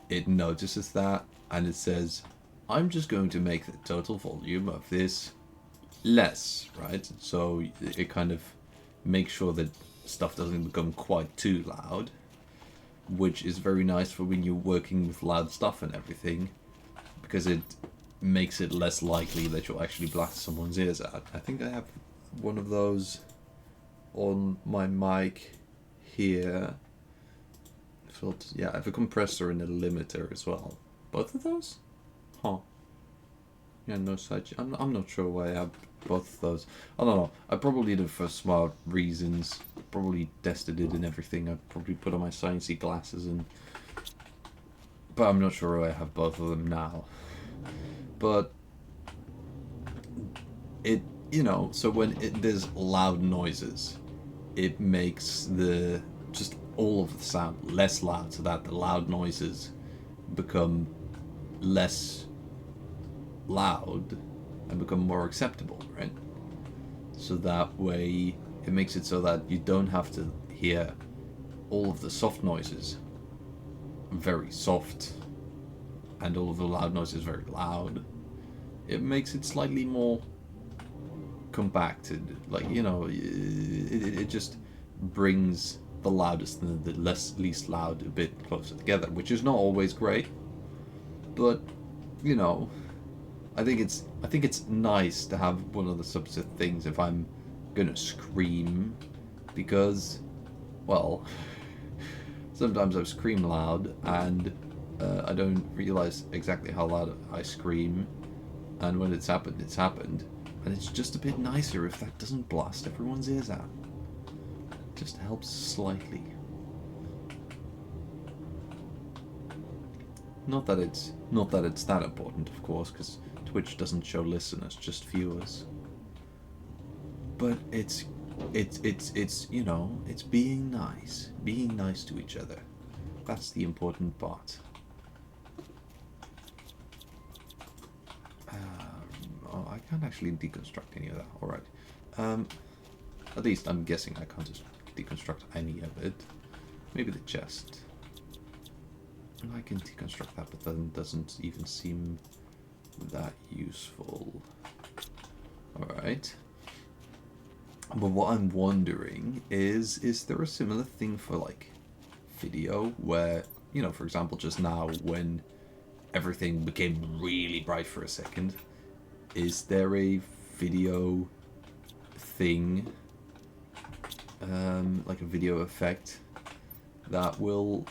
it notices that, and it says, I'm just going to make the total volume of this less, right? So it kind of makes sure that stuff doesn't become quite too loud, which is very nice for when you're working with loud stuff and everything, because it makes it less likely that you'll actually blast someone's ears out. I think I have one of those on my mic here. Yeah, I have a compressor and a limiter as well. Both of those? Huh. Yeah, no side. I'm not sure why I have both of those. I don't know. I probably did it for smart reasons. Probably tested it and everything. I probably put on my sciencey glasses and... But I'm not sure why I have both of them now. But... It, you know, so when there's loud noises, it makes the... just all of the sound less loud, so that the loud noises become less loud and become more acceptable, right? So that way it makes it so that you don't have to hear all of the soft noises very soft and all of the loud noises very loud. It makes it slightly more compacted, like, you know, it just brings the loudest and the least loud a bit closer together, which is not always great, but you know, I think it's nice to have one of the subset things if I'm gonna scream, because, well, sometimes I scream loud and I don't realize exactly how loud I scream, and when it's happened, and it's just a bit nicer if that doesn't blast everyone's ears out. It just helps slightly. Not that it's that important, of course, because Twitch doesn't show listeners, just viewers. But it's you know, it's being nice to each other. That's the important part. Oh, I can't actually deconstruct any of that. All right. At least I'm guessing I can't just deconstruct any of it. Maybe the chest. I can deconstruct that, but then it doesn't even seem that useful. Alright. But what I'm wondering is there a similar thing for, like, video where, you know, for example, just now when everything became really bright for a second, is there a video thing, like a video effect, that will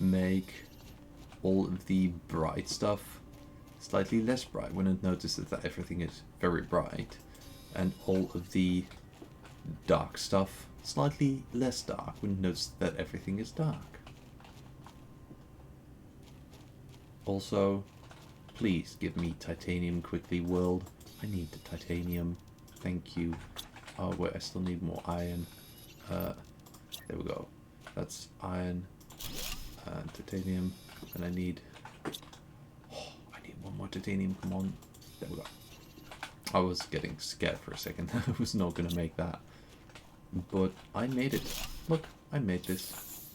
make all of the bright stuff slightly less bright when it notices that everything is very bright, and all of the dark stuff slightly less dark when it notices that everything is dark? Also, please give me titanium quickly, world. I need the titanium. Thank you. Oh wait, I still need more iron. There we go. That's iron and titanium, and I need one more titanium. Come on. There we go. I was getting scared for a second. I was not gonna make that, but I made it. Look, I made this.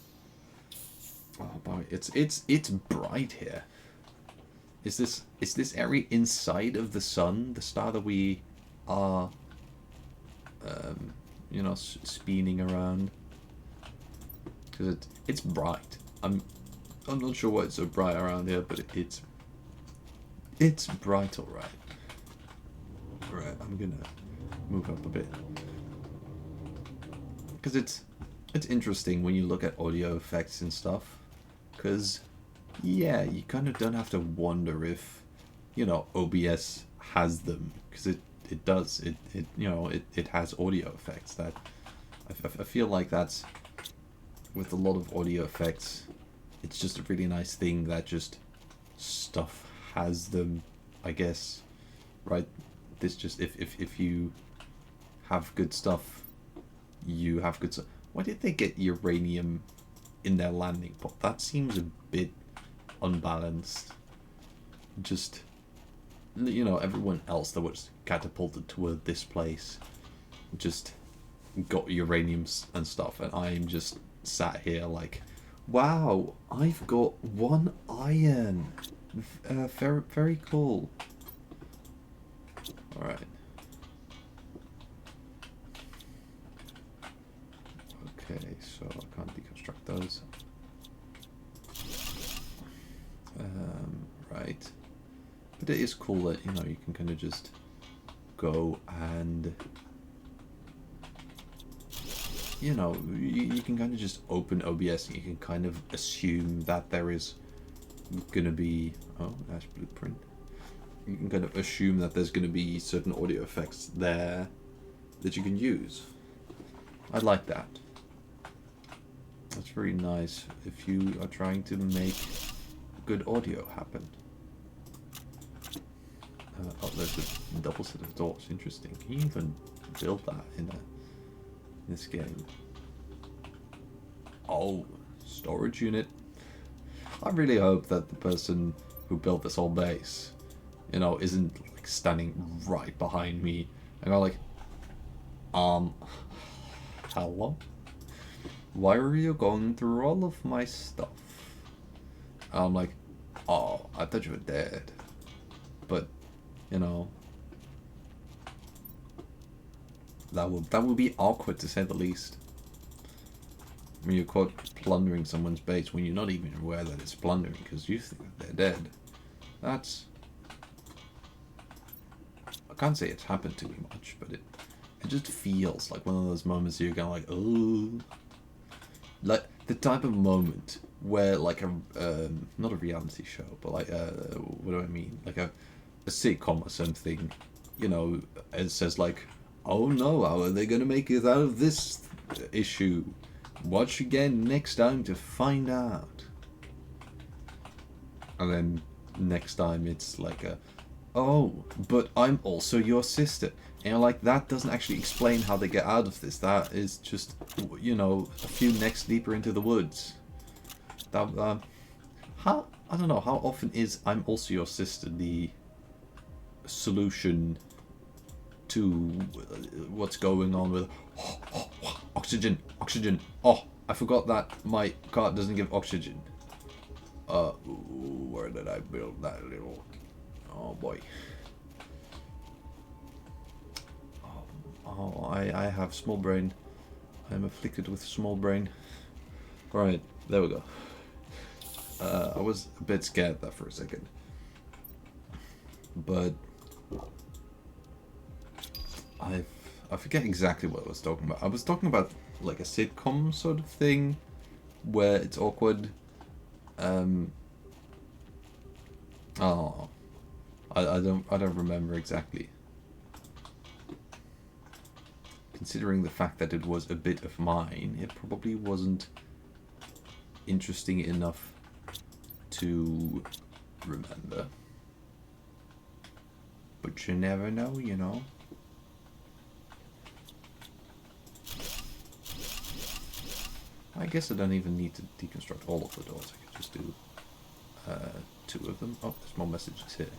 Oh boy, it's bright here. Is this area inside of the sun, the star that we are, you know, spinning around? Because it's bright. I'm not sure why it's so bright around here, but it's bright, all right. Right, I'm gonna move up a bit, because it's interesting when you look at audio effects and stuff, because yeah, you kind of don't have to wonder if, you know, OBS has them, because it does. It you know, it has audio effects. That I feel like that's, with a lot of audio effects, it's just a really nice thing that just stuff has them, I guess, right? This just, if you have good stuff, you have good stuff. Why did they get uranium in their landing pod? That seems a bit unbalanced. Just, you know, everyone else that was catapulted toward this place just got uraniums and stuff, and I'm just sat here like, wow, I've got 1 iron. Very, very cool. Alright. Okay, so I can't deconstruct those. Right. But it is cool that, you know, you can kind of just go and, you know, you can kind of just open OBS and you can kind of assume that there is gonna be, oh, Ash Blueprint. You can kind of assume that there's gonna be certain audio effects there that you can use. I like that. That's very nice if you are trying to make good audio happen. Oh, there's a double set of doors. Interesting. Can you even build that in this game? Oh, storage unit. I really hope that the person who built this whole base, you know, isn't like standing right behind me and go like, hello? Why are you going through all of my stuff? And I'm like, oh, I thought you were dead. But, you know, that would be awkward to say the least. when you're caught plundering someone's base when you're not even aware that it's plundering because you think that they're dead. That's... I can't say it's happened to me much, but it just feels like one of those moments you're going like, oh... Like, the type of moment where, like, not a reality show, but, like, what do I mean? Like, a sitcom or something, you know, it says, like, oh no, how are they going to make it out of this issue? Watch again next time to find out. And then next time it's like a, oh, but I'm also your sister. And you're like, that doesn't actually explain how they get out of this. That is just, you know, a few necks deeper into the woods. That, how, I don't know, how often is I'm also your sister the solution to what's going on with oxygen, oxygen. Oh, I forgot that my car doesn't give oxygen. Where did I build that little... Oh boy. Oh, I have small brain. I'm afflicted with small brain. Right, there we go. I was a bit scared there for a second. But I forget exactly what I was talking about. I was talking about like a sitcom sort of thing where it's awkward. Oh, I don't remember exactly. Considering the fact that it was a bit of mine, it probably wasn't interesting enough to remember. But you never know, you know. I guess I don't even need to deconstruct all of the doors. I could just do 2 of them. Oh, there's more messages here.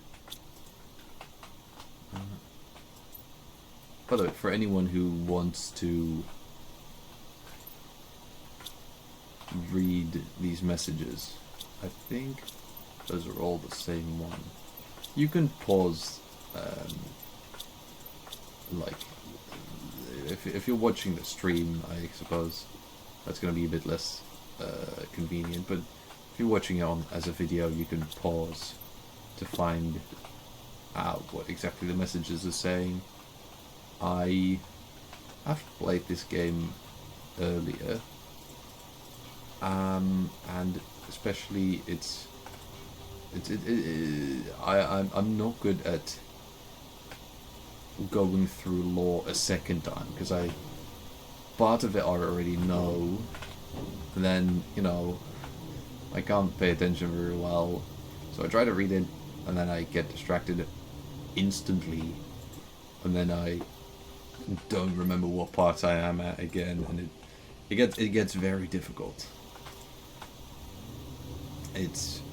By the way, for anyone who wants to read these messages, I think those are all the same one. You can pause, like, if you're watching the stream, I suppose that's going to be a bit less convenient, but if you're watching it on as a video, you can pause to find out what exactly the messages are saying. I have played this game earlier, and especially I'm not good at going through lore a second time because part of it I already know, and then, you know, I can't pay attention very well, so I try to read it, and then I get distracted instantly, and then I don't remember what part I am at again, and it gets very difficult.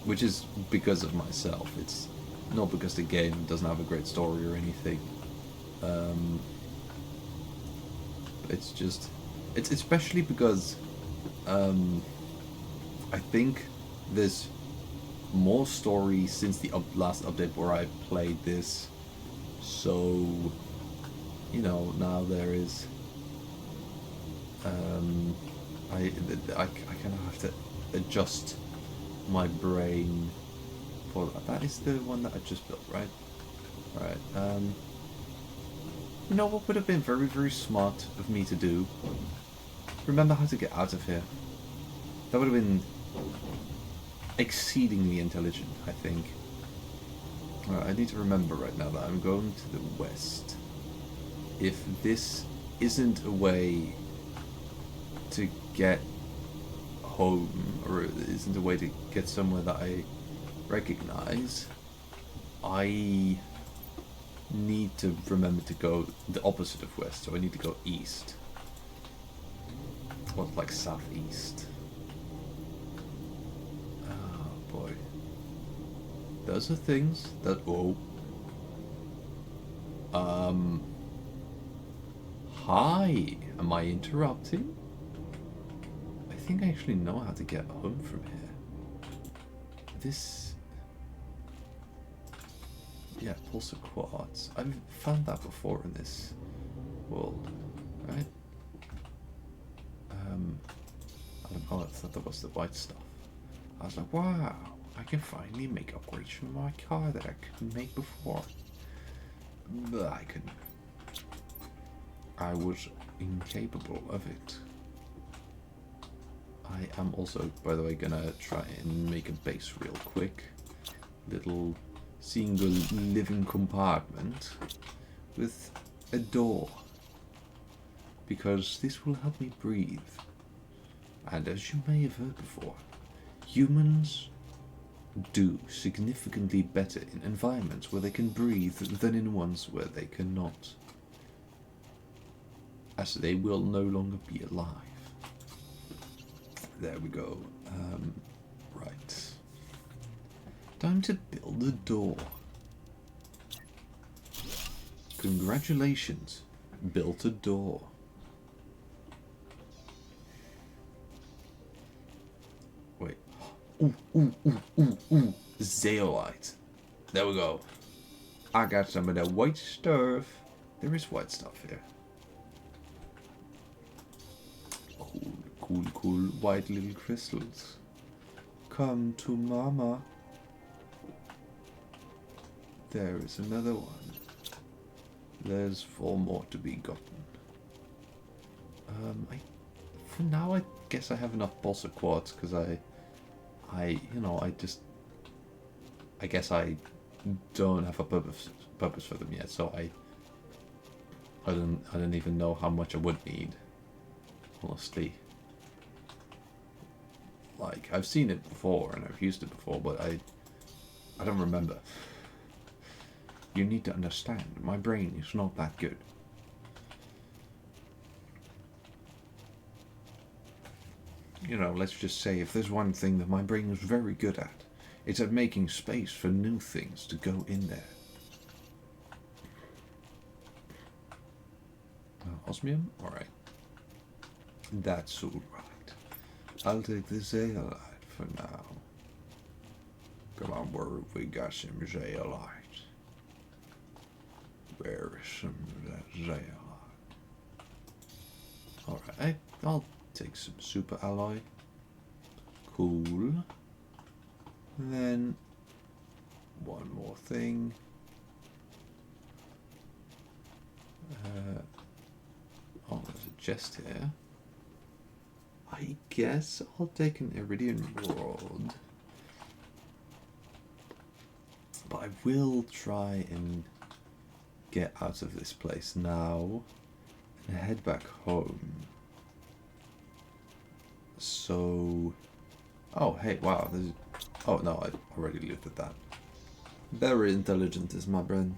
Which is because of myself. It's not because the game doesn't have a great story or anything. It's especially because I think there's more story since the last update where I played this, so, you know, now there is I kind of have to adjust my brain for that. That is the one that I just built, right? Right. You know what would have been very, very smart of me to do? Remember how to get out of here. That would have been exceedingly intelligent, I think. Alright, I need to remember right now that I'm going to the west. If this isn't a way to get home, or isn't a way to get somewhere that I recognize, I need to remember to go the opposite of west, so I need to go east. Or like southeast. Oh boy. Those are things that... Oh. Hi! Am I interrupting? I think I actually know how to get home from here. This... Yeah, pulsar quartz. I've found that before in this world, right? Oh, I thought that was the white stuff. I was like, wow, I can finally make upgrades from my car that I couldn't make before. But I couldn't. I was incapable of it. I am also, by the way, gonna try and make a base real quick. Little single living compartment with a door. Because this will help me breathe. And as you may have heard before, humans do significantly better in environments where they can breathe than in ones where they cannot. As they will no longer be alive. There we go. Right. Time to build a door. Congratulations. Built a door. Wait. Ooh. Zeolite. There we go. I got some of that white stuff. There is white stuff here. Cool, white little crystals. Come to mama. There is another one. There's 4 more to be gotten. For now, I guess I have enough balsa quartz because I guess I don't have a purpose for them yet. So I don't even know how much I would need. Honestly. Like, I've seen it before and I've used it before, but I don't remember. You need to understand, my brain is not that good. You know, let's just say if there's one thing that my brain is very good at, it's at making space for new things to go in there. Osmium? Alright. That's alright. I'll take the zeolite for now. Come on, where have we got some zeolite? Where is some of that zeolite? Alright, I'll take some super alloy. Cool. And then one more thing. Oh, there's a chest here. I guess I'll take an iridium rod. But I will try and get out of this place now and head back home. So... Oh, hey, wow. Oh, no, I already looked at that. Very intelligent is my brain.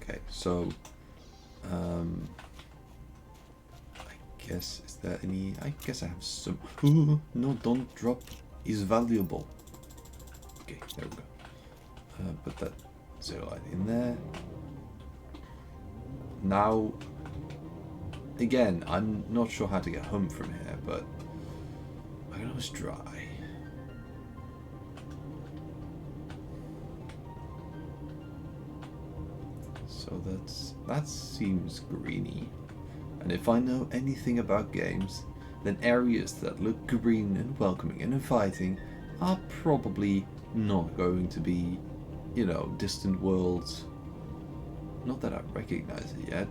Okay, so... I guess, is there any... I guess I have some... Ooh, no, don't drop. Is valuable. Okay, there we go. Put that zeolite in there. Now, again, I'm not sure how to get home from here, but I can always try. So that seems greeny. And if I know anything about games, then areas that look green and welcoming and inviting are probably not going to be, you know, distant worlds. Not that I recognize it yet.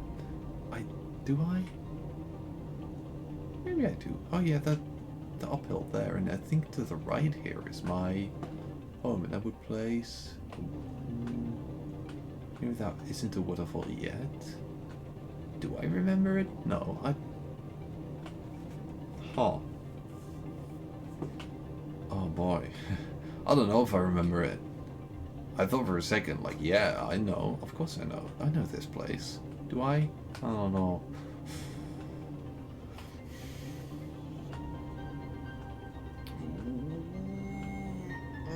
Do I? Maybe I do. Oh yeah, the uphill there, and I think to the right here is my home, and I would place... Maybe that isn't a waterfall yet. Do I remember it? No, Huh. Oh boy. I don't know if I remember it. I thought for a second, like, yeah, I know. Of course I know. I know this place. Do I? I don't know.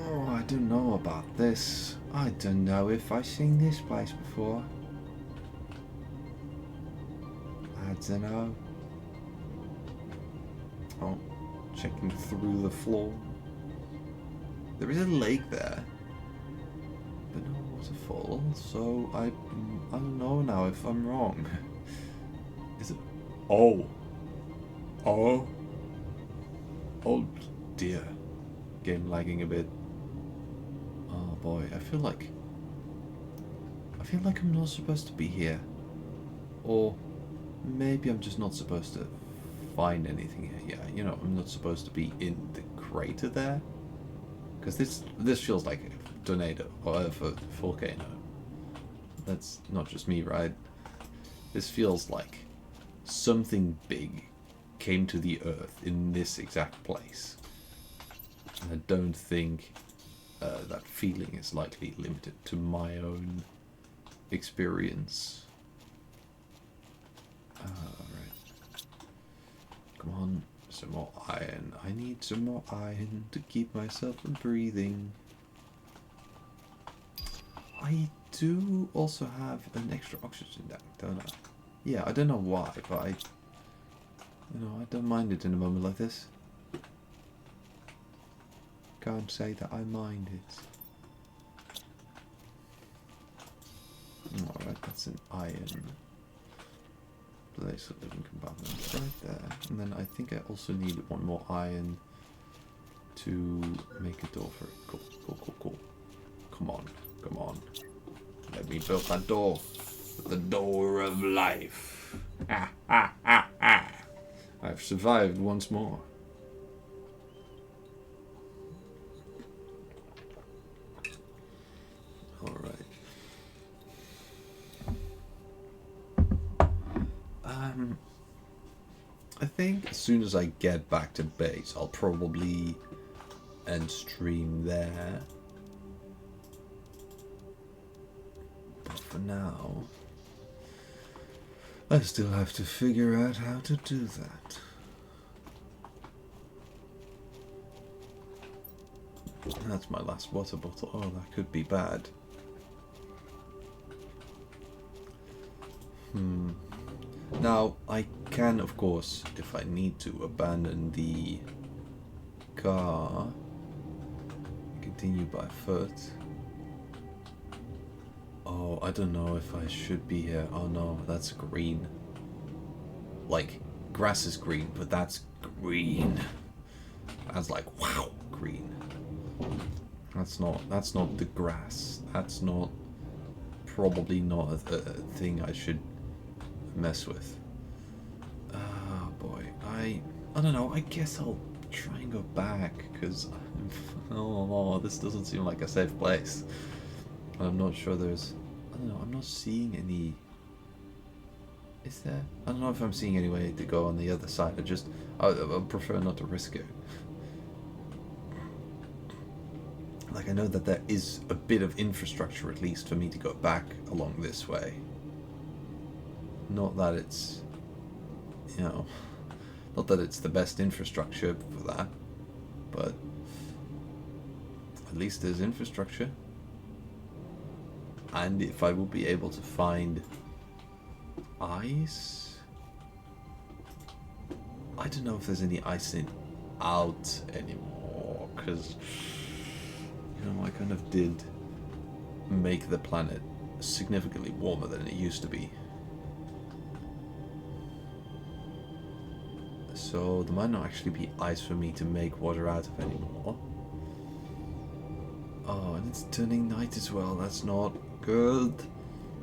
Oh, I don't know about this. I don't know if I've seen this place before. I don't know. Oh, checking through the floor. There is a lake there. But no waterfall, so I don't know now if I'm wrong. Is it? Oh. Oh. Oh dear. Game lagging a bit. Oh boy, I feel like I'm not supposed to be here. Or maybe I'm just not supposed to find anything here. Yeah, you know, I'm not supposed to be in the crater there. Because this feels like a tornado or a volcano. That's not just me, right? This feels like something big came to the earth in this exact place. And I don't think that feeling is likely limited to my own experience. Alright. Come on, some more iron. I need some more iron to keep myself breathing. I do also have an extra oxygen tank, don't I? Yeah, I don't know why, but I don't mind it in a moment like this. Can't say that I mind it. Alright, that's an iron place of living compartment right there. And then I think I also need one more iron to make a door for it. Cool, cool, cool, cool. Come on, come on. Let me build that door. The door of life. Ah, ah, ah, ah. I've survived once more. Alright. I think as soon as I get back to base, I'll probably end stream there. But for now, I still have to figure out how to do that. That's my last water bottle. Oh, that could be bad. Now, I can, of course, if I need to, abandon the car, continue by foot. Oh, I don't know if I should be here. Oh no, that's green. Like, grass is green, but that's green. That's like, wow, green. That's not the grass. That's not, probably not a thing I should mess with. Oh boy, I don't know. I guess I'll try and go back because this doesn't seem like a safe place. And I'm not sure there's. I don't know. I'm not seeing any. Is there? I don't know if I'm seeing any way to go on the other side. I prefer not to risk it. Like, I know that there is a bit of infrastructure, at least, for me to go back along this way. Not that it's, not that it's the best infrastructure for that, but at least there's infrastructure. And if I will be able to find ice, I don't know if there's any ice out anymore, because, I kind of did make the planet significantly warmer than it used to be. So there might not actually be ice for me to make water out of anymore. Oh, and it's turning night as well. That's not good.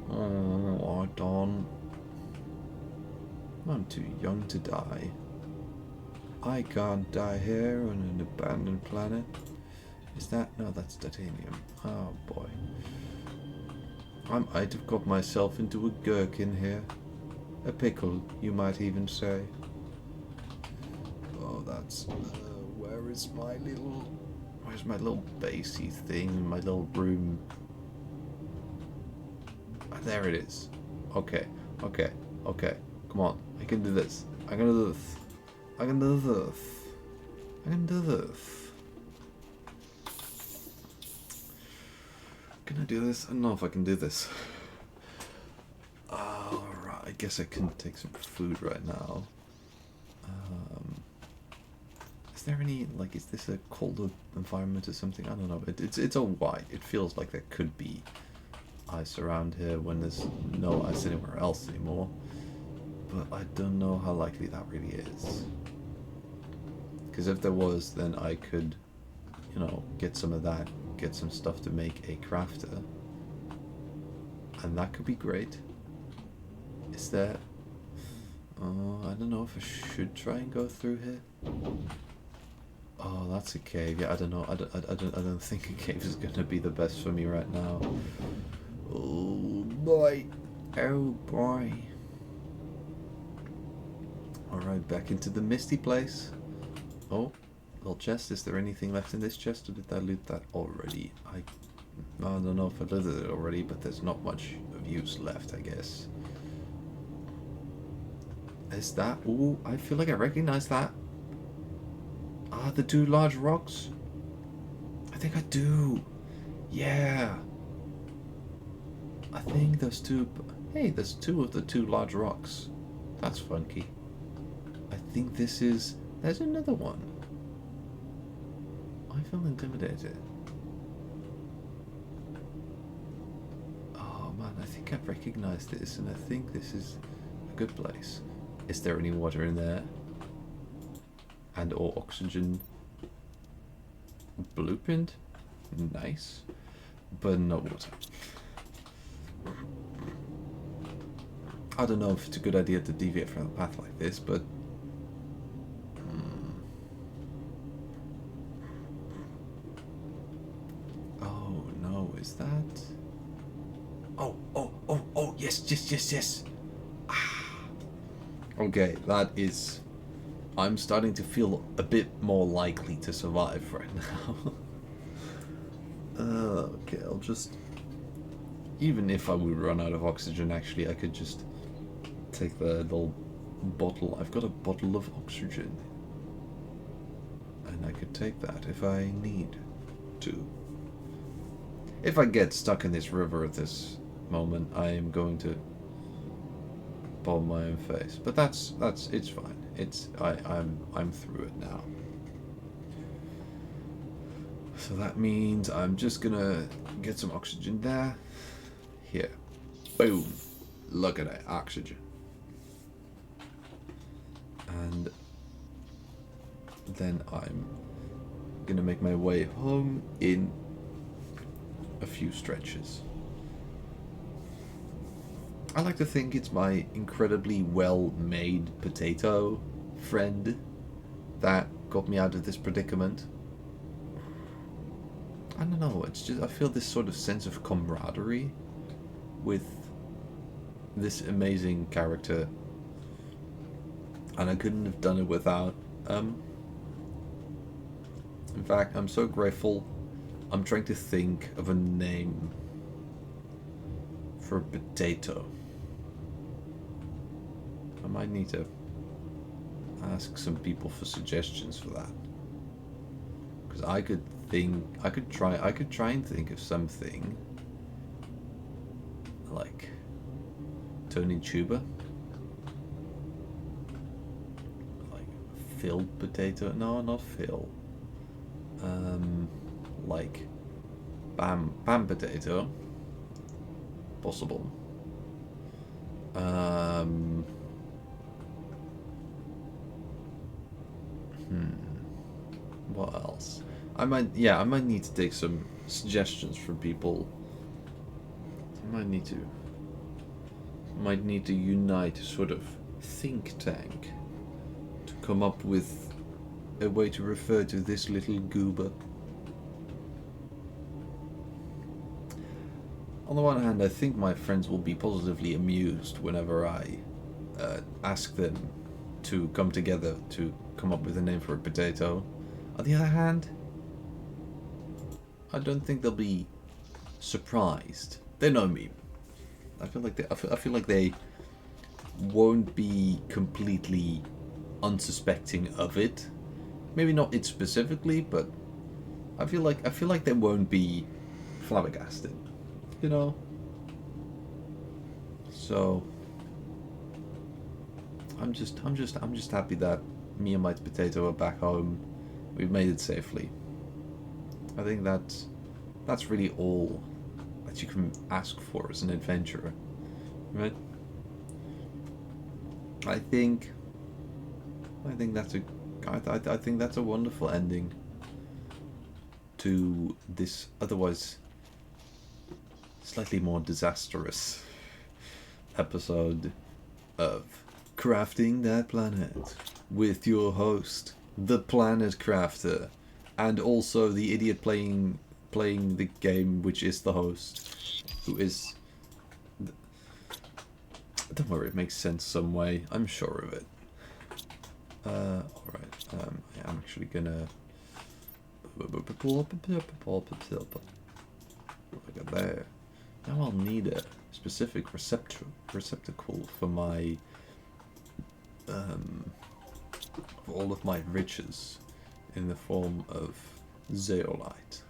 Oh, darn. I'm too young to die. I can't die here on an abandoned planet. Is that? No, that's titanium. Oh boy. I might have got myself into a gherkin here. A pickle, you might even say. Oh, that's... where's my little basey thing, my little room? Ah, there it is. Okay. Come on, I can do this. I can do this. I can do this. I can do this. Can I do this? I don't know if I can do this. Alright, I guess I can take some food right now. Is there any, is this a colder environment or something? I don't know. It's all white. It feels like there could be ice around here when there's no ice anywhere else anymore. But I don't know how likely that really is. Because if there was, then I could, you know, get some of that, get some stuff to make a crafter. And that could be great. Is there... I don't know if I should try and go through here. Oh, that's a cave. Yeah, I don't know. I don't think a cave is going to be the best for me right now. Oh, boy. Oh, boy. Alright, back into the misty place. Oh, little chest. Is there anything left in this chest, or did I loot that already? I don't know if I looted it already, but there's not much of use left, I guess. Is that... Ooh, I feel like I recognize that. Ah, the two large rocks? I think I do. Yeah. I think those two... Hey, there's two of the two large rocks. That's funky. I think this is... There's another one. I feel intimidated. Oh man, I think I've recognized this, and I think this is a good place. Is there any water in there? And or oxygen? Blueprint? Nice. But no water. I don't know if it's a good idea to deviate from a path like this, but... Oh no, is that... Oh, yes. Okay, that is... I'm starting to feel a bit more likely to survive right now. Okay, I'll just... Even if I would run out of oxygen, actually, I could just take the little bottle. I've got a bottle of oxygen. And I could take that if I need to. If I get stuck in this river at this moment, I am going to bomb my own face. But that's it's fine. I'm through it now. So that means I'm just gonna get some oxygen there. Here. Boom. Look at that oxygen. And then I'm gonna make my way home in a few stretches. I like to think it's my incredibly well-made potato friend that got me out of this predicament. I don't know, it's just, I feel this sort of sense of camaraderie with this amazing character, and I couldn't have done it without. In fact, I'm so grateful. I'm trying to think of a name for a potato. I might need to ask some people for suggestions for that, because I could try and think of something like Tony Tuber, like Phil potato. No, not Phil. Like Bam potato. Possible. What else? I might need to take some suggestions from people. I might need to unite a sort of think tank to come up with a way to refer to this little goober. On the one hand, I think my friends will be positively amused whenever I ask them to come together to come up with a name for a potato. On the other hand, I don't think they'll be surprised. They know me. I feel like they won't be completely unsuspecting of it. Maybe not it specifically, but I feel like they won't be flabbergasted. You know? So I'm just happy that me and my potato are back home. We've made it safely. I think that's really all that you can ask for as an adventurer, right? I think that's I think that's a wonderful ending to this otherwise slightly more disastrous episode of Crafting That Planet with your host, the Planet Crafter, and also the idiot playing the game, which is the host, who is... Don't worry, it makes sense some way. I'm sure of it. Alright, I'm actually gonna... Look at there. Now I'll need a specific receptacle for my... for all of my riches in the form of zeolite.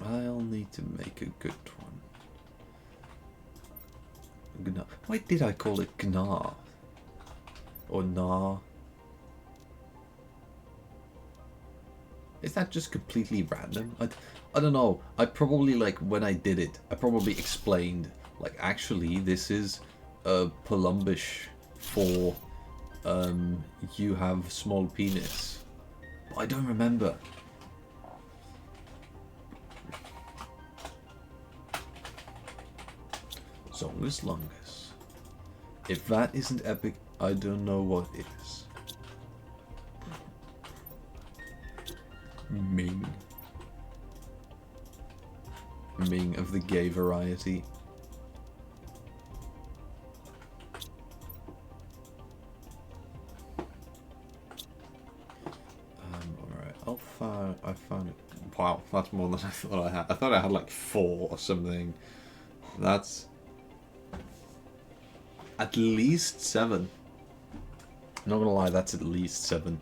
I'll need to make a good one. Gnar. Why did I call it Gnar? Or Nar? Is that just completely random? I don't know. I probably, like, when I did it, I probably explained, like, actually, this is Palumbish for, you have small penis. But I don't remember. Zongus Longus. If that isn't epic, I don't know what is. Ming. Ming of the gay variety. Alright, I found it. Wow, that's more than I thought I had. I thought I had like 4 or something. That's at least 7. Not gonna lie, that's at least 7.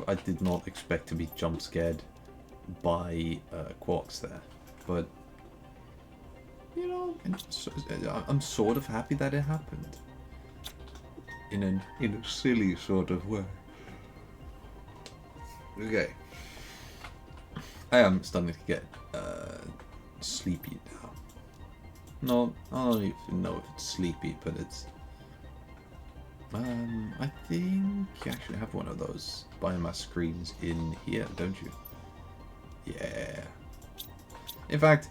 I did not expect to be jump scared by quarks there, but you know, I'm sort of happy that it happened in a silly sort of way. Okay, I am starting to get sleepy now. No, I don't even know if it's sleepy, but it's. I think you actually have one of those biomass screens in here, don't you? Yeah. In fact,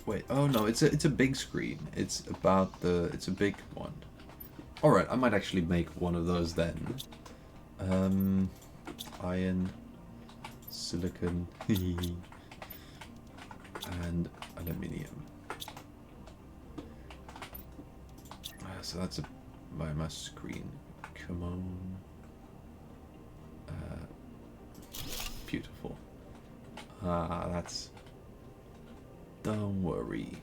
wait. Oh no, it's a big screen. It's a big one. All right, I might actually make one of those then. Iron, silicon, and aluminium. So that's a biomass screen. Come on. Beautiful. That's... Don't worry.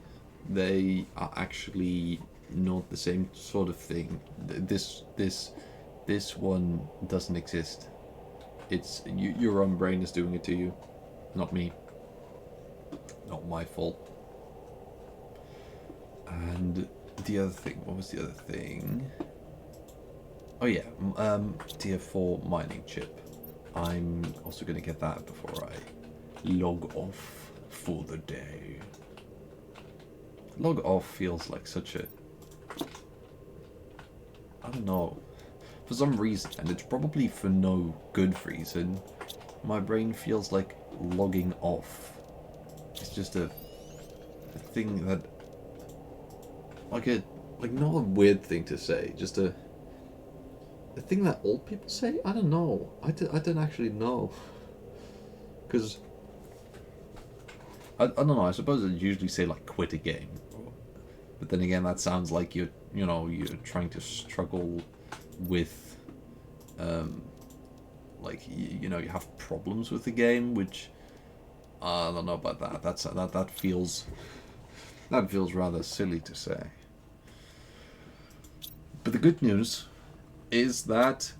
They are actually not the same sort of thing. This one doesn't exist. It's your own brain is doing it to you, not me. Not my fault. And the other thing, what was the other thing? Oh yeah, tier 4 mining chip. I'm also going to get that before I log off for the day. Log off feels like such a... I don't know. For some reason, and it's probably for no good reason, my brain feels like logging off. It's just a thing that... Like not a weird thing to say, just a thing that old people say? I don't know. I don't actually know. Because... I don't know, I suppose I'd usually say like quit a game. But then again, that sounds like you're trying to struggle with, like, you have problems with the game, which, I don't know about that. That feels rather silly to say. But the good news is that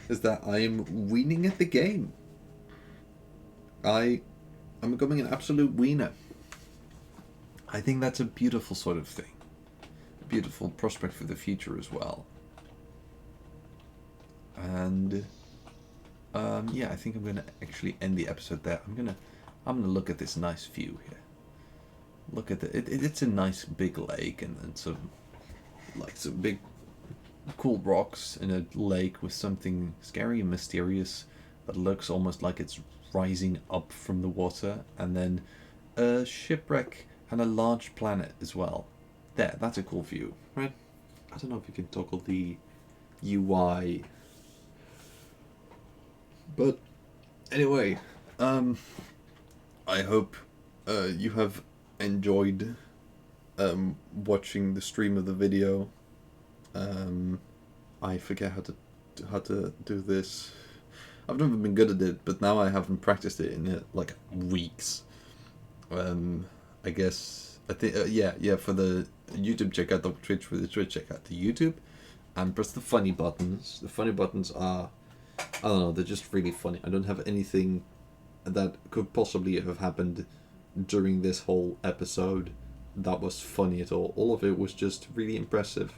is that I am winning at the game. I'm becoming an absolute wiener. I think that's a beautiful sort of thing. A beautiful prospect for the future as well. And yeah, I think I'm gonna actually end the episode there. I'm gonna look at this nice view here. Look at it's a nice big lake and some big cool rocks in a lake with something scary and mysterious that looks almost like it's rising up from the water, and then a shipwreck and a large planet as well. That's a cool view, right? I don't know if you can toggle the UI, but anyway, I hope you have enjoyed watching the stream of the video. I forget how to do this. I've never been good at it, but now I haven't practiced it in like weeks. I think yeah. For the YouTube, check out the Twitch. For the Twitch, check out the YouTube, and press the funny buttons. The funny buttons are, I don't know, they're just really funny. I don't have anything that could possibly have happened during this whole episode that was funny at all. All of it was just really impressive.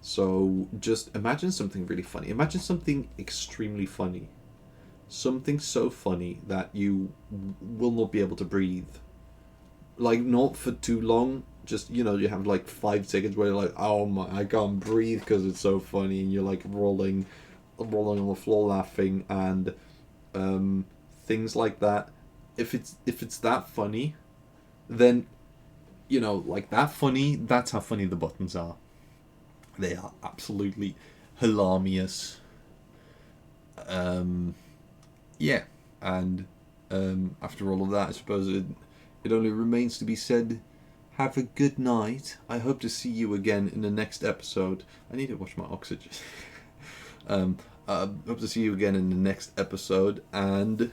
So just imagine something really funny. Imagine something extremely funny. Something so funny that you will not be able to breathe. Like, not for too long. Just, you have like 5 seconds where you're like, oh my, I can't breathe because it's so funny. And you're like rolling on the floor laughing, and things like that. If it's that funny, then, like that funny, that's how funny the buttons are. They are absolutely hilarious. Yeah, and after all of that, I suppose it only remains to be said, have a good night. I hope to see you again in the next episode. I need to watch my oxygen. Hope to see you again in the next episode, and